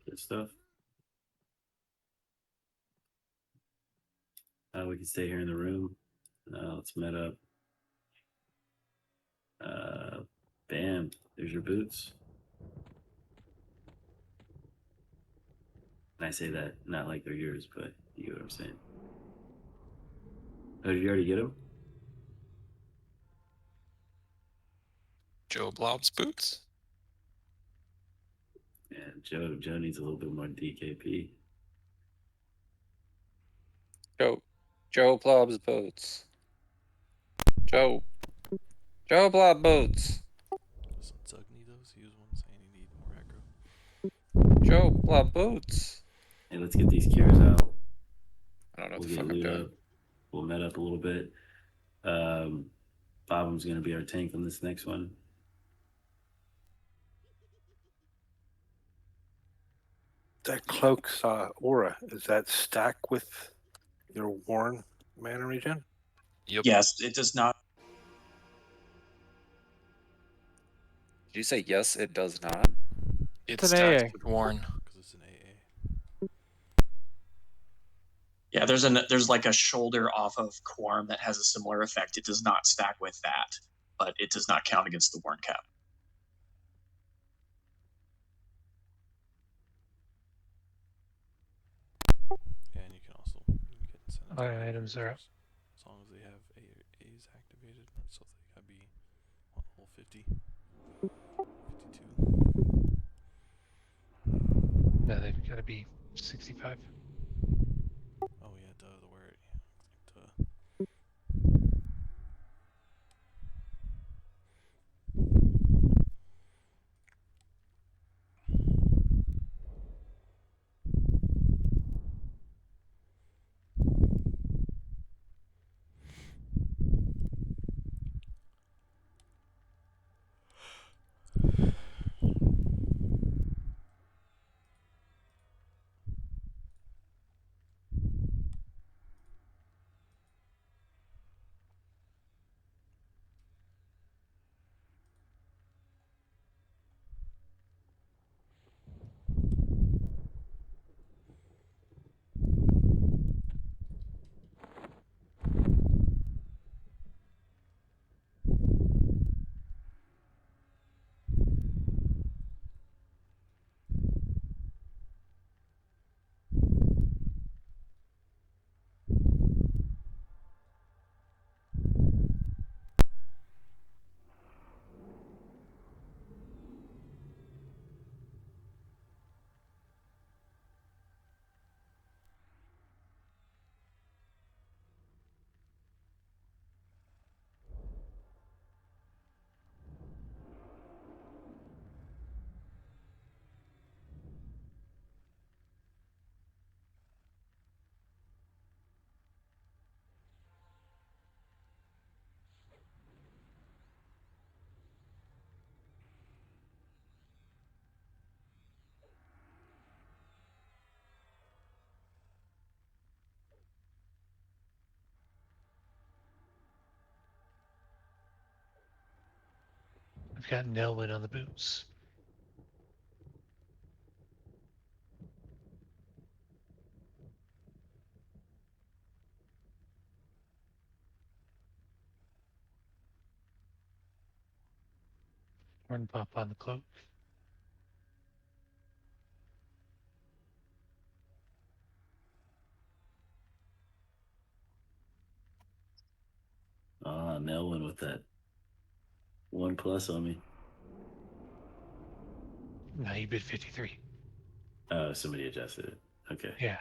Good stuff. We can stay here in the room. Let's met up. Bam. There's your boots. And I say that not like they're yours, but you get what I'm saying. Oh, did you already get them? Joe Blob's boots. Yeah, Joe needs a little bit more DKP. Joe Blob's boots. Joe Blob boots. Doesn't Zug need those? He was one saying he need more aggro. Joe Blob boots. Hey, let's get these cures out. I don't know what We'll the get fuck I'm loot doing. up. We'll met up a little bit. Bobum's gonna be our tank on this next one. That cloak's aura, is that stacked with your worn mana regen? Yep. Yes, it does not. Did you say yes? It does not. It's an AA. stacked with Warren. Because it's an AA. Yeah, there's like a shoulder off of Quorum that has a similar effect. It does not stack with that, but it does not count against the Warren cap. Yeah, and you can also get incentives. All items are up. As long as they have A's activated, so they gotta be what, level 50, 52. No, they've got to be 65. Oh yeah, duh, the word. Duh. We've got Nelwyn on the boots. Horn pop on the cloak. Ah, Nelwyn with that 1+ on me. Now you bid 53. Oh, somebody adjusted it. Okay. Yeah.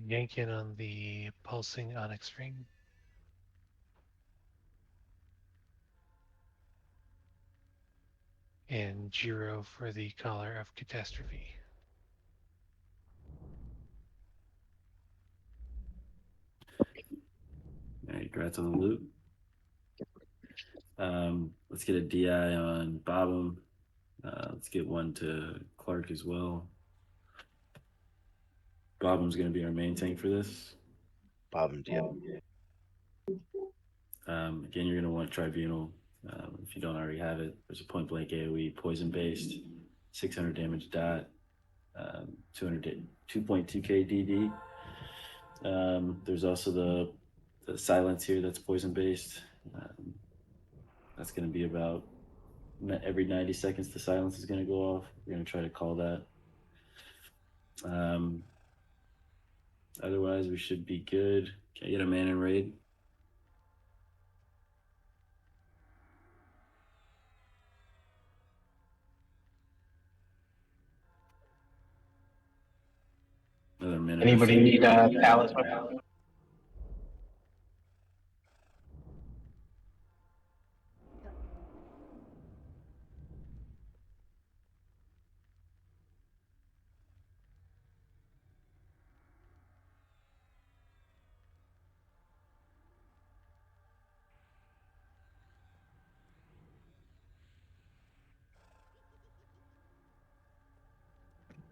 Yankin on the pulsing onyx ring. And Jiro for the collar of catastrophe. All right, congrats on the loot. Let's get a DI on Bobbum. Let's get one to Clark as well. Bobbum's going to be our main tank for this. Bobbum, yeah. Again, you're going to want Tribunal. If you don't already have it, there's a point blank AoE, poison based, 600 damage dot, 2.2k DD. There's also the silence here that's poison based. That's going to be about every 90 seconds the silence is going to go off. We're going to try to call that. Otherwise, we should be good. Can I get a man in raid? Another minute. Anybody need pallets?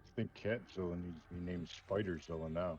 I think Catzilla needs to be named Spiderzilla now.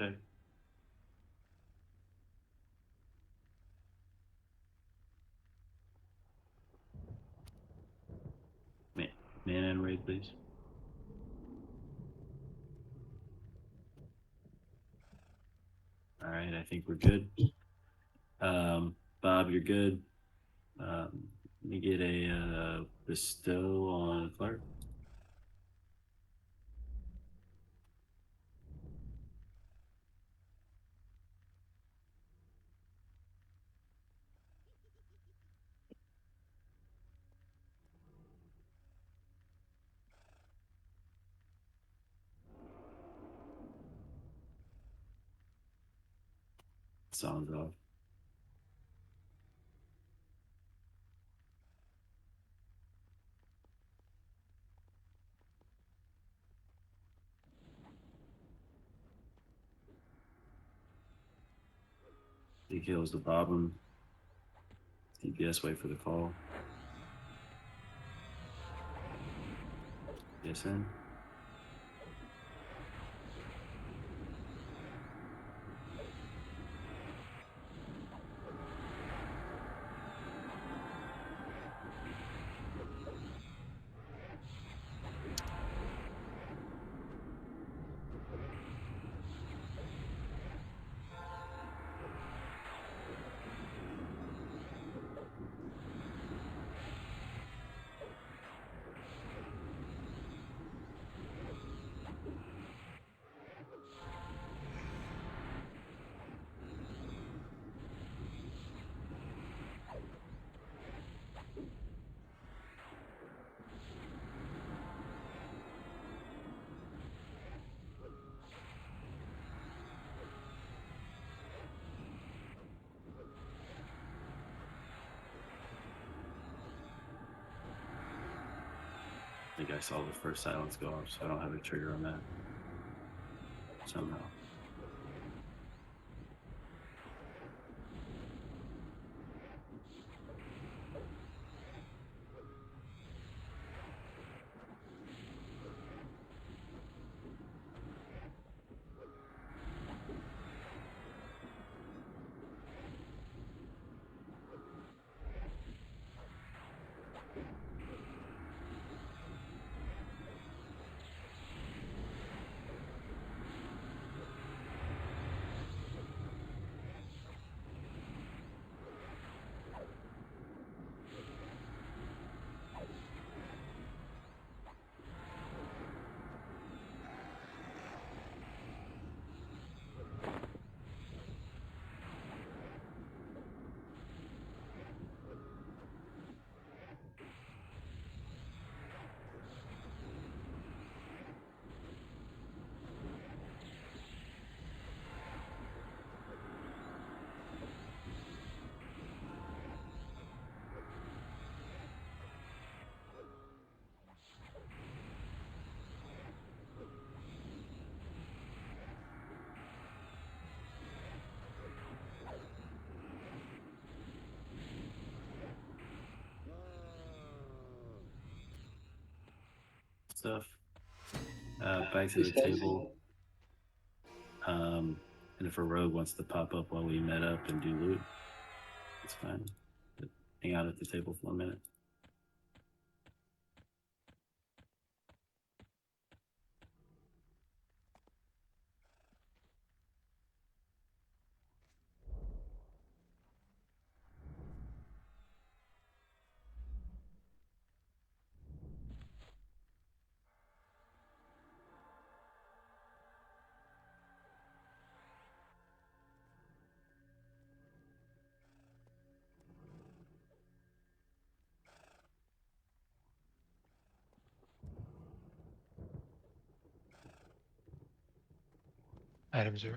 Okay. Man in raid, please. All right, I think we're good. Bob, you're good. Let me get a bestow on Clark. Sounds off. He kills the Bobbum. DPS wait for the call. Yes, in. think I saw the first silence go off, so I don't have a trigger on that somehow. Stuff. Back to the table. And if a rogue wants to pop up while we met up and do loot, it's fine. But hang out at the table for a minute. Item 0.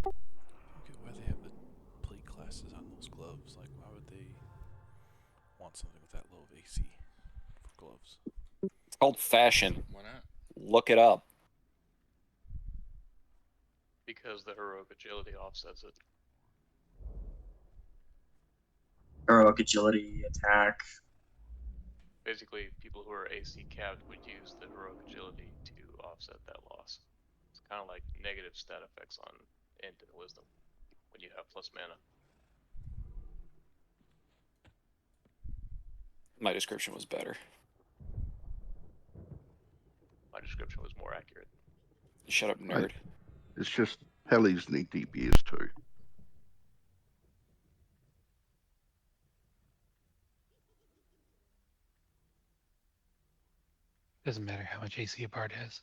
Okay, why they have the plate classes on those gloves? Like, why would they want something with that low of AC for gloves? It's called fashion. Why not? Look it up. Because the heroic agility offsets it. Heroic agility, attack. Basically, people who are AC capped would use the heroic agility to offset that loss. It's kind of like negative stat effects on int and wisdom when you have plus mana. My description was better. My description was more accurate. Shut up, nerd. It's just helis need DPS too. Doesn't matter how much AC a bard has.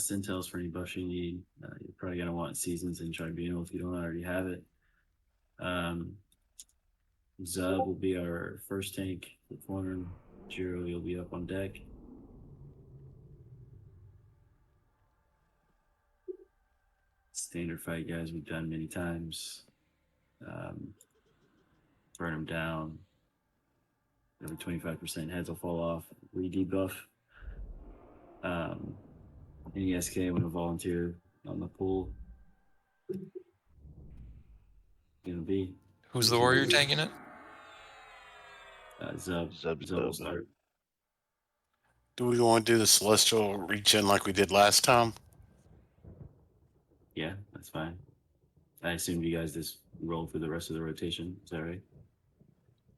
Centels for any buffs you need. You're probably going to want Seasons and Tribunal if you don't already have it. Zub will be our first tank performer. Jiro, you'll be up on deck. Standard fight, guys, we've done many times. Burn them down. Every 25% heads will fall off. Re-debuff. Any SK want to volunteer on the pool? Gonna be. Who's the warrior tanking it? Zub will start. Do we want to do the celestial regen like we did last time? Yeah, that's fine. I assume you guys just roll through the rest of the rotation. Is that right?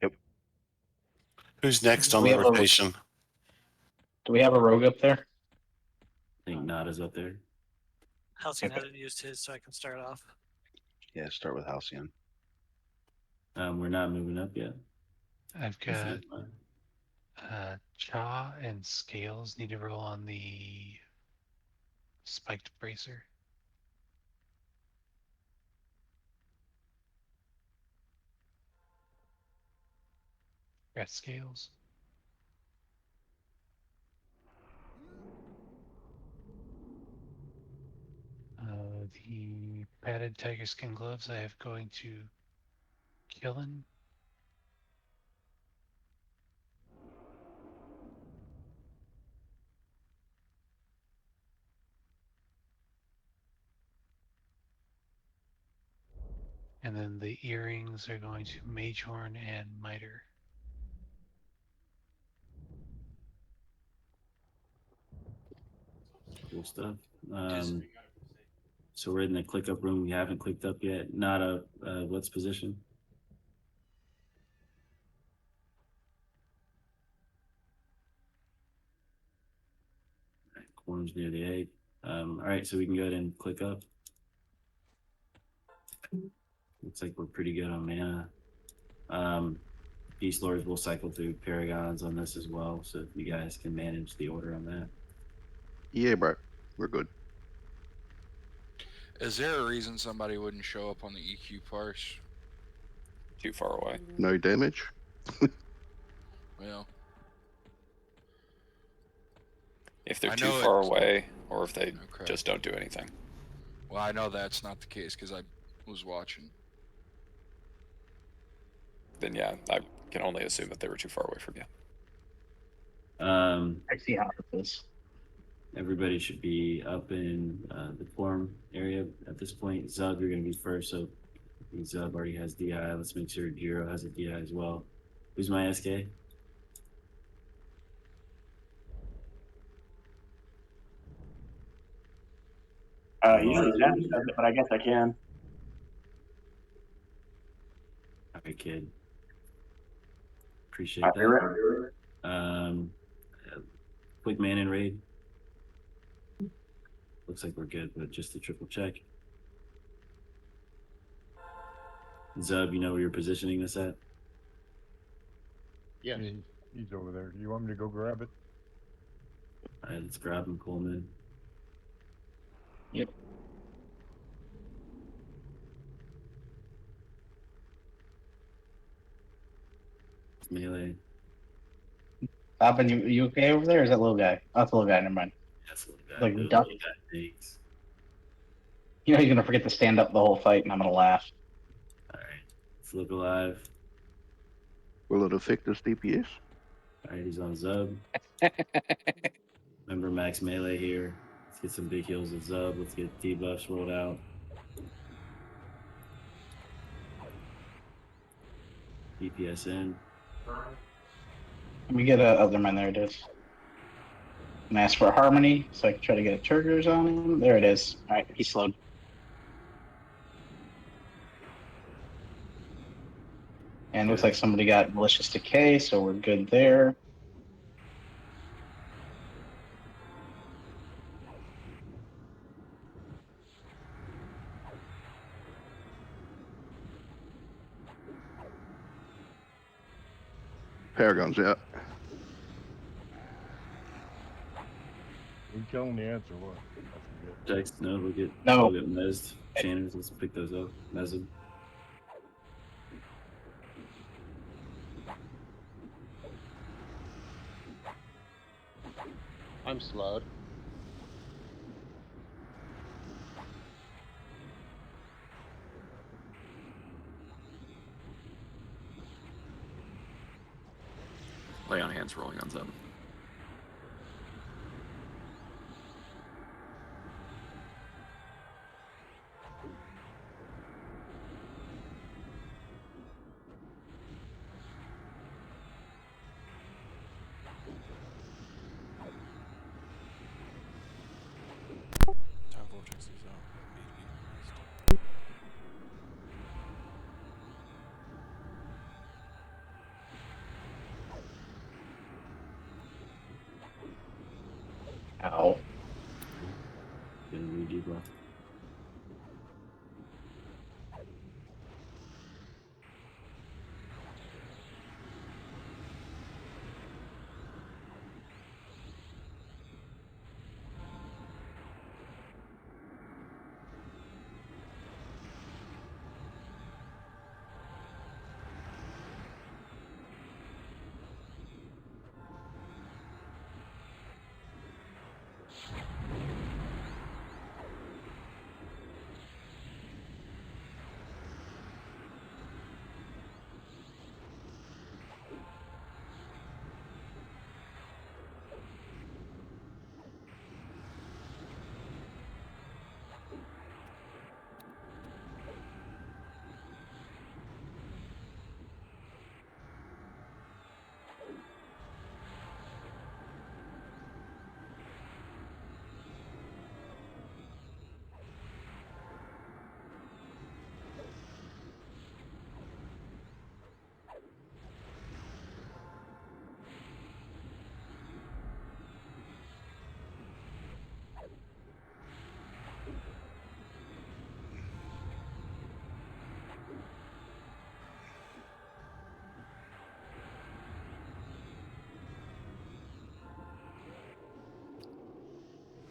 Yep. Who's next on the rotation? Do we have a rogue up there? I think Nada's up there. Halcyon hasn't used his, so I can start off. Yeah, start with Halcyon. We're not moving up yet. I've That's got fine. Jaw and Scales need to roll on the spiked bracer. Got Scales. The padded tiger skin gloves I have going to Killen. And then the earrings are going to Magehorn and Miter. Cool stuff. So we're in the click up room. We haven't clicked up yet. Nada, what's position? Corn's near the egg. All right, so we can go ahead and click up. Looks like we're pretty good on mana. Beast Lords will cycle through Paragons on this as well, so if you guys can manage the order on that. Yeah, bro. We're good. Is there a reason somebody wouldn't show up on the EQ parse? Too far away. No damage. Well, If they're I too know far it's- away, or if they Okay. just don't do anything. Well, I know that's not the case because I was watching. Then yeah, I can only assume that they were too far away from you. I see how it is. Everybody should be up in the form area at this point. Zub, you're going to be first, so Zub already has DI. Let's make sure Jiro has a DI as well. Who's my SK? Usually Zach does it, but I guess I can. Okay, kid. Appreciate My that. favorite. Quick man in raid. Looks like we're good, but just to triple check. Zub, you know where you're positioning this at? Yeah. He's over there. You want me to go grab it? All right, let's grab him, Coleman. Yep. Melee. Bobbin, you okay over there? Or is that little guy? Oh, that's a little guy. Never mind. That's a little guy. Like Those duck. little guy things. You know, he's gonna forget to stand up the whole fight, and I'm gonna laugh. All right, let's look alive. Will it affect this DPS? All right, he's on Zub. Remember max melee here. Let's get some big heals with Zub. Let's get debuffs rolled out. DPS in. Let me get a other man. There it is. And ask for a harmony, so I can try to get a triggers on him. There it is. All right, he's slowed. And looks like somebody got malicious decay, so we're good there. Paragon's out. We killing the ants or what? I forget. Jax, no, we'll get mezzed. Shannons, let's pick those up. Mezz them. I'm slowed. Lay on hands, rolling on Zub. Time vortex is out. Need to be memorized. Ow. Gonna re-debuff.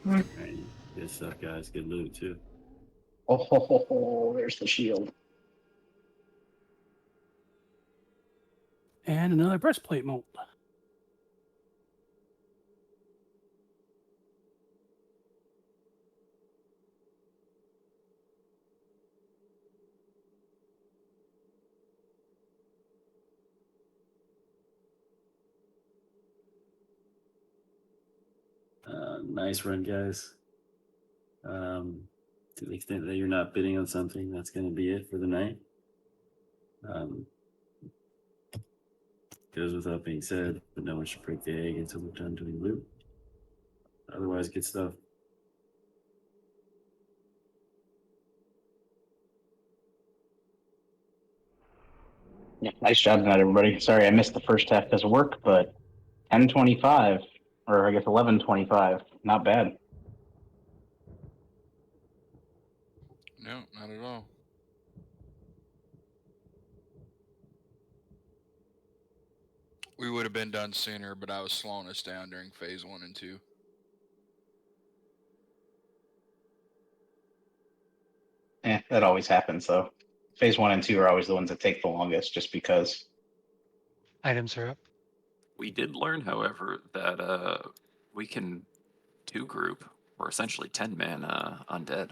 Alright, good stuff, guys. Good loot too. Oh, there's the shield. And another breastplate mold. Nice run, guys. To the extent that you're not bidding on something, that's going to be it for the night. Goes without being said, but no one should break the egg until we're done doing loot. Otherwise, good stuff. Yeah, nice job tonight, everybody. Sorry I missed the first half because of work, but 10:25, or I guess 11:25, not bad. No, not at all. We would have been done sooner, but I was slowing us down during phase 1 and 2. That always happens though. Phase 1 and 2 are always the ones that take the longest, just because. Items are up. We did learn, however, that we can 2-group, or essentially 10-man undead.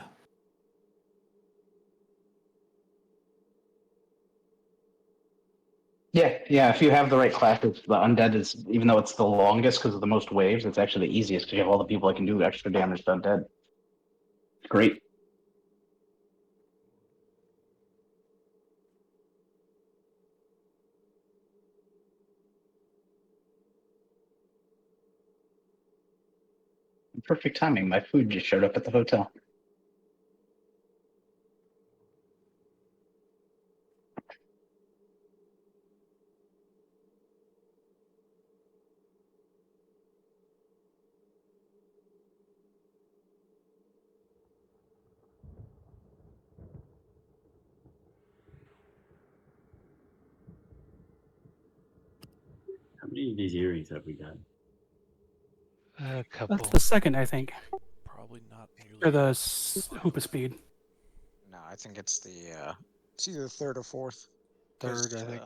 Yeah. If you have the right classes, the undead is, even though it's the longest because of the most waves, it's actually the easiest because you have all the people that can do extra damage to undead. Great. Perfect timing. My food just showed up at the hotel. How many of these earrings have we got? A couple. That's the second, I think. Probably not nearly. Or the Hoopa Speed. No, I think it's the it's either third or fourth. Third, I think.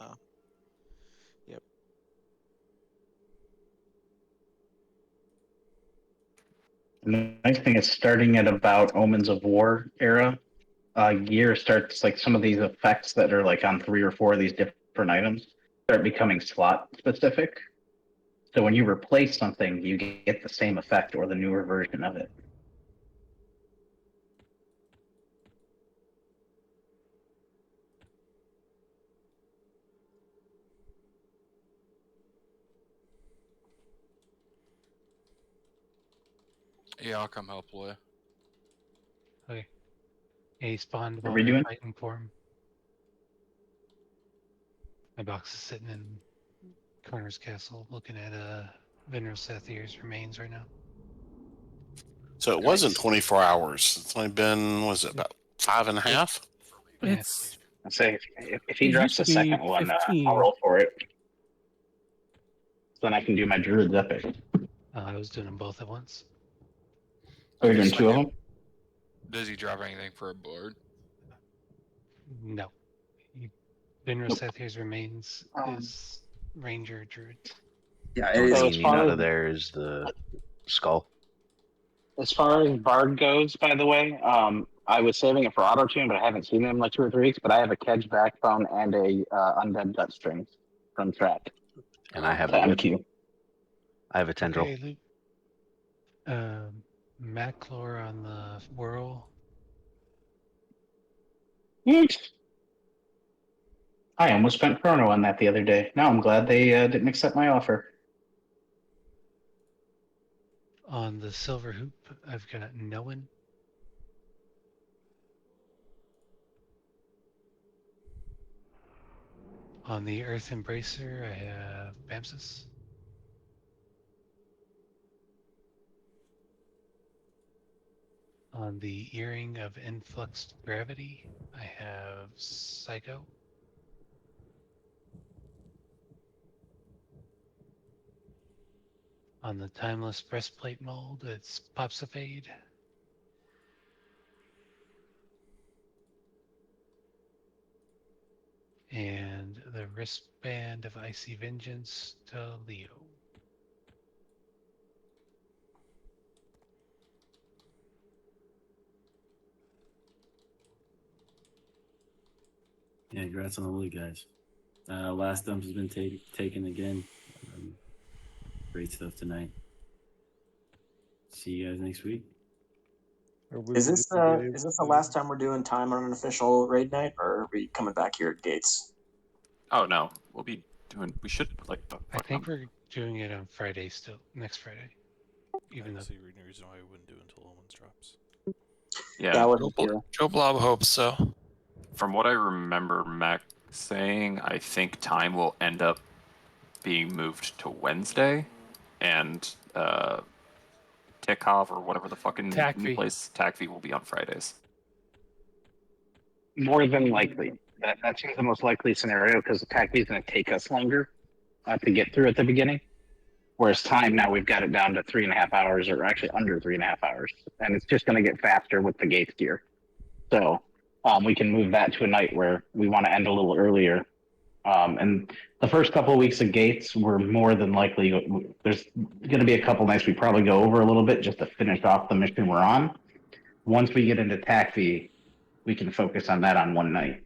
Yep. The nice thing is starting at about Omens of War era, gear starts, like some of these effects that are like on 3 or 4 of these different items start becoming slot specific. So when you replace something, you get the same effect or the newer version of it. Yeah, I'll come help Leah. Okay. He spawned What while are we we were doing? fighting for him. My box is sitting in Corner's castle looking at Vinro Sathir's remains right now. So it wasn't 24 hours. It's only been, was it about 5.5? It's I say if he it drops used to the second be one, I'll 15. roll for it. Then I can do my Druid's Epic. I was doing them both at once. Oh, you're The doing two of second- them? Does he drop anything for a board? No. Vinra Sethir's remains is Ranger Druid. Yeah, The it only is. thing as you need far out as- of there is the skull. As far as Bard goes, by the way, I was saving it for auto tune, but I haven't seen it in like 2 or 3 weeks. But I have a Kedge backbone and a Undead Gut Strings from Track. And I have to MQ. a tendril. Okay, Luke. Maclor on the whirl. I almost spent Chrono on that the other day. Now I'm glad they didn't accept my offer. On the silver hoop, I've got Noan. On the earth embracer, I have Bamsis. On the earring of influxed gravity, I have Psycho. On the timeless breastplate mold, it's Popsifade. And the wristband of Icy Vengeance to Leo. Yeah, congrats on the loot, guys. Last dump has been taken again. Great stuff tonight. See you guys next week. Is this the last time we're doing time on an official raid night, or are we coming back here at Gates? Oh no, we should like the. I think we're doing it on Friday still, next Friday. Even though I see any reason why we wouldn't do it until Omens drops. Yeah, I wasn't Joe Blob hopes so. From what I remember Mac saying, I think time will end up being moved to Wednesday, and Tikhov or whatever the fucking new Takvi. place, Takvi will be on Fridays. More than likely. That seems the most likely scenario because the TACV is going to take us longer to get through at the beginning. Whereas time now we've got it down to 3.5 hours, or actually under 3.5 hours, and it's just going to get faster with the gates gear. So we can move that to a night where we want to end a little earlier. And the first couple of weeks of gates, we're more than likely there's going to be a couple nights we probably go over a little bit just to finish off the mission we're on. Once we get into TACV, we can focus on that on one night.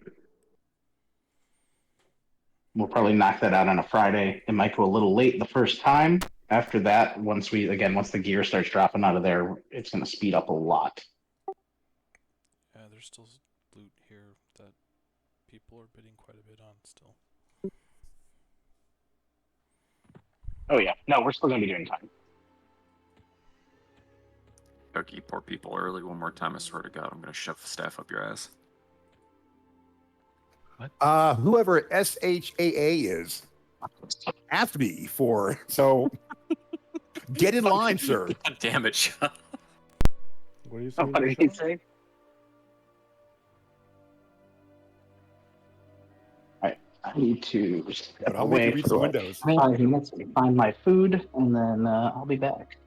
We'll probably knock that out on a Friday. It might go a little late the first time. After that, once the gear starts dropping out of there, it's going to speed up a lot. Yeah, there's still loot here that people are bidding quite a bit on still. Oh yeah, no, we're still going to be doing time. Okay, poor people early one more time. I swear to God, I'm gonna shove the staff up your ass. Whoever SHAA is asked me for, so get in line, sir. God damn it, Sean. What do you say? What did he say? I need to step But I'll make away you read for some like windows. 5 minutes to find my food, and then I'll be back.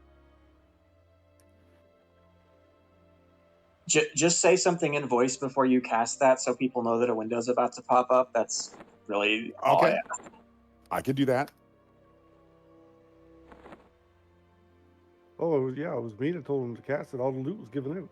Just say something in voice before you cast that, so people know that a window's about to pop up. That's really all I Okay. ask. I can do that. Oh yeah, it was me that told him to cast it. All the loot was given out.